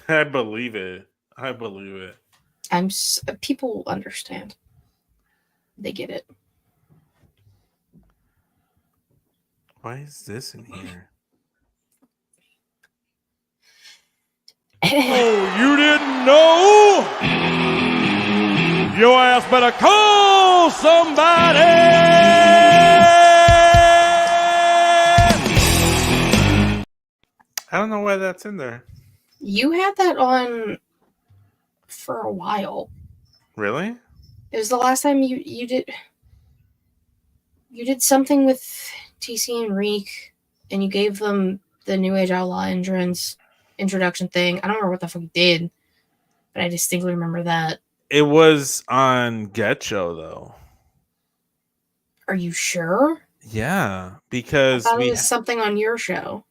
I believe it. People understand. They get it. Why is this in here? Oh, you didn't know? Your ass better call somebody! I don't know why that's in there. You had that on for a while. Really? It was the last time you did something with TC and Reek, and you gave them the New Age Outlaw introduction thing. I don't remember what the fuck you did, but I distinctly remember that. It was on Get Show though. Are you sure? Yeah, because I thought it was something on your show.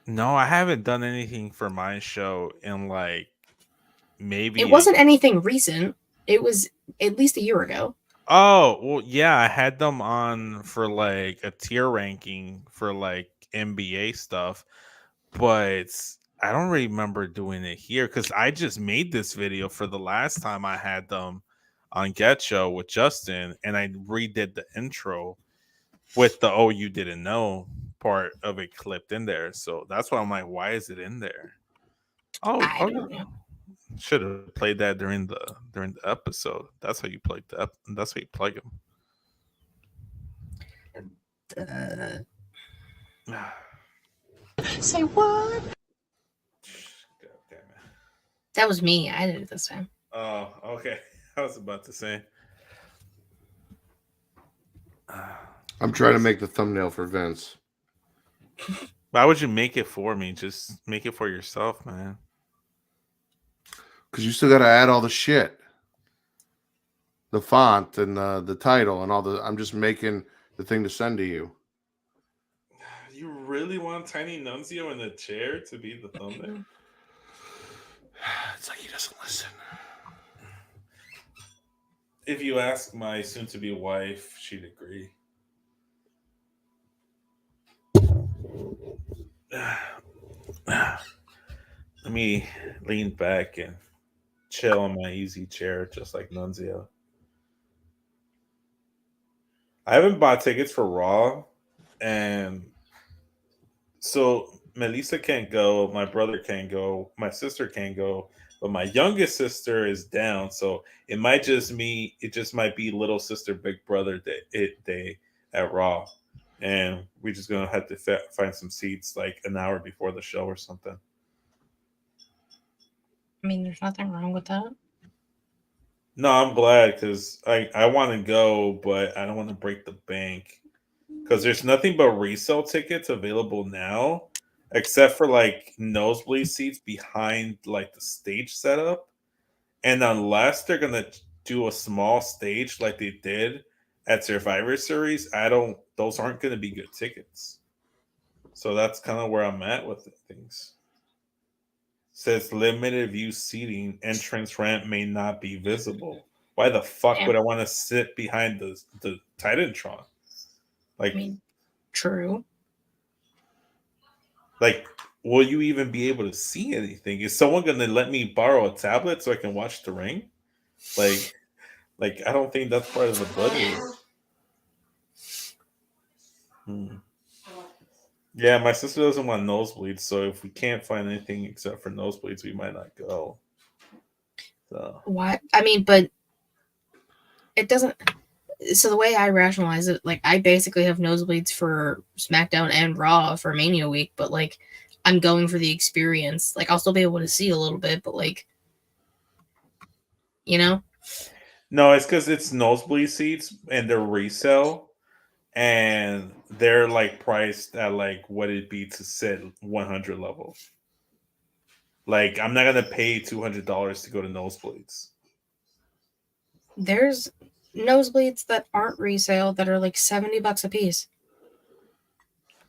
No, I haven't done anything for my show in like maybe. It wasn't anything recent. It was at least a year ago. Oh, well, yeah, I had them on for like a tier ranking for like NBA stuff, but I don't remember doing it here because I just made this video for the last time I had them on Get Show with Justin, and I redid the intro with the "Oh, you didn't know" part of it clipped in there. So that's why I'm like, why is it in there? I don't know. Should have played that during the episode. That's how you plug that's how you plug them. Say what? God damn it. That was me. I did it this time. Oh, okay. I was about to say. I'm trying to make the thumbnail for Vince. Why would you make it for me? Just make it for yourself, man. Because you still got to add all the shit. The font and the title and all the... I'm just making the thing to send to you. You really want Tiny Nunzio in the chair to be the thumbnail? It's like he doesn't listen. If you ask my soon-to-be wife, she'd agree. Let me lean back and chill in my easy chair, just like Nunzio. I haven't bought tickets for Raw, and so Melissa can't go, my brother can't go, my sister can't go, but my youngest sister is down. So it might just might be little sister, big brother day at Raw, and we're just gonna have to find some seats like an hour before the show or something. I mean, there's nothing wrong with that. No, I'm glad because I want to go, but I don't want to break the bank because there's nothing but resale tickets available now, except for like nosebleed seats behind like the stage setup. And unless they're gonna do a small stage like they did at Survivor Series, those aren't gonna be good tickets. So that's kind of where I'm at with things. Says limited view seating, entrance ramp may not be visible. Why the fuck Damn. would I want to sit behind the Titantron? I mean, true. Like, will you even be able to see anything? Is someone gonna let me borrow a tablet so I can watch the ring? Like I don't think that's part of the budget. Yeah, my sister doesn't want nosebleeds, so if we can't find anything except for nosebleeds, we might not go. So Why? I mean, but it doesn't. So the way I rationalize it, like I basically have nosebleeds for SmackDown and Raw for Mania week, but like I'm going for the experience. Like I'll still be able to see a little bit, but like, you know, no, it's because it's nosebleed seats and they're resale, and they're like priced at like what it'd be to sit 100 level. Like I'm not gonna pay $200 to go to nosebleeds. there's nosebleeds that aren't resale that are like $70 a piece.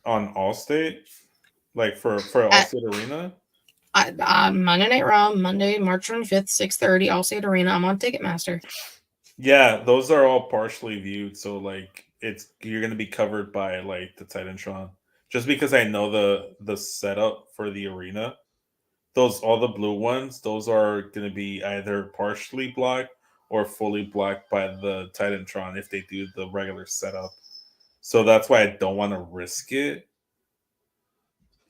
On Allstate, like for Allstate Arena. Monday Night Raw, Monday, March 25th, 6:30, Allstate Arena. I'm on Ticketmaster. Yeah, those are all partially viewed, so like you're gonna be covered by like the Titantron. Just because I know the setup for the arena, those all the blue ones, those are gonna be either partially blocked or fully blocked by the Titantron if they do the regular setup. So that's why I don't want to risk it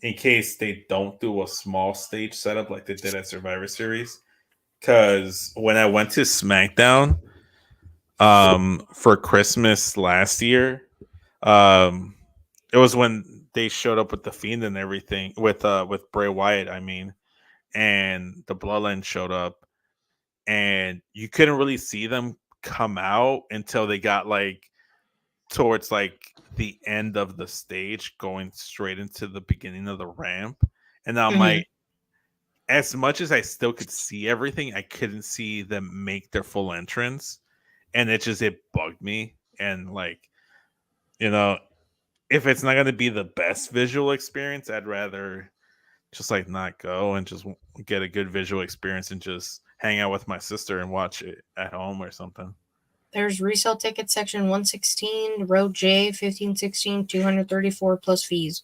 in case they don't do a small stage setup like they did at Survivor Series. Because when I went to SmackDown for Christmas last year, it was when they showed up with the Fiend and everything with Bray Wyatt, I mean, and the Bloodline showed up, and you couldn't really see them come out until they got like towards like the end of the stage, going straight into the beginning of the ramp. And now my as much as I still could see everything, I couldn't see them make their full entrance, and it bugged me. And like, you know, if it's not going to be the best visual experience, I'd rather just like not go and just get a good visual experience and just hang out with my sister and watch it at home or something. There's resale ticket section 116, row J 1516, 234 plus fees.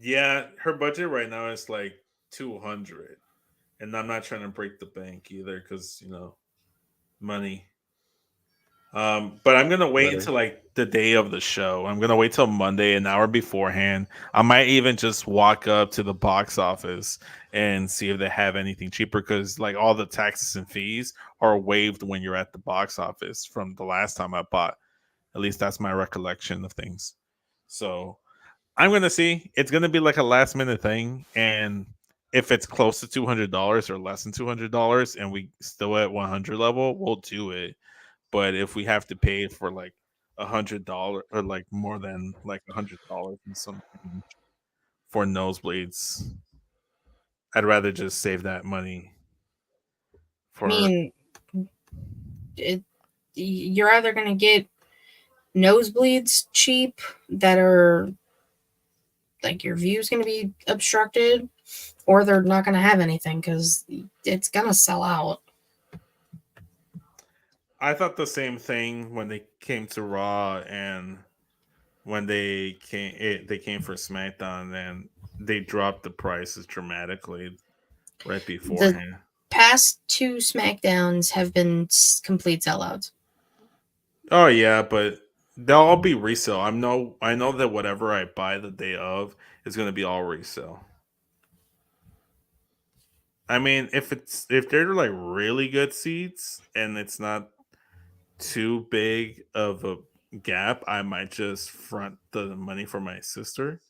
Yeah, her budget right now is like 200, and I'm not trying to break the bank either because money. But I'm gonna wait until like the day of the show. I'm gonna wait till Monday, an hour beforehand. I might even just walk up to the box office and see if they have anything cheaper, because like all the taxes and fees are waived when you're at the box office from the last time I bought. At least that's my recollection of things. So I'm gonna see. It's gonna be like a last minute thing, and if it's close to $200 or less than $200, and we still at 100 level, we'll do it. But if we have to pay for like $100 or like more than like $100 and some change for nosebleeds, I'd rather just save that money. I mean, you're either going to get nosebleeds cheap that are like your view's going to be obstructed, or they're not going to have anything because it's going to sell out. I thought the same thing when they came to Raw, and when they came for SmackDown, and they dropped the prices dramatically right beforehand. The past two SmackDowns have been complete sellouts. Oh yeah, but they'll all be resale. I know that whatever I buy the day of is going to be all resale. I mean, if they're like really good seats and it's not too big of a gap, I might just front the money for my sister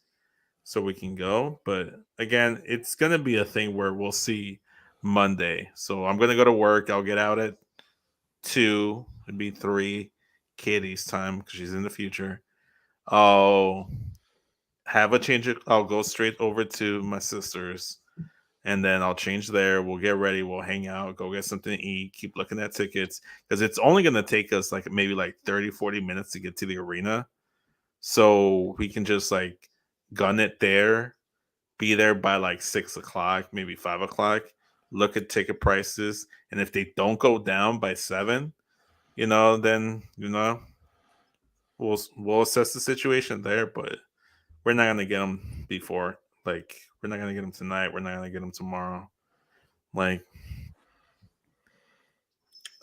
so we can go. But again, it's gonna be a thing where we'll see Monday. So I'm gonna go to work. I'll get out at 2. It'd be 3 Katie's time because she's in the future. I'll have a change. I'll go straight over to my sister's, and then I'll change there. We'll get ready. We'll hang out, go get something to eat, keep looking at tickets, because it's only going to take us like maybe like 30, 40 minutes to get to the arena. So we can just like gun it there be there by like 6 o'clock, maybe 5 o'clock. Look at ticket prices, and if they don't go down by 7, then we'll assess the situation there. But we're not gonna get them before. Like, we're not gonna get them tonight. We're not gonna get them tomorrow. Like,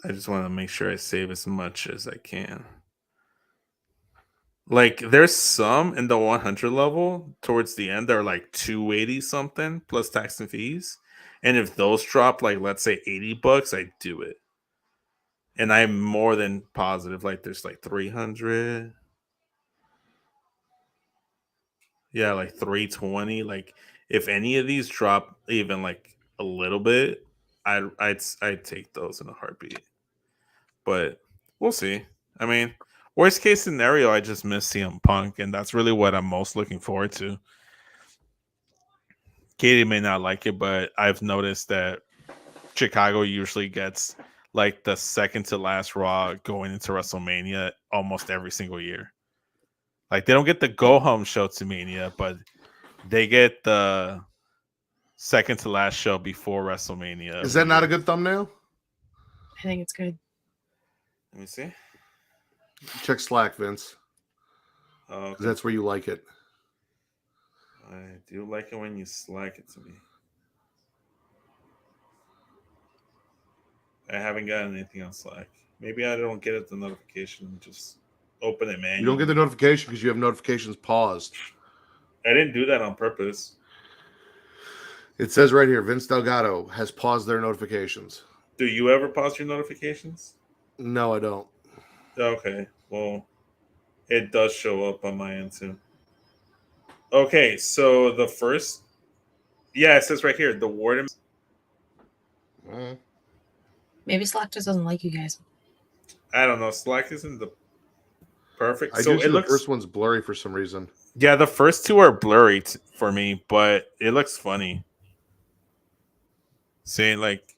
I just want to make sure I save as much as I can. Like, there's some in the 100 level towards the end that are like 280 something plus tax and fees. And if those drop, like, let's say $80, I do it. And I'm more than positive. Like, there's like 300. Yeah, like 320. Like, if any of these drop even like a little bit, I'd take those in a heartbeat. But we'll see. I mean, worst case scenario, I just miss CM Punk, and that's really what I'm most looking forward to. Katie may not like it, but I've noticed that Chicago usually gets like the second to last Raw going into WrestleMania almost every single year. Like, they don't get the go home show to Mania, but they get the second to last show before WrestleMania. Is that not a good thumbnail? I think it's good. Let me see. Check Slack, Vince. Oh, okay. That's where you like it. I do like it when you Slack it to me. I haven't gotten anything on Slack. Maybe I don't get the notification. Just open it manually. You don't get the notification because you have notifications paused. I didn't do that on purpose. It says right here, Vince Delgado has paused their notifications. Do you ever pause your notifications? No, I don't. Okay. Well, it does show up on my end too. Okay, so the first... Yeah, it says right here, the warden... Maybe Slack just doesn't like you guys. I don't know. Slack isn't the perfect. I So do see it looks... the first one's blurry for some reason. Yeah, the first two are blurry for me, but it looks funny. See, like,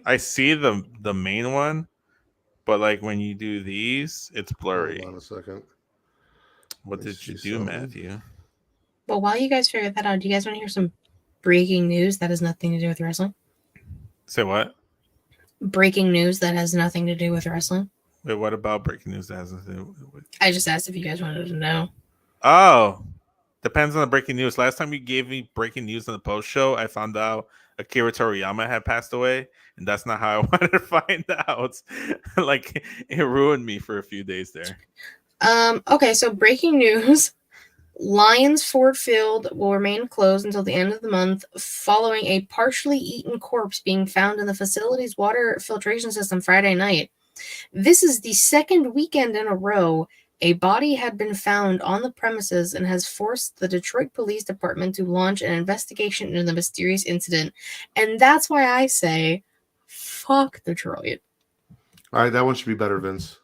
I see the main one, but like when you do these, it's blurry. Hold on a second. What did you do, Matthew? Well, while you guys figure that out, do you guys want to hear some breaking news that has nothing to do with wrestling? Say what? Breaking news that has nothing to do with wrestling. Wait, what about breaking news that has nothing to do with... I just asked if you guys wanted to know. Oh, depends on the breaking news. Last time you gave me breaking news on the post show, I found out Akira Toriyama had passed away, and that's not how I wanted to find out. Like, it ruined me for a few days there. Okay, so breaking news. Lions Ford Field will remain closed until the end of the month following a partially eaten corpse being found in the facility's water filtration system Friday night. This is the second weekend in a row a body had been found on the premises and has forced the Detroit Police Department to launch an investigation into the mysterious incident. And that's why I say, fuck Detroit. All right, that one should be better, Vince.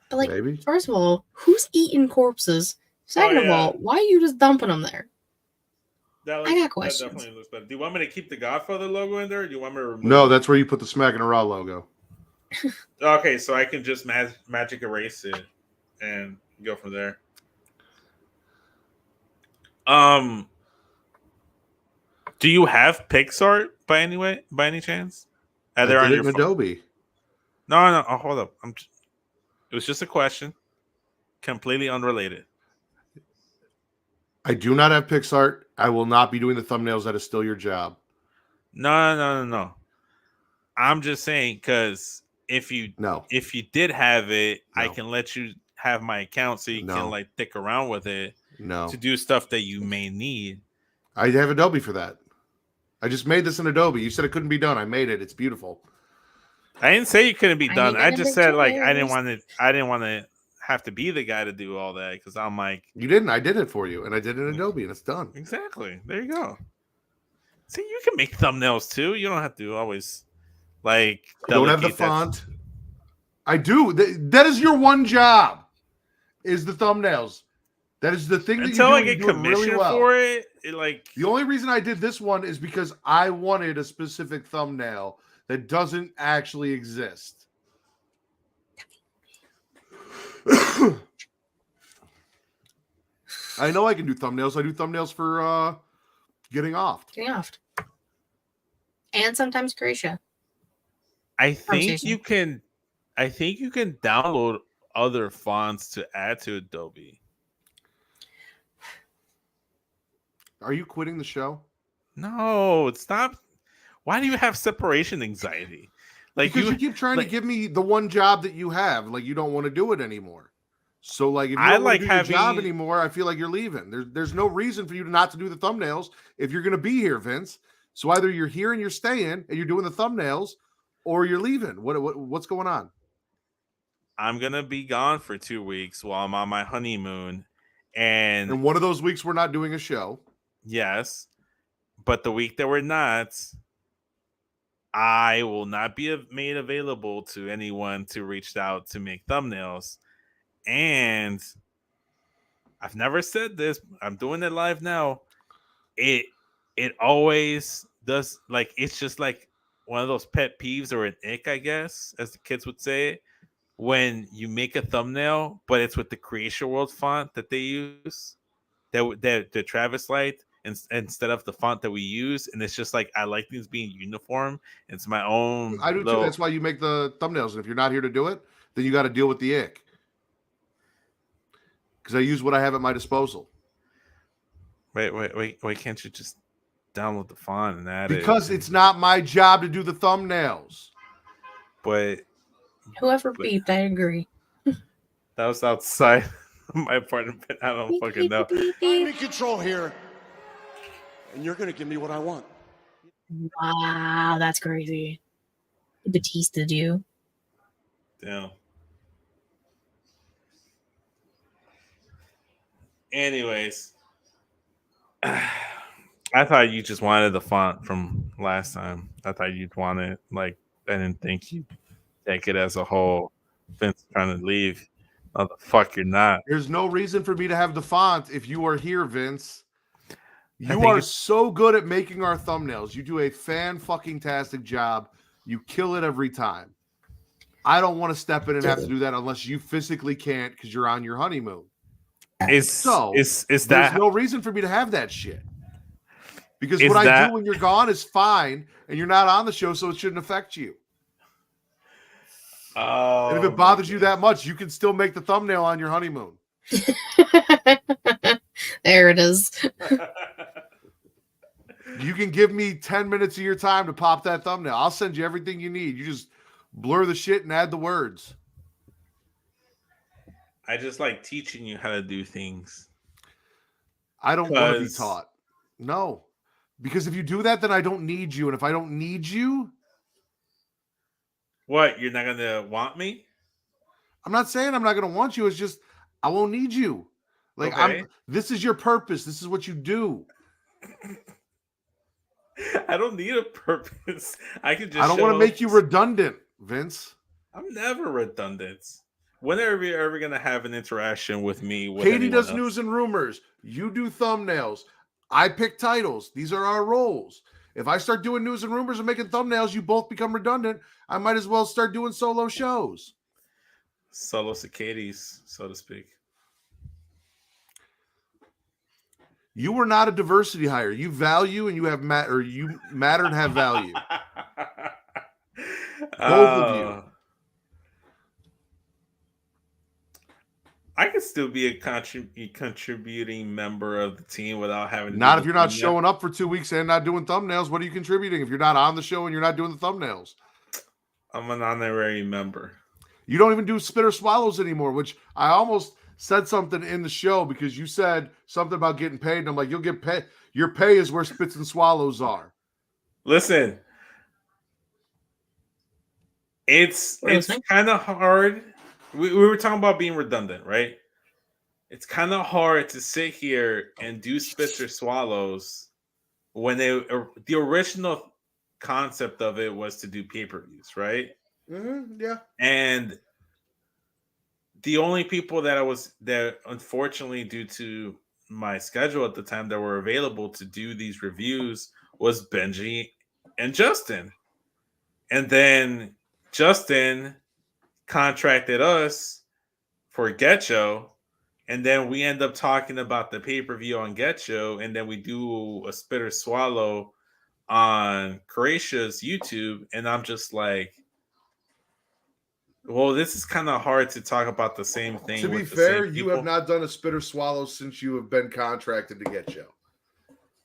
But, like, Maybe. First of all, who's eating corpses? Second of all, why are you just dumping them there? I got questions. That definitely looks better. Do you want me to keep the Godfather logo in there, or do you want me to remove No, it? that's where you put the Smackin It Raw logo. Okay, so I can just magic erase it and go from there. Do you have PixArt by any chance? Either I on did your it in phone? Adobe. No. Oh, hold up. It was just a question, completely unrelated. I do not have PixArt. I will not be doing the thumbnails. That is still your job. No. I'm just saying, because if you did have it, I can let you have my account so you can like dick around with it to do stuff that you may need. I have Adobe for that. I just made this in Adobe. You said it couldn't be done. I made it. It's beautiful. I didn't say you couldn't be done. I just said like I didn't choice. want to have to be the guy to do all that, because I'm like, you didn't. I did it for you, and I did it in Adobe, and it's done. Exactly. There you go. See, you can make thumbnails too. You don't have to always like. I don't have the font. I do. That is your one job. Is the thumbnails. That is the thing that until I you get do commission really well. for it. Like, the only reason I did this one is because I wanted a specific thumbnail that doesn't actually exist. I know I can do thumbnails. I do thumbnails for getting off. Getting off. And sometimes Creatia. I think Conversation. you can. I think you can download other fonts to add to Adobe. Are you quitting the show? No, stop. Why do you have separation anxiety? Like Because you keep trying to give me the one job that you have. Like you don't want to do it anymore. So like if you don't want to do your job anymore, I feel like you're leaving. There's no reason for you not to do the thumbnails if you're going to be here, Vince. So either you're here and you're staying and you're doing the thumbnails, or you're leaving. What's going on? I'm gonna be gone for 2 weeks while I'm on my honeymoon, and one of those weeks we're not doing a show. Yes, but the week that we're not, I will not be made available to anyone to reach out to make thumbnails. And I've never said this. I'm doing it live now. It always does, like, it's just like one of those pet peeves or an ick, I guess, as the kids would say, when you make a thumbnail, but it's with the Creatia World font that they use, that Travis liked, instead of the font that we use, and it's just like I like things being uniform. It's my own. I do too. That's why you make the thumbnails, and if you're not here to do it, then you got to deal with the ick. Because I use what I have at my disposal. Wait! Can't you just download the font and add it? Because it's not my job to do the thumbnails. But whoever beeped, I agree. That was outside my apartment. I don't fucking know. I'm in control here, and you're gonna give me what I want. Wow, that's crazy. Batista do. Damn. Anyways, I thought you just wanted the font from last time. I thought you'd want it. Like, I didn't think you'd take it as a whole. Vince trying to leave. Oh, the fuck, you're not. There's no reason for me to have the font if you are here, Vince. You are so good at making our thumbnails. You do a fan-fucking-tastic job. You kill it every time. I don't want to step in and have to do that unless you physically can't because you're on your honeymoon. Is there's no reason for me to have that shit. Because what I do when you're gone is fine, and you're not on the show, so it shouldn't affect you. Oh, and if it bothers you that much, you can still make the thumbnail on your honeymoon. There it is. You can give me 10 minutes of your time to pop that thumbnail. I'll send you everything you need. You just blur the shit and add the words. I just like teaching you how to do things. I don't want to be taught. No. Because if you do that, then I don't need you. And if I don't need you... What? You're not going to want me? I'm not saying I'm not going to want you. It's just, I won't need you. Like, okay. This is your purpose. This is what you do. I don't need a purpose. I can just. I don't want to make you redundant, Vince. I'm never redundant. When are we ever going to have an interaction with me? With Katie does news and rumors. You do thumbnails. I pick titles. These are our roles. If I start doing news and rumors and making thumbnails, you both become redundant. I might as well start doing solo shows. Solo cicadas, so to speak. You were not a diversity hire. You value and you have you matter and have value. Both of you. I could still be a contributing member of the team without having to. Not if you're not showing up for 2 weeks and not doing thumbnails. What are you contributing if you're not on the show and you're not doing the thumbnails? I'm an honorary member. You don't even do spit or swallows anymore, which I almost said something in the show because you said something about getting paid. And I'm like, you'll get paid. Your pay is where spits and swallows are. Listen, it's kind of hard. We were talking about being redundant, right? It's kind of hard to sit here and do spits or swallows when the original concept of it was to do pay-per-views, right? Mm-hmm, yeah. And the only people that unfortunately, due to my schedule at the time, that were available to do these reviews was Benji and Justin. And then Justin contracted us for Getcho, and then we end up talking about the pay-per-view on Get Show, and then we do a spit or swallow on Creatia's YouTube, and I'm just like, well, this is kind of hard to talk about the same thing. To be with the fair, same you have people. not done a spit or swallow since you have been contracted to Get Show.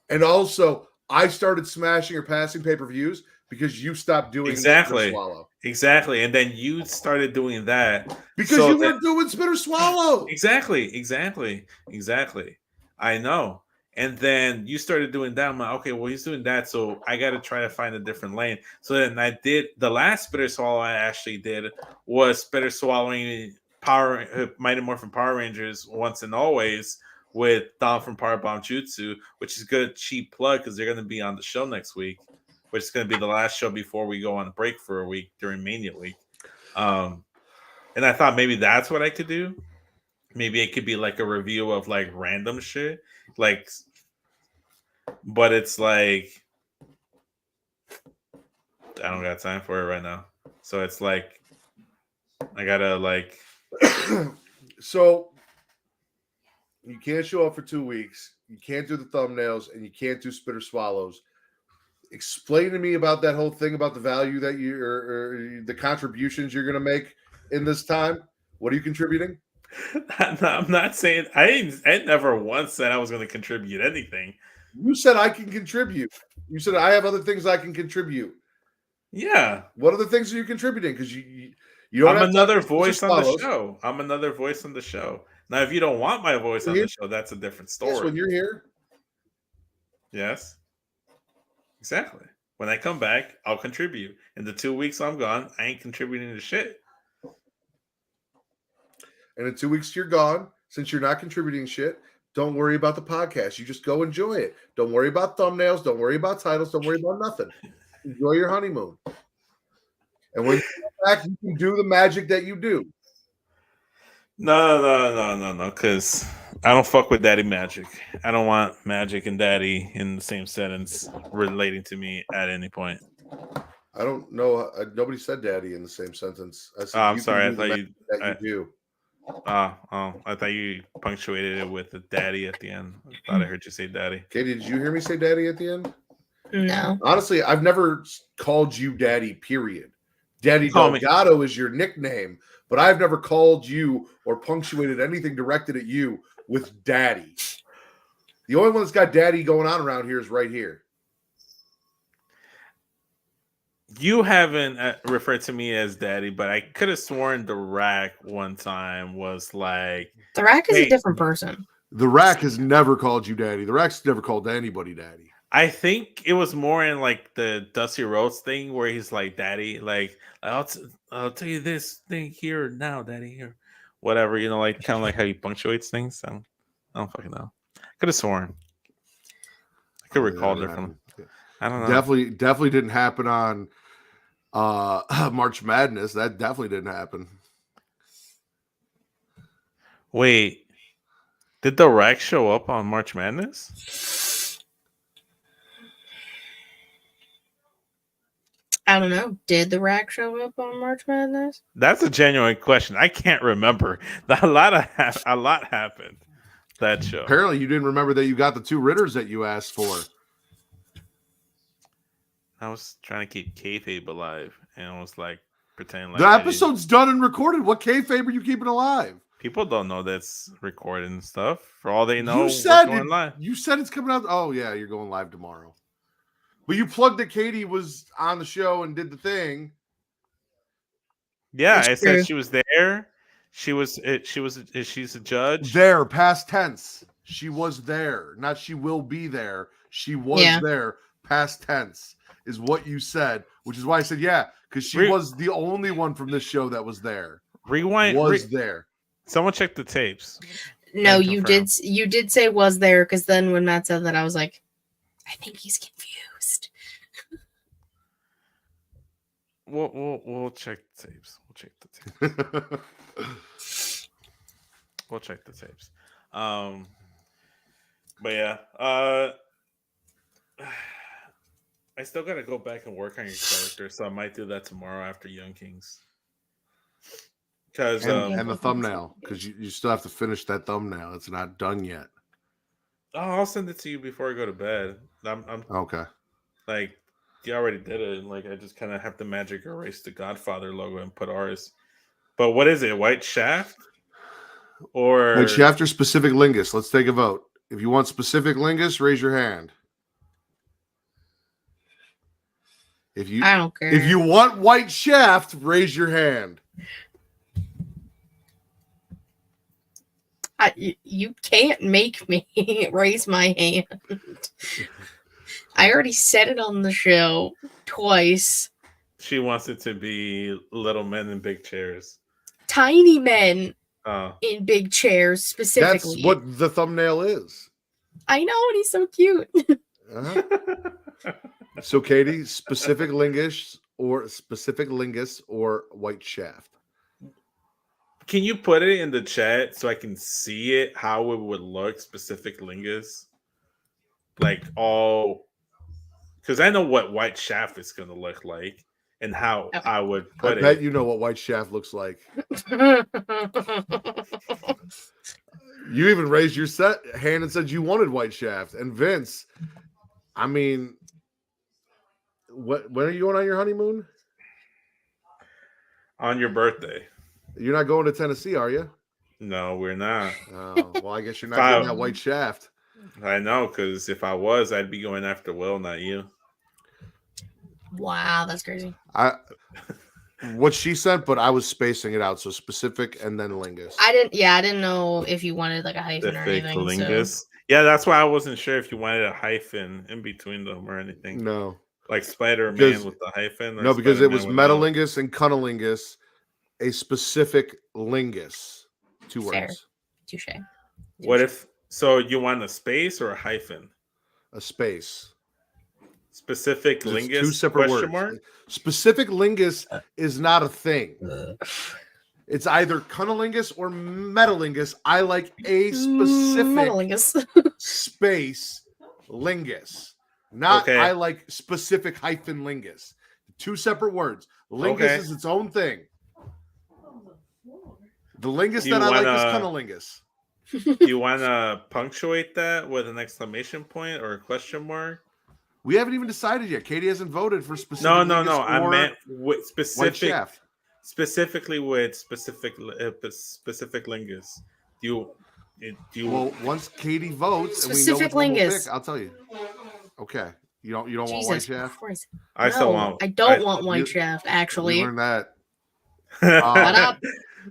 And also, I started smashing or passing pay-per-views because you stopped doing spit or swallow. Exactly. And then you started doing that. Because So you then- weren't doing spit or swallow. Exactly. I know. And then you started doing that. I'm like, okay, well, he's doing that, so I got to try to find a different lane. So then I did the last spit or swallow I actually did was spit or swallowing Mighty Morphin Power Rangers Once and Always with Dom from Power Bomb Jutsu, which is a good cheap plug because they're going to be on the show next week, which is going to be the last show before we go on break for a week during Mania week. And I thought maybe that's what I could do. Maybe it could be like a review of like random shit, like, but it's like I don't got time for it right now. So it's like I gotta like. So you can't show up for 2 weeks. You can't do the thumbnails, and you can't do spit or swallows. Explain to me about that whole thing about the value that you or the contributions you're going to make in this time. What are you contributing? I'm not saying I never once said I was going to contribute anything. You said I can contribute. You said I have other things I can contribute. Yeah. What other things are you contributing? Because you don't. I'm have another to voice on the show. I'm another voice on the show. Now, if you don't want my voice on the show, that's a different story. Yes, when you're here. Yes. Exactly. When I come back, I'll contribute. In the 2 weeks I'm gone, I ain't contributing to shit. And in 2 weeks you're gone, since you're not contributing shit, don't worry about the podcast. You just go enjoy it. Don't worry about thumbnails. Don't worry about titles. Don't worry about nothing. Enjoy your honeymoon. And when you come back, you can do the magic that you do. No, because I don't fuck with daddy magic. I don't want magic and daddy in the same sentence relating to me at any point. I don't know. Nobody said daddy in the same sentence. I said, I'm sorry. I thought you do. I thought you punctuated it with the daddy at the end. I thought I heard you say daddy. Katie, did you hear me say daddy at the end? No. Honestly, I've never called you daddy, period. Daddy Delgado is your nickname, but I've never called you or punctuated anything directed at you with daddy. The only one that's got daddy going on around here is right here. You haven't referred to me as daddy, but I could have sworn the Rack one time was like... The Rack is a different person. The Rack has never called you daddy. The Rack's never called anybody daddy. I think it was more in like the Dusty Rhodes thing where he's like, daddy, like, I'll tell you this thing here now, daddy, here. Whatever, you know, like kind of like how he punctuates things. I don't fucking know. Could have sworn. I could recall differently. I don't know. Definitely didn't happen on March Madness. That definitely didn't happen. Wait, did the Rack show up on March Madness? I don't know. Did the Rack show up on March Madness? That's a genuine question. I can't remember. A lot happened that show. Apparently, you didn't remember that you got the 2 Ritters that you asked for. I was trying to keep kayfabe alive, and I was like pretending like the episode's done and recorded. What kayfabe are you keeping alive? People don't know that's recorded and stuff. For all they know, you said it's coming out. Oh yeah, you're going live tomorrow. But you plugged that Katie was on the show and did the thing. Yeah, I said she was there. She's a judge. There, past tense. She was there. Not she will be there. She was there. Past tense is what you said, which is why I said because she was the only one from this show that was there. Rewind. There. Someone check the tapes. No, you did say was there, because then when Matt said that, I was like, I think he's confused. We'll check the tapes. We'll check the tapes. But yeah, I still gotta go back and work on your character, so I might do that tomorrow after Young Kings. Because and the thumbnail, because you still have to finish that thumbnail. It's not done yet. I'll send it to you before I go to bed. I'm Okay. like, you already did it. And like, I just kind of have to magic erase the Godfather logo and put ours. But what is it? White Shaft? Or White Shaft or specific lingus? Let's take a vote. If you want specific lingus, raise your hand. I don't care. If you want White Shaft, raise your hand. You can't make me raise my hand. I already said it on the show twice. she wants it to be little men in big chairs. Tiny men Oh. in big chairs, specifically. That's what the thumbnail is. I know, and he's so cute. Uh-huh. So, Katie, specific lingus or White Shaft. Can you put it in the chat so I can see it, how it would look, specific lingus? Like all, because I know what White Shaft is going to look like and how I would put it. I bet you know what White Shaft looks like. You even raised your hand and said you wanted White Shaft. And Vince, I mean, when are you going on your honeymoon? On your birthday. You're not going to Tennessee, are you? No, we're not. Oh, well, I guess you're not getting that White Shaft. I know, because if I was, I'd be going after Will, not you. Wow, that's crazy. What she sent, but I was spacing it out, so specific and then lingus. I didn't know if you wanted like a hyphen or anything. Lingus. So. Yeah, that's why I wasn't sure if you wanted a hyphen in between them or anything. No. Like Spider-Man with the hyphen? No, because it was Spider-Man metalingus and cunnilingus, a specific lingus. 2 words. Touche. What if, so you want a space or a hyphen? A space. Specific There's lingus? 2 separate question words. mark? Specific lingus is not a thing. It's either cunnilingus or metalingus. I like a specific space lingus. Not Okay. I like specific hyphen lingus. 2 separate words. Lingus is its own thing. The lingus that I like is cunnilingus. Do you want to punctuate that with an exclamation point or a question mark? We haven't even decided yet. Katie hasn't voted for specific. No. I meant with specific, specifically with specific lingus. Do you? Well, once Katie votes, specific and we know which one we'll lingus. pick, I'll tell you. Okay, you don't want White Shaft? Christ. I still want. I don't want White Shaft. Actually, We learned that. Shut up.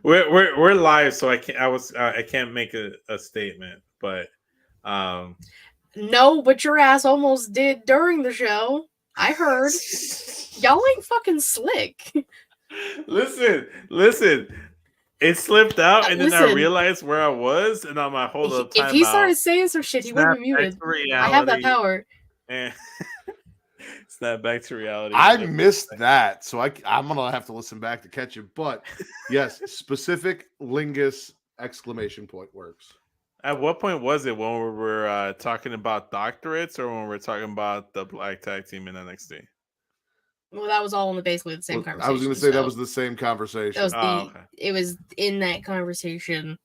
We're live, so I can't make a statement, but no, but your ass almost did during the show. I heard. Y'all ain't fucking slick. Listen. It slipped out, and then I realized where I was, and I'm like, hold up. If he started saying some shit, he wouldn't be muted. I have that power. And snap back to reality. I missed that, so I'm gonna have to listen back to catch it. But yes, specific lingus exclamation point works. At what point was it, when we were talking about doctorates, or when we were talking about the Black Tag Team in NXT? Well, that was all in basically the same conversation. I was going to say that was the same conversation. It was in that conversation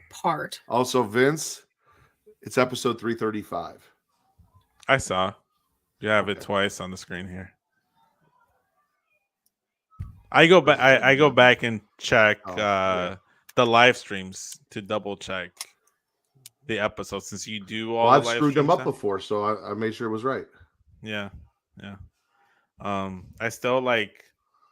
part. Also, Vince, it's episode 335. I saw. You have it twice on the screen here. I go back. I go back and check the live streams to double check the episode, since you do all. Well, I've screwed them up before, so I made sure it was right. Yeah. I still like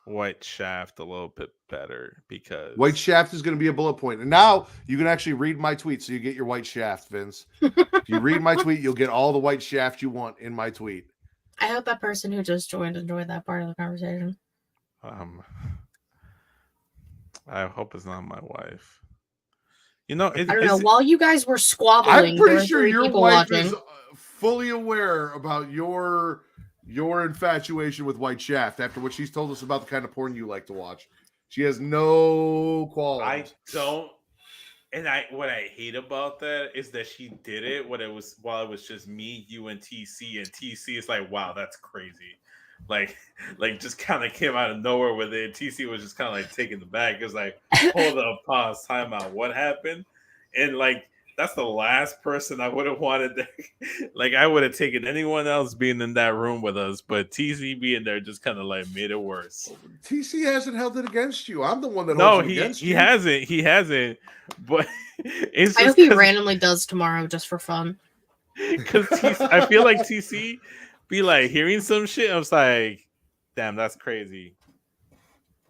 White Shaft a little bit better, because White Shaft is going to be a bullet point. And now you can actually read my tweet, so you get your White Shaft, Vince. If you read my tweet, you'll get all the White Shaft you want in my tweet. I hope that person who just joined enjoyed that part of the conversation. I hope it's not my wife. I don't know. While you guys were squabbling, I'm pretty sure your wife watching. is fully aware about your infatuation with White Shaft after what she's told us about the kind of porn you like to watch. She has no qualms. I don't. And what I hate about that is that she did it while it was just me, you, and TC is like, wow, that's crazy. like just kind of came out of nowhere with it. TC was just kind of like taking the bag. It was like, hold up, pause, time out. What happened? And like that's the last person I would have wanted to, like I would have taken anyone else being in that room with us, but TC being there just kind of like made it worse. TC hasn't held it against you. I'm the one that No, holds it against he you. hasn't. But it's I just hope he randomly does tomorrow just for fun. because I feel like TC be like hearing some shit. I was like, damn, that's crazy.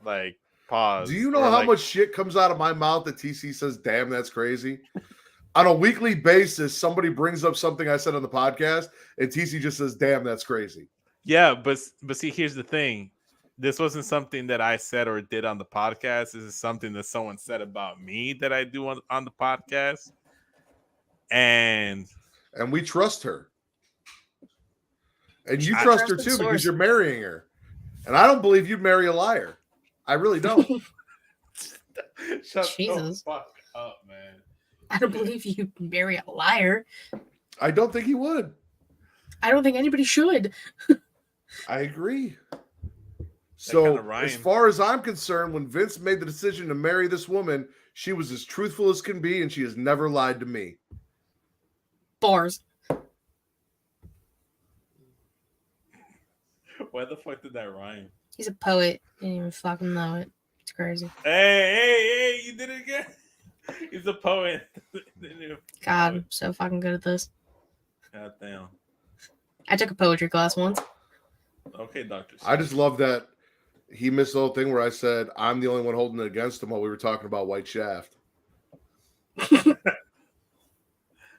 Like, pause. Do you know Or, how like, much shit comes out of my mouth that TC says, damn, that's crazy? On a weekly basis, somebody brings up something I said on the podcast, and TC just says, damn, that's crazy. Yeah, but see, here's the thing. This wasn't something that I said or did on the podcast. This is something that someone said about me that I do on the podcast. And we trust her. And you I trust her trust the too source. because you're marrying her. And I don't believe you'd marry a liar. I really don't. shut Jesus. the fuck up, man. I don't believe you marry a liar. I don't think he would. I don't think anybody should. I agree. So, kinda as rhymed. far as I'm concerned, when Vince made the decision to marry this woman, she was as truthful as can be, and she has never lied to me. Bars. Why the fuck did that rhyme? He's a poet. Didn't even fucking know it. It's crazy. Hey, you did it again. He's a poet. God, I'm so fucking good at this. God damn. I took a poetry class once. Okay, Doctor. I just love that he missed the whole thing where I said I'm the only one holding it against him while we were talking about White Shaft.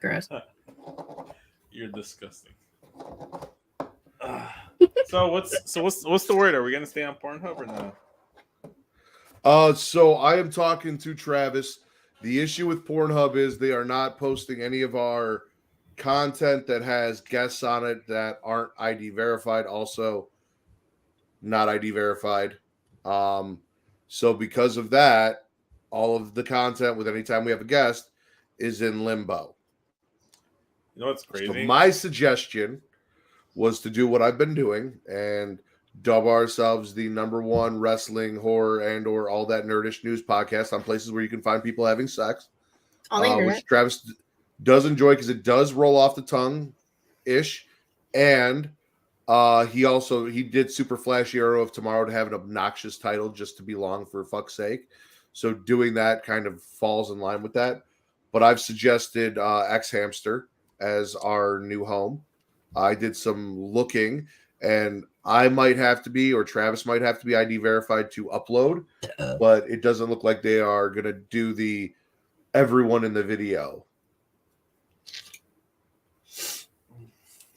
Gross. You're disgusting. So what's the word? Are we gonna stay on Pornhub or no? So I am talking to Travis. The issue with Pornhub is they are not posting any of our content that has guests on it that aren't ID verified. Also, not ID verified. So because of that, all of the content with anytime we have a guest is in limbo. You know what's crazy? So my suggestion was to do what I've been doing and dub ourselves the #1 wrestling, horror, and or all that nerdish news podcast on places where you can find people having sex. On the internet. Which Travis does enjoy because it does roll off the tongue ish. And he did Super Flash Arrow of Tomorrow to have an obnoxious title just to be long for fuck's sake. So doing that kind of falls in line with that. But I've suggested X Hamster as our new home. I did some looking, and I might have to be, or Travis might have to be ID verified to upload, but it doesn't look like they are going to do the everyone in the video.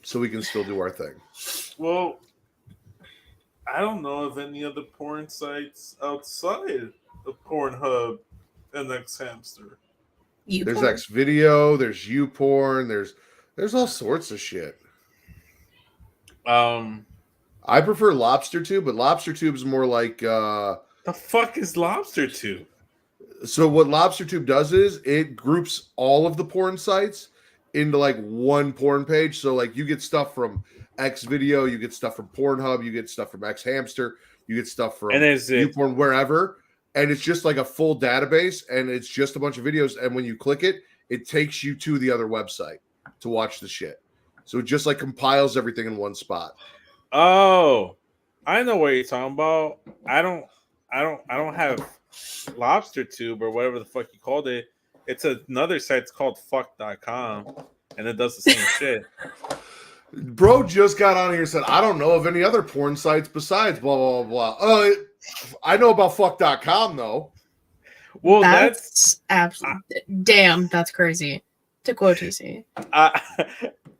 So we can still do our thing. Well, I don't know of any other porn sites outside of Pornhub and X Hamster. There's X Video, there's YouPorn, there's all sorts of shit. I prefer LobsterTube, but LobsterTube is more like the fuck is LobsterTube? So what LobsterTube does is it groups all of the porn sites into like one porn page. So like you get stuff from X Video, you get stuff from Pornhub, you get stuff from X Hamster, you get stuff from YouPorn, wherever, and it's just like a full database, and it's just a bunch of videos. And when you click it, it takes you to the other website to watch the shit. So it just like compiles everything in one spot. Oh, I know what you're talking about. I don't have LobsterTube or whatever the fuck you called it. It's another site. It's called fuck.com, and it does the same shit. Bro just got on here and said, I don't know of any other porn sites besides blah, blah, blah, blah. I know about fuck.com, though. Well, that's absolutely... damn, that's crazy. To quote TC.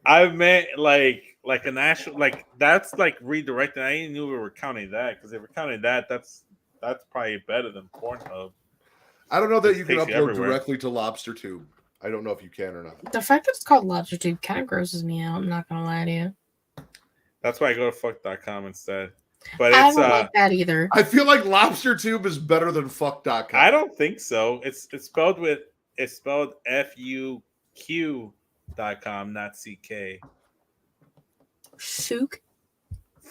I meant like an actual, like, that's like redirecting. I didn't know we were counting that, because if we're counting that, that's probably better than Pornhub. I don't know that you can upload directly to LobsterTube. I don't know if you can or not. The fact that it's called LobsterTube kind of grosses me out. I'm not gonna lie to you. That's why I go to fuck.com instead. But I it's don't like that either. I feel like LobsterTube is better than fuck.com. I don't think so. It's spelled FUQ.com, not CK. Fook.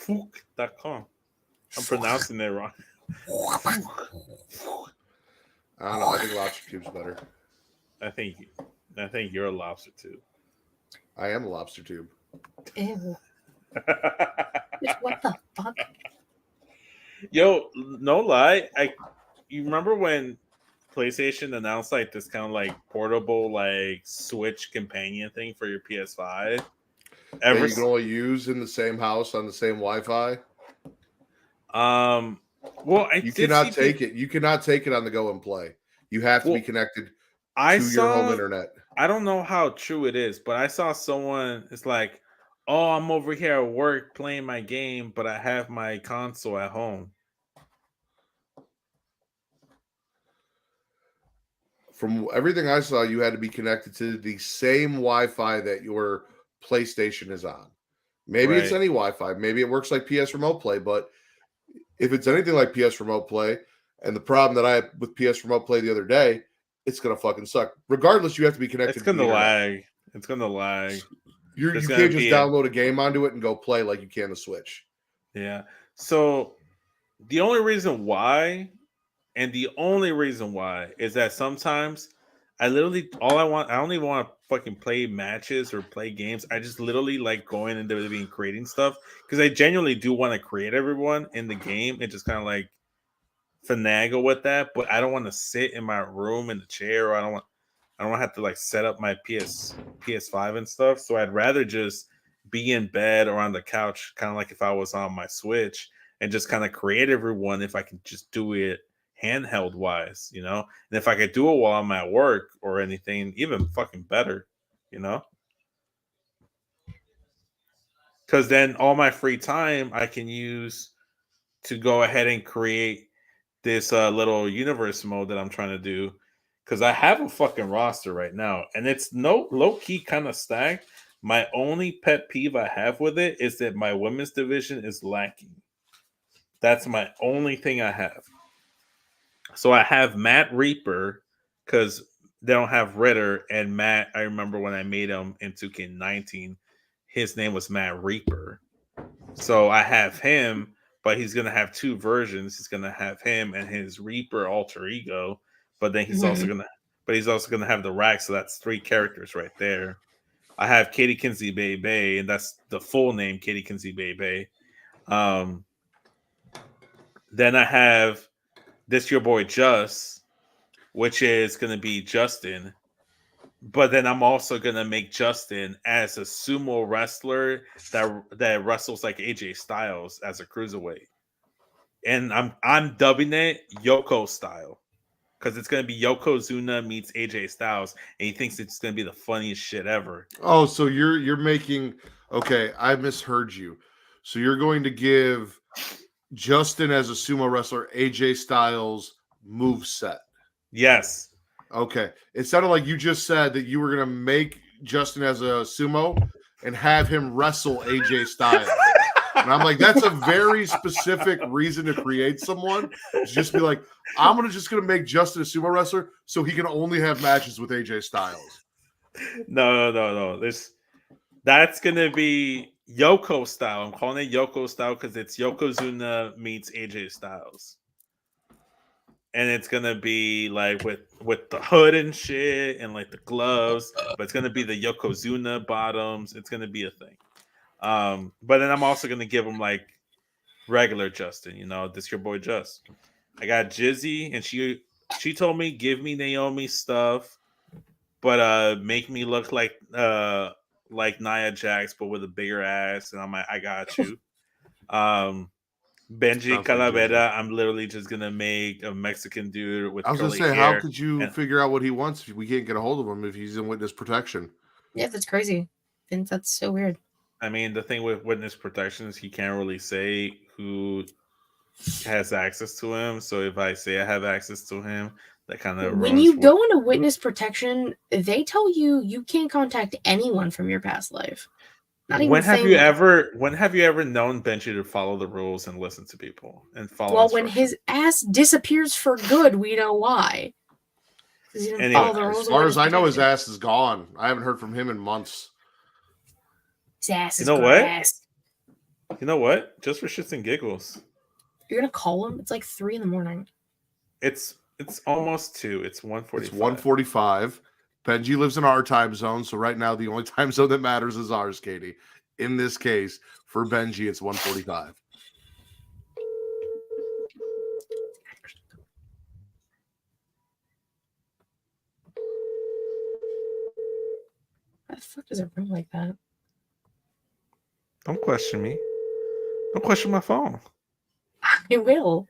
Fook.com. I'm pronouncing it wrong. I don't know. I think lobster tube's better. I think you're a lobster tube. I am a lobster tube. Ew. What the fuck? Yo, no lie. You remember when PlayStation announced like this kind of like portable like Switch companion thing for your PS5? That you can only use in the same house on the same Wi-Fi. Well, you cannot take it. You cannot take it on the go and play. You have to be connected to your home internet. I don't know how true it is, but I saw someone. It's like, oh, I'm over here at work playing my game, but I have my console at home. From everything I saw, you had to be connected to the same Wi-Fi that your PlayStation is on. Maybe it's any Wi-Fi. Maybe it works like PS Remote Play, but if it's anything like PS Remote Play, and the problem that I had with PS Remote Play the other day, it's gonna fucking suck. Regardless, you have to be connected. It's gonna lag. It's gonna lag. You can't just download a game onto it and go play like you can the Switch. Yeah. So the only reason why is that sometimes I don't even want to fucking play matches or play games. I just literally like going into WWE and creating stuff because I genuinely do want to create everyone in the game and just kind of like finagle with that. But I don't want to sit in my room in the chair, or I don't want to have to like set up my PS5 and stuff. So I'd rather just be in bed or on the couch, kind of like if I was on my Switch, and just kind of create everyone if I can just do it handheld wise, you know. And if I could do it while I'm at work or anything, even fucking better, you know. Because then all my free time I can use to go ahead and create this little universe mode that I'm trying to do. Because I have a fucking roster right now, and it's low key kind of stacked. My only pet peeve I have with it is that my women's division is lacking. That's my only thing I have. So I have Matt Reaper because they don't have Ritter, and Matt, I remember when I made him in 2K19, his name was Matt Reaper. So I have him, but he's gonna have two versions. He's gonna have him and his Reaper alter ego, but then he's also gonna have the rack. So that's 3 characters right there. I have Katie Kinsey Bay, and that's the full name, Katie Kinsey Bay. Then I have this your boy Just, which is going to be Justin. But then I'm also going to make Justin as a sumo wrestler that wrestles like AJ Styles as a cruiserweight. And I'm dubbing it Yoko style because it's going to be Yokozuna meets AJ Styles, and he thinks it's going to be the funniest shit ever. Oh, so you're making I misheard you. So you're going to give Justin as a sumo wrestler, AJ Styles moveset. Yes. Okay. It sounded like you just said that you were going to make Justin as a sumo and have him wrestle AJ Styles. And I'm like, that's a very specific reason to create someone. It's just be like, I'm just going to make Justin a sumo wrestler so he can only have matches with AJ Styles. No. That's going to be Yoko style. I'm calling it Yoko style because it's Yokozuna meets AJ Styles. And it's gonna be like with the hood and shit and like the gloves, but it's gonna be the Yokozuna bottoms. It's gonna be a thing. But then I'm also gonna give him like regular Justin, you know, this your boy Just. I got Jizzy, and she told me give me Naomi stuff, but make me look like Nia Jax, but with a bigger ass. And I'm like, I got you. Benji Calavera, I'm literally just gonna make a Mexican dude with. I was gonna say, how could you figure out what he wants if we can't get a hold of him if he's in witness protection? Yeah, that's crazy. I think that's so weird. I mean, the thing with witness protection is he can't really say who has access to him. So if I say I have access to him, that kind of when you go into witness protection, they tell you can't contact anyone from your past life. When have you ever known Benji to follow the rules and listen to people and follow? Well, when his ass disappears for good, we know why. Anyway, as far as I know, his ass is gone. I haven't heard from him in months. His ass is grass. What? You know what? Just for shits and giggles. You're gonna call him? It's like 3 a.m. It's almost 2. It's 1:45. It's 1:45. Benji lives in our time zone, so right now the only time zone that matters is ours, Katie. In this case, for Benji, it's 1:45. Why the fuck does it ring like that? Don't question me. Don't question my phone. I will.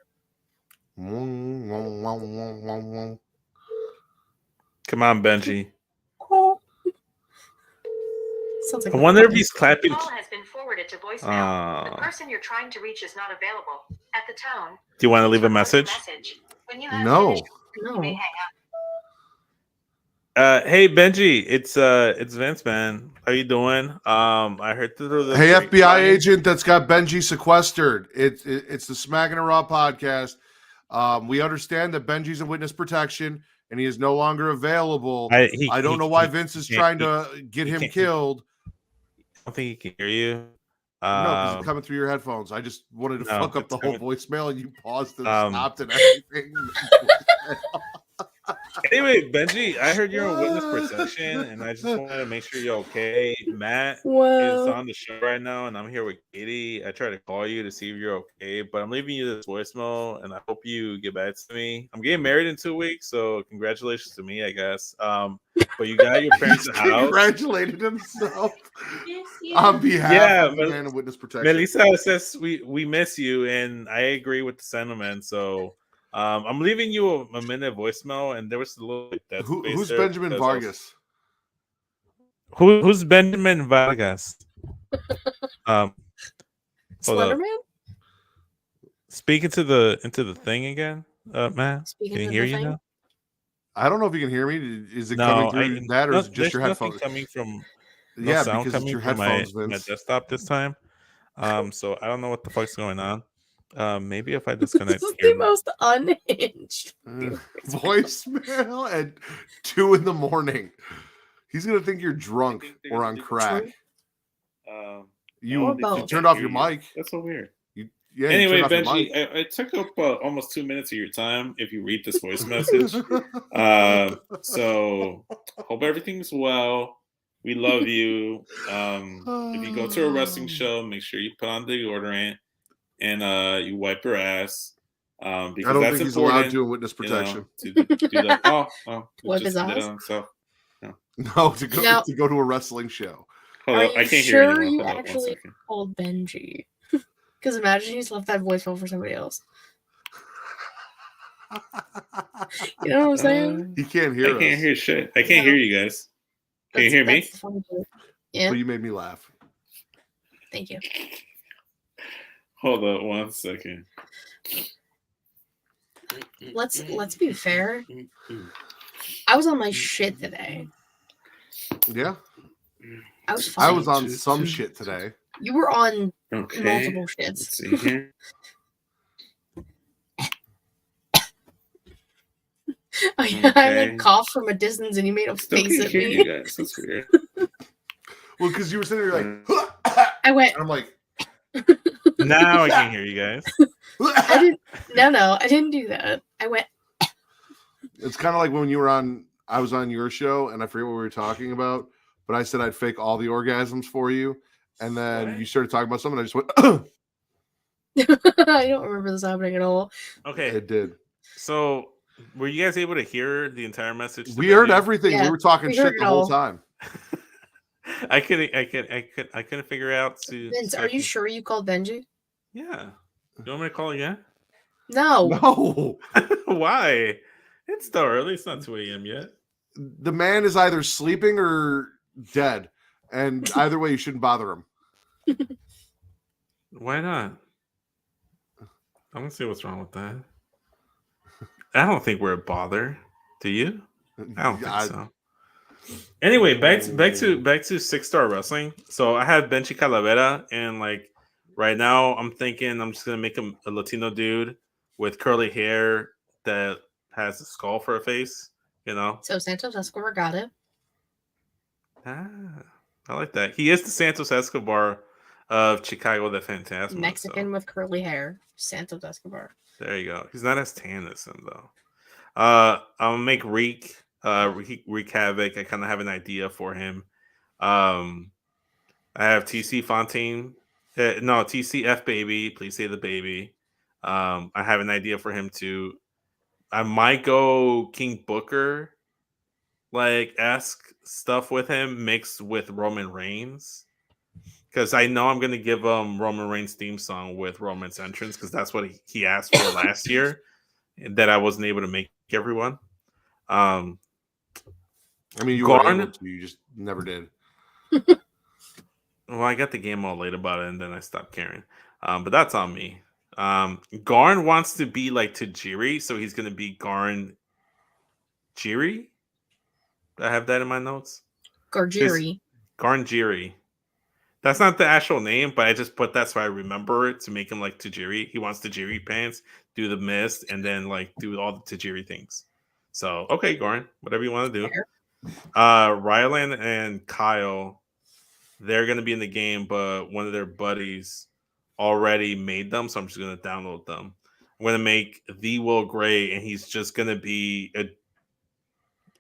Sounds Come on, Benji. Sounds like I a wonder if fucking- he's clapping. Call has been forwarded to voicemail. The Do person you're trying to reach is not available. At the tone, you want to leave a record your message? When you have No. finished, you may No. hang up. Hey Benji, it's Vince, man. How you doing? I heard through the Hey, FBI grapevine- agent that's got Benji sequestered. It's the Smackin It Raw podcast. We understand that Benji's in witness protection and he is no longer available. I don't know why Vince is trying to get him killed. I don't think he can hear you. No, because it's coming through your headphones. I just wanted to no, fuck up it's the whole coming- voicemail and you paused and Um, stopped and everything. Anyway, Benji, I heard you're in witness protection, and I just wanted to make sure you're okay. Matt is Whoa. on the show right now, and I'm here with Katie. I tried to call you to see if you're okay, but I'm leaving you this voicemail, and I hope you get back to me. I'm getting married in 2 weeks, so congratulations to me, I guess. But you got your parents' house. Congratulated himself on behalf Yeah, of the but man in witness protection. Melissa says we miss you, and I agree with the sentiment. So I'm leaving you a minute voicemail, and there was a little dead space Who's there Benjamin because I was- Vargas? Who's Benjamin Vargas? Hold up. Slenderman? Speak into the thing again, Matt. Speaking Can you of hear the you thing? now? I don't know if you can hear me. Is it No, coming through that or is it just there's your nothing headphones? coming from. No Yeah, sound because it's coming your from headphones, my Vince. desktop this time. So I don't know what the fuck's going on. Maybe if I disconnect This is here. the most unhinged. Voicemail at 2 a.m. He's gonna think you're drunk or on crack. You Or both. turned off your mic. That's so weird. You Anyway, turned off your Benji, mic. I took up almost 2 minutes of your time. If you read this voice message, so hope everything's well. We love you. If you go to a wrestling show, make sure you put on deodorant and you wipe your ass. Because I don't that's think he's important, allowed to in witness protection. to do that. Wipe his just did it ass? on himself. No, to go Now- to go to a wrestling show. Hold Are up, I you can't sure hear you anyone. Hold up 1 actually second. called Benji? Because imagine he's left that voicemail for somebody else. You know what I'm saying? He can't hear I us. can't hear shit. I can't hear you guys. Can you hear me? That's the funny part. Yeah, But you made me laugh. thank you. Hold up 1 second. Let's be fair. I was on my shit today. Yeah, I was fine. I was on some shit today. You were on Okay. multiple shits. Let's see here. Oh, yeah, I Okay. like coughed from a distance and you made a Still face can't at hear you me. guys. That's weird. Well, because you were sitting there like, I went, I'm like, Now I can hear you guys. I didn't, no, I didn't do that. I went, It's kind of like when you were on. I was on your show, and I forget what we were talking about, but I said I'd fake all the orgasms for you, and then What? you started talking about something. I just went, I don't remember this happening at all. Okay. it did. So were you guys able to hear the entire message? to We heard Benji? everything. Yeah, We were talking we shit heard the it whole all. time. I couldn't figure out to. Vince, so I are you can- sure you called Benji? Yeah. You want me to call again? No. No, Why? It's still early. It's not 2 a.m. yet. the man is either sleeping or dead, and either way, you shouldn't bother him. Why not? I don't see what's wrong with that. I don't think we're a bother. Do you? I don't think so. Anyway, back to 6-star wrestling. So I have Benji Calavera, and like right now, I'm thinking I'm just gonna make him a Latino dude with curly hair that has a skull for a face. You know, So Santos Escobar got it. I like that. He is the Santos Escobar of Chicago the Phantasma. Mexican with curly hair, Santos Escobar. There you go. He's not as tan as him though. I'm gonna make Reek Havoc. I kind of have an idea for him. I have TC Fontaine. No, TCF Baby. Please say the baby. I have an idea for him too. I might go King Booker, like esque stuff with him mixed with Roman Reigns. Because I know I'm gonna give him Roman Reigns theme song with Roman's entrance because that's what he asked for last year, and that I wasn't able to make everyone. I mean, you Garn, were able to, you just never did. Well, I got the game all late about it, and then I stopped caring. But that's on me. Garn wants to be like Tajiri, so he's gonna be Garn Jiri. I have that in my notes. Gargiri. Garn Jiri. That's not the actual name, but I just put that so I remember it to make him like Tajiri. He wants Tajiri pants, do the mist, and then like do all the Tajiri things. So okay, Garn, whatever you want to do. Rylan and Kyle, they're gonna be in the game, but one of their buddies already made them, so I'm just gonna download them. I'm gonna make the Will Gray, and he's just gonna be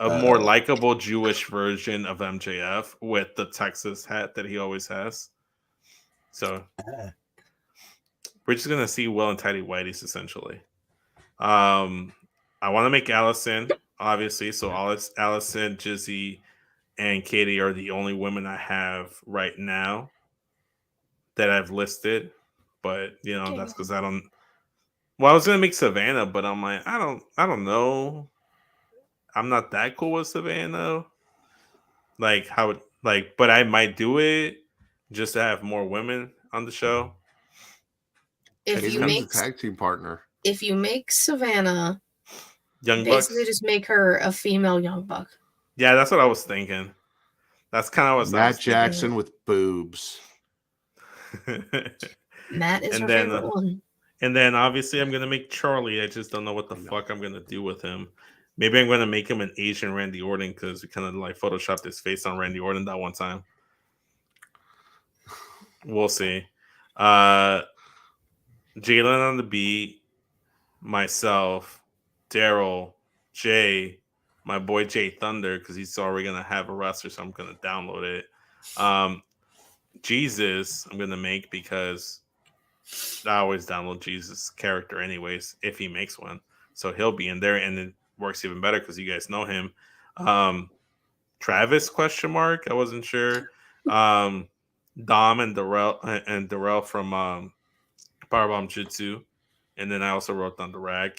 a more likable Jewish version of MJF with the Texas hat that he always has. So we're just gonna see Will and Tidy Whiteys essentially. I want to make Allison, obviously. So Allison, Jizzy, and Katie are the only women I have right now that I've listed. But that's because I don't. Well, I was gonna make Savannah, but I'm like, I don't know. I'm not that cool with Savannah. Like but I might do it just to have more women on the show. If you make a tag team partner, if you make Savannah Young basically Bucks, just make her a female Young Buck. Yeah, that's what I was thinking. That's kind of what Matt Jackson with boobs. Matt is her favorite one. And then obviously I'm gonna make Charlie. I just don't know what the fuck I'm gonna do with him. Maybe I'm gonna make him an Asian Randy Orton because we kind of like photoshopped his face on Randy Orton that one time. We'll see. Jalen on the beat, myself, Daryl, Jay, my boy Jay Thunder, because he's already gonna have a wrestler, so I'm gonna download it. Jesus, I'm gonna make because I always download Jesus' character anyways if he makes one, so he'll be in there, and it works even better because you guys know him. Travis ? I wasn't sure. Dom and Darrell from Powerbomb Jitsu, and then I also wrote down the Rag,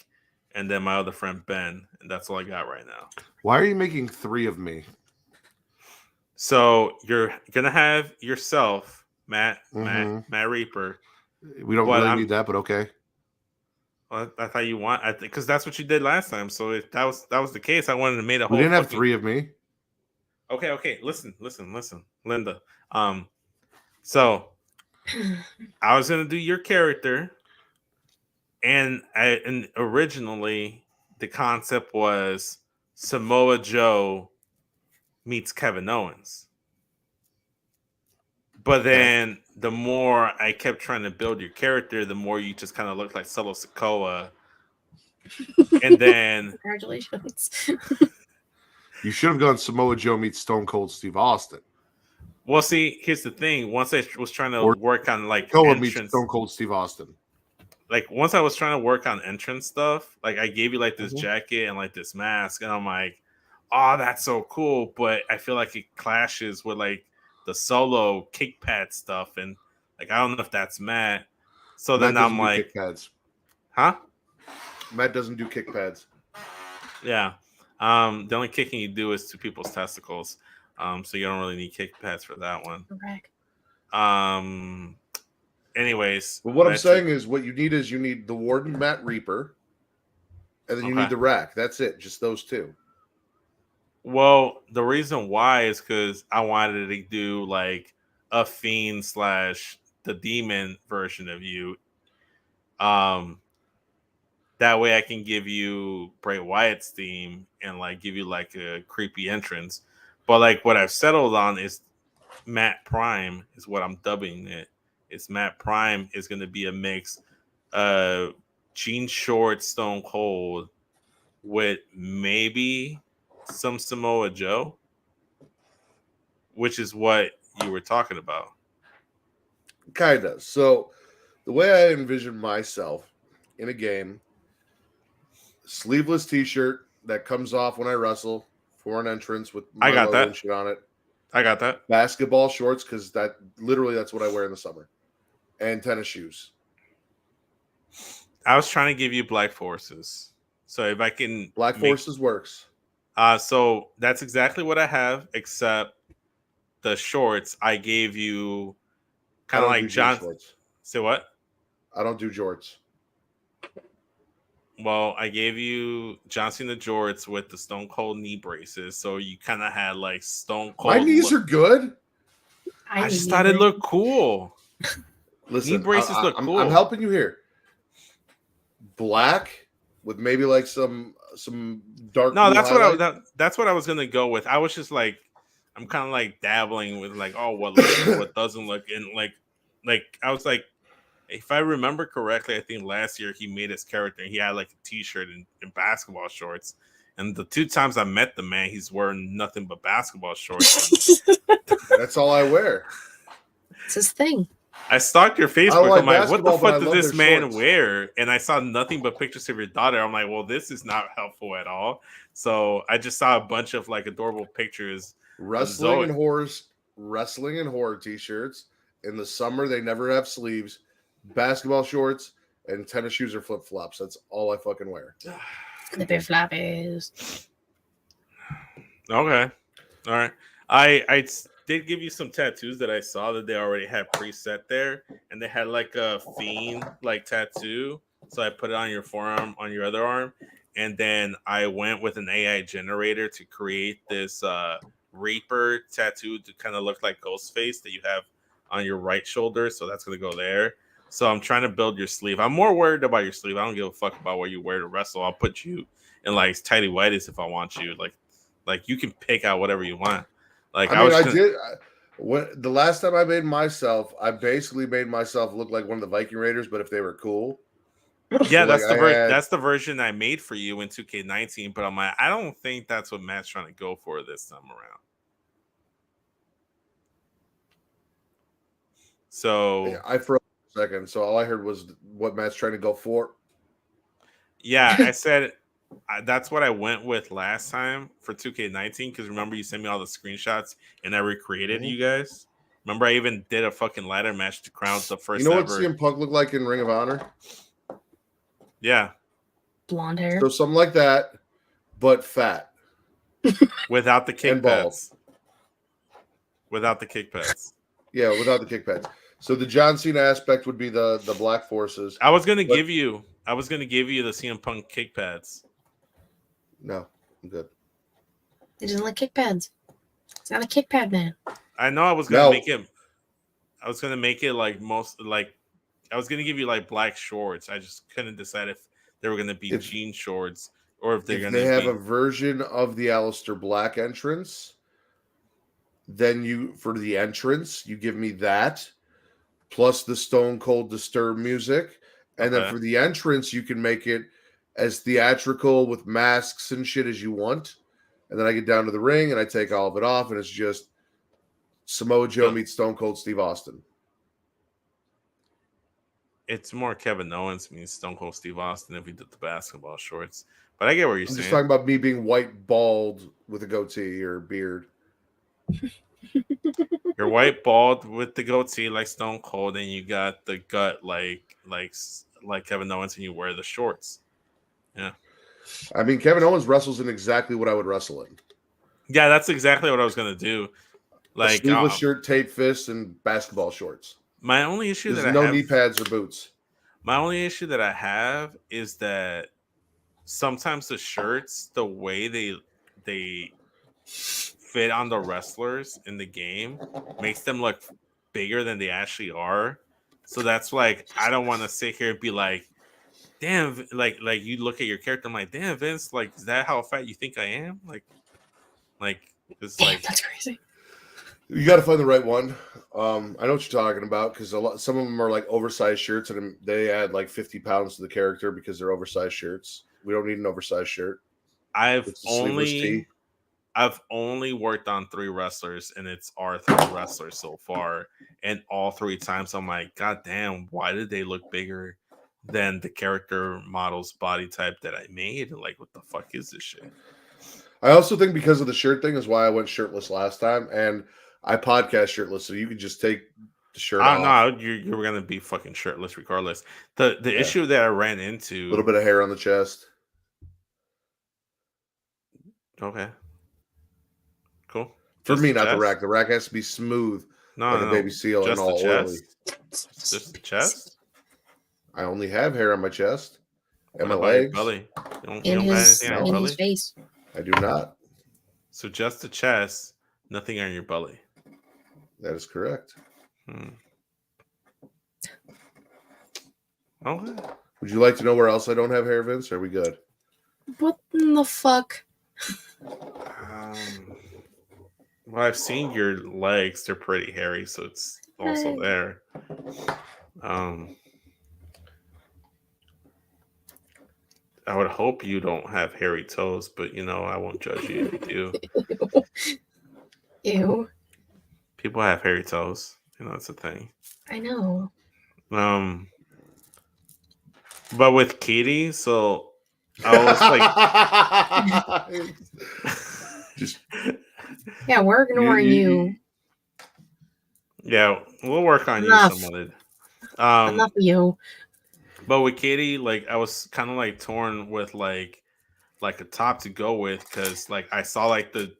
and then my other friend Ben, and that's all I got right now. Why are you making 3 of me? So you're gonna have yourself, Matt Reaper. We don't really need that, but okay. Well, I thought you want, because that's what you did last time. So if that was the case, I wanted to make a whole. We didn't have 3 of me. Okay. Listen, Linda. So I was gonna do your character, and originally the concept was Samoa Joe meets Kevin Owens. But then the more I kept trying to build your character, the more you just kind of looked like Solo Sikoa. And then congratulations. You should have gone Samoa Joe meets Stone Cold Steve Austin. Well, see, here's the thing. Once I was trying to work on like Sikoa meets Stone Cold Steve Austin. Like once I was trying to work on entrance stuff, like I gave you like this jacket and like this mask, and I'm like, oh, that's so cool. But I feel like it clashes with like the Solo kick pad stuff, and like I don't know if that's Matt. So then I'm like, kick pads. Huh? Matt doesn't do kick pads. Yeah. The only kicking you do is to people's testicles. So you don't really need kick pads for that one. Correct. Anyways. But what I'm saying is what you need the Warden Matt Reaper, and then you need the Rack. That's it. Just those 2. Well, the reason why is because I wanted to do like a Fiend / the Demon version of you. That way I can give you Bray Wyatt's theme and like give you like a creepy entrance. But like what I've settled on is Matt Prime is what I'm dubbing it. is Matt Prime is going to be a mix jean shorts, Stone Cold, with maybe some Samoa Joe, which is what you were talking about. Kind of. So the way I envision myself in a game, sleeveless t-shirt that comes off when I wrestle for an entrance with my logo and shit on it. I got that. Basketball shorts, because that's what I wear in the summer. And tennis shoes. I was trying to give you Black Forces. So if I can Black Forces works. So that's exactly what I have, except the shorts I gave you kind of like John. Shorts. Say what? I don't do jorts. Well, I gave you John Cena jorts with the Stone Cold knee braces, so you kind of had like Stone Cold. My knees are good. I just thought it looked cool. Listen, knee braces look cool. I'm helping you here. Black with maybe like some dark. No, that's what I was gonna go with. I was just like, I'm kind of like dabbling with like, oh, what looks good, what doesn't look, and like I was like, if I remember correctly, I think last year he made his character and he had like a t-shirt and basketball shorts. And the 2 times I met the man, he's wearing nothing but basketball shorts. That's all I wear. It's his thing. I stalked your Facebook. Like I'm like, what the fuck did this man shorts. wear? And I saw nothing but pictures of your daughter. I'm like, well, this is not helpful at all. So I just saw a bunch of like adorable pictures. Wrestling and horror t-shirts. In the summer, they never have sleeves. Basketball shorts and tennis shoes or flip-flops. That's all I fucking wear. Flippy floppies. Okay. All right. I did give you some tattoos that I saw that they already had preset there, and they had like a Fiend like tattoo. So I put it on your forearm, on your other arm, and then I went with an AI generator to create this Reaper tattoo to kind of look like Ghostface that you have on your right shoulder. So that's gonna go there. So I'm trying to build your sleeve. I'm more worried about your sleeve. I don't give a fuck about what you wear to wrestle. I'll put you in like tighty whities if I want you. Like you can pick out whatever you want. Like when the last time I made myself, I basically made myself look like one of the Viking Raiders, but if they were cool. Yeah, so that's the version I made for you in 2K19. But I'm like, I don't think that's what Matt's trying to go for this time around. So yeah, I froze for a second. So all I heard was what Matt's trying to go for. Yeah, I said that's what I went with last time for 2K19. Because remember, you sent me all the screenshots and I recreated you guys. Remember, I even did a fucking ladder match to crown the first. You know what ever. CM Punk looked like in Ring of Honor? Yeah, blonde hair. So something like that, but fat. Without the kick and bald. pads. Without the kick pads. Yeah, without the kick pads. So the John Cena aspect would be the Black Forces. I was gonna give you the CM Punk kick pads. No, I'm good. He doesn't like kick pads. He's not a kick pad man. I know I was gonna make him. I was gonna make it like I was gonna give you like black shorts. I just couldn't decide if they were gonna be jean shorts or if they have a version of the Aleister Black entrance. Then for the entrance, you give me that plus the Stone Cold Disturb music. And then for the entrance, you can make it as theatrical with masks and shit as you want. And then I get down to the ring and I take all of it off, and it's just Samoa Joe meets Stone Cold Steve Austin. It's more Kevin Owens meets Stone Cold Steve Austin if he did the basketball shorts. But I get what you're saying. I'm just talking about me being white bald with a goatee or beard. You're white bald with the goatee like Stone Cold, and you got the gut like Kevin Owens, and you wear the shorts. Yeah. I mean, Kevin Owens wrestles in exactly what I would wrestle in. Yeah, that's exactly what I was gonna do. Like a sleeveless shirt, tape fists, and basketball shorts. My only issue There's no knee pads or boots. My only issue that I have is that sometimes the shirts, the way they fit on the wrestlers in the game, makes them look bigger than they actually are. So that's like, I don't want to sit here and be like, damn, like you look at your character, I'm like, damn, Vince, like, is that how fat you think I am? Like it's damn, like that's crazy. You got to find the right one. I know what you're talking about because some of them are like oversized shirts, and they add like 50 pounds to the character because they're oversized shirts. We don't need an oversized shirt. I've It's a sleeveless tee. only worked on 3 wrestlers, and it's our 3 wrestlers so far. And all 3 times, I'm like, God damn, why did they look bigger than the character model's body type that I made? Like, what the fuck is this shit? I also think because of the shirt thing is why I went shirtless last time, and I podcast shirtless, so you can just take the shirt off. No, you were gonna be fucking shirtless regardless. The issue that I ran into, A little bit of hair on the chest. okay, cool. For Just me, the not the chest? rack. The rack has to be smooth, No, like no, a baby seal, and just the all oily. chest. Just the chest. I only have hair on my chest and What my about your legs. belly? You don't In got his anything on your in belly? his face. I do not. So just the chest, nothing on your belly. That is correct. Okay. Would you like to know where else I don't have hair, Vince? Or are we good? What in the fuck? Well, I've seen your legs; they're pretty hairy, so it's also there. I would hope you don't have hairy toes, but I won't judge you if you do. Ew. People have hairy toes. It's a thing. I know. But with Katie, so I was like, just Yeah, we're ignoring you. Yeah, we'll work on Enough. you some other. Enough of you. But with Katie, like I was kind of like torn with like a top to go with because like I saw like the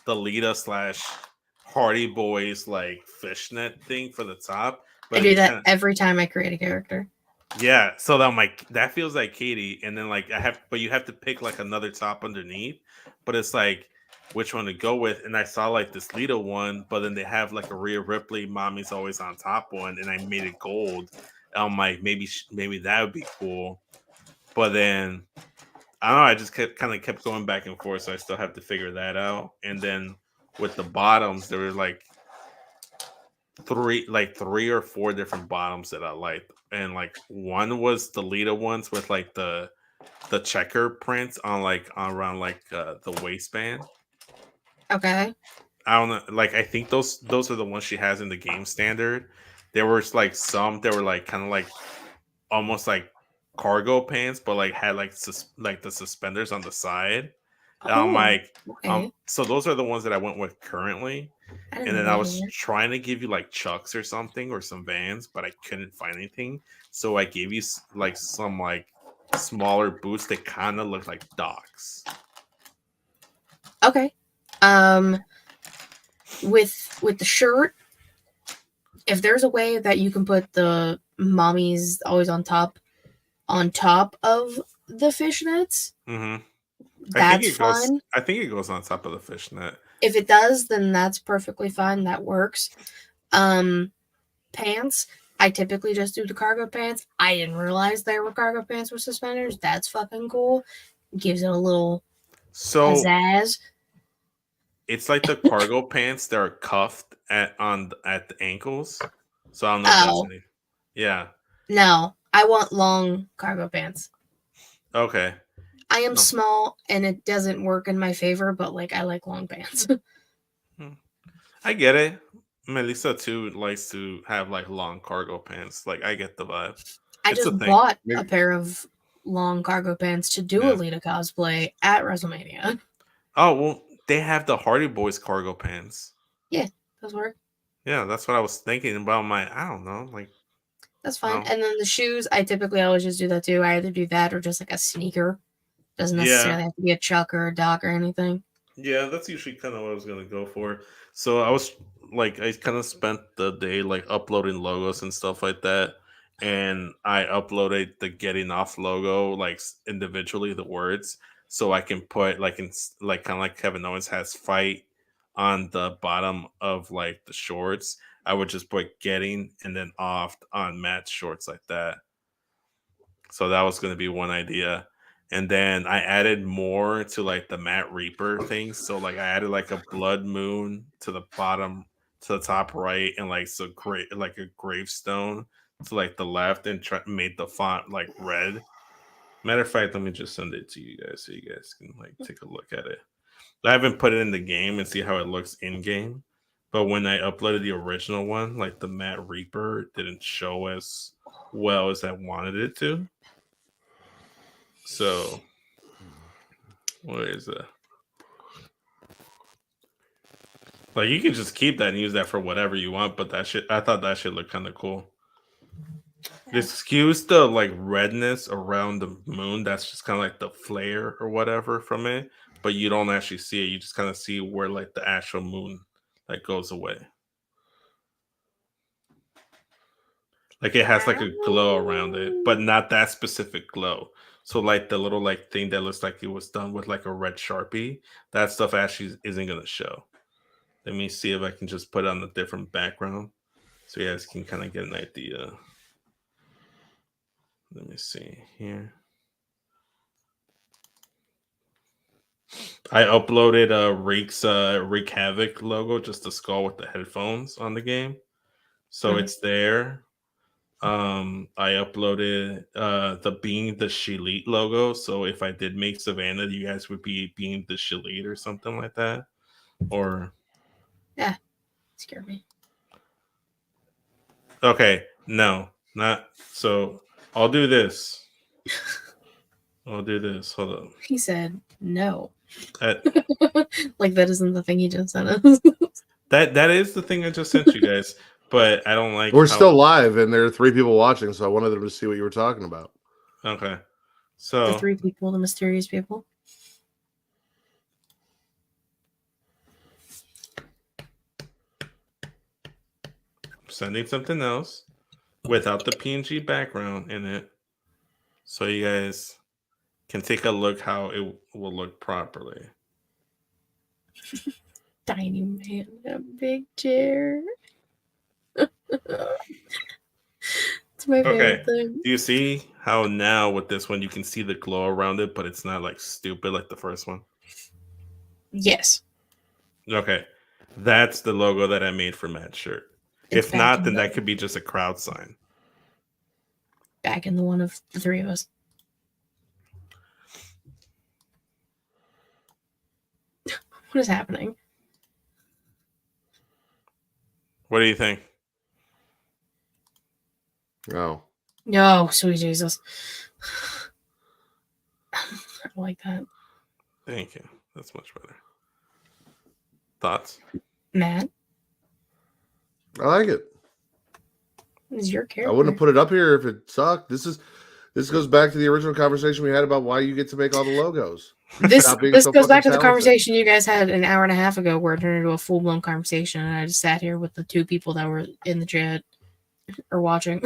Lita / Hardy Boys like fishnet thing for the top. I do that every time I create a character. Yeah, so then I'm like, that feels like Katie, and then like but you have to pick like another top underneath, but it's like which one to go with, and I saw like this Lita one, but then they have like a Rhea Ripley, Mommy's Always on Top one, and I made it gold. I'm like, maybe that would be cool, but then I don't know, I just kept going back and forth, so I still have to figure that out. And then with the bottoms, there were like three or four different bottoms that I liked, and like one was the Lita ones with like the checker prints on around the waistband. Okay. I don't know, like I think those are the ones she has in the game standard. There was like some that were like kind of like almost like cargo pants, but like had like the suspenders on the side. And I'm like, okay. So those are the ones that I went with currently. And then I was trying to give you like Chucks or something or some Vans, but I couldn't find anything. So I gave you like some like smaller boots that kind of look like Docs. Okay. With the shirt, if there's a way that you can put the Mommy's Always on Top of the fishnets, that's fine. I think it goes on top of the fishnet. If it does, then that's perfectly fine. That works. Pants, I typically just do the cargo pants. I didn't realize there were cargo pants with suspenders. That's fucking cool. Gives it a little pizzazz. It's like the cargo pants that are cuffed at the ankles. So I don't know if that's any. Yeah. No, I want long cargo pants. Okay. I am small and it doesn't work in my favor, but like I like long pants. I get it. Melissa too likes to have like long cargo pants. Like I get the vibe. I just bought a pair of long cargo pants to do a Lita cosplay at WrestleMania. Oh well, they have the Hardy Boys cargo pants. Yeah, those work. Yeah, that's what I was thinking about. I don't know, like that's fine. And then the shoes, I typically always just do that too. I either do that or just like a sneaker. Doesn't necessarily have to be a Chuck or a Doc or anything. Yeah, that's usually kind of what I was gonna go for. So I kind of spent the day like uploading logos and stuff like that, and I uploaded the Getting Off logo like individually, the words, so I can put like kind of like Kevin Owens has fight on the bottom of like the shorts. I would just put Getting and then Off on Matt's shorts like that. So that was gonna be one idea. And then I added more to like the Matt Reaper things. So like I added like a blood moon to the bottom to the top right and like so great like a gravestone to like the left and made the font like red. Matter of fact, let me just send it to you guys so you guys can like take a look at it. I haven't put it in the game and see how it looks in game, but when I uploaded the original one, like the Matt Reaper, it didn't show as well as I wanted it to. So, what is it? Like you can just keep that and use that for whatever you want, but that shit, I thought that should look kind of cool. Excuse the like redness around the moon. That's just kind of like the flare or whatever from it, but you don't actually see it. You just kind of see where like the actual moon like goes away. Like it has like a glow around it, but not that specific glow. So like the little like thing that looks like it was done with like a red Sharpie, that stuff actually isn't gonna show. Let me see if I can just put it on a different background so you guys can kind of get an idea. Let me see here. I uploaded Wreak Havoc logo, just the skull with the headphones on the game. So it's there. I uploaded the Being the Shelit logo. So if I did make Savannah, you guys would be Being the Shelit or something like that. Or yeah, scared me. Okay, no, not so. I'll do this. Hold on. He said no. That Like that isn't the thing he just sent us. that is the thing I just sent you guys, but I don't like. We're still live, and there are 3 people watching, so I wanted them to see what you were talking about. Okay, so The 3 people, the mysterious people. sending something else without the PNG background in it, so you guys can take a look how it will look properly. Tiny man in a big chair. It's my favorite thing. Do you see how now with this one you can see the glow around it, but it's not like stupid like the first one? Yes. Okay. That's the logo that I made for Matt's shirt. It's If not, then back in that could be just a crowd sign. Back in the one of the 3 of us. What is happening? What do you think? Oh. No, sweet Jesus. I don't like that. Thank you. That's much better. Thoughts? Matt? I like it. Is your character? I wouldn't have put it up here if it sucked. This goes back to the original conversation we had about why you get to make all the logos. This Stop being goes so back to fucking the talented. conversation you guys had an hour and a half ago where it turned into a full-blown conversation, and I just sat here with the 2 people that were in the chat or watching.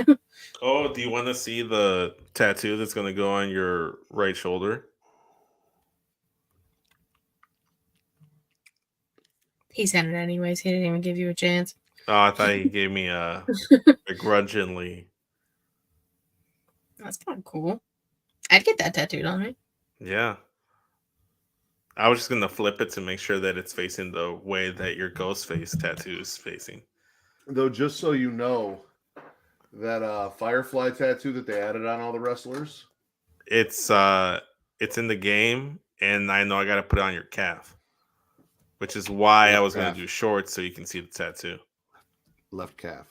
Oh, do you want to see the tattoo that's going to go on your right shoulder? He sent it anyways. He didn't even give you a chance. Oh, I thought he gave me a begrudgingly. That's kind of cool. I'd get that tattooed on me. Yeah. I was just going to flip it to make sure that it's facing the way that your ghost face tattoo is facing. Though, just so you know, that Firefly tattoo that they added on all the wrestlers, it's in the game, and I know I got to put it on your calf, which is why I was going to do shorts so you can see the tattoo. Left calf.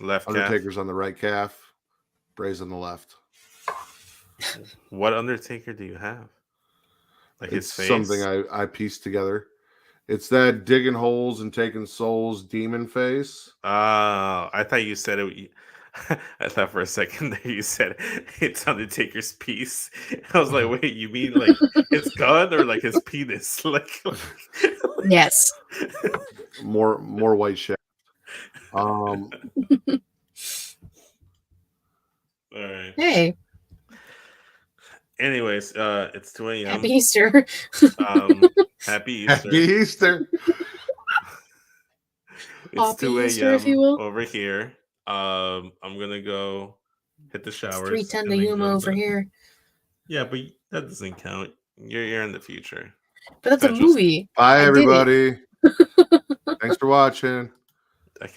Left calf. Undertaker's on the right calf. Bray's on the left. What Undertaker do you have? Like It's his face? something I pieced together. It's that digging holes and taking souls demon face. I thought you said it. I thought for a second that you said it's Undertaker's piece. I was like, wait, you mean like his gun or like his penis? Like Yes. More white shaft. All right. Hey. Anyways, it's 2 a.m. Happy Easter. Happy Easter. Happy Easter. It's Happy 2 Easter, if you a.m. will. over here. I'm gonna go hit the showers. It's 3:10 and to then Yuma go to over bed. here. Yeah, but that doesn't count. You're in the future. But that's a movie. Bye, I did it. everybody. Thanks for watching. I can't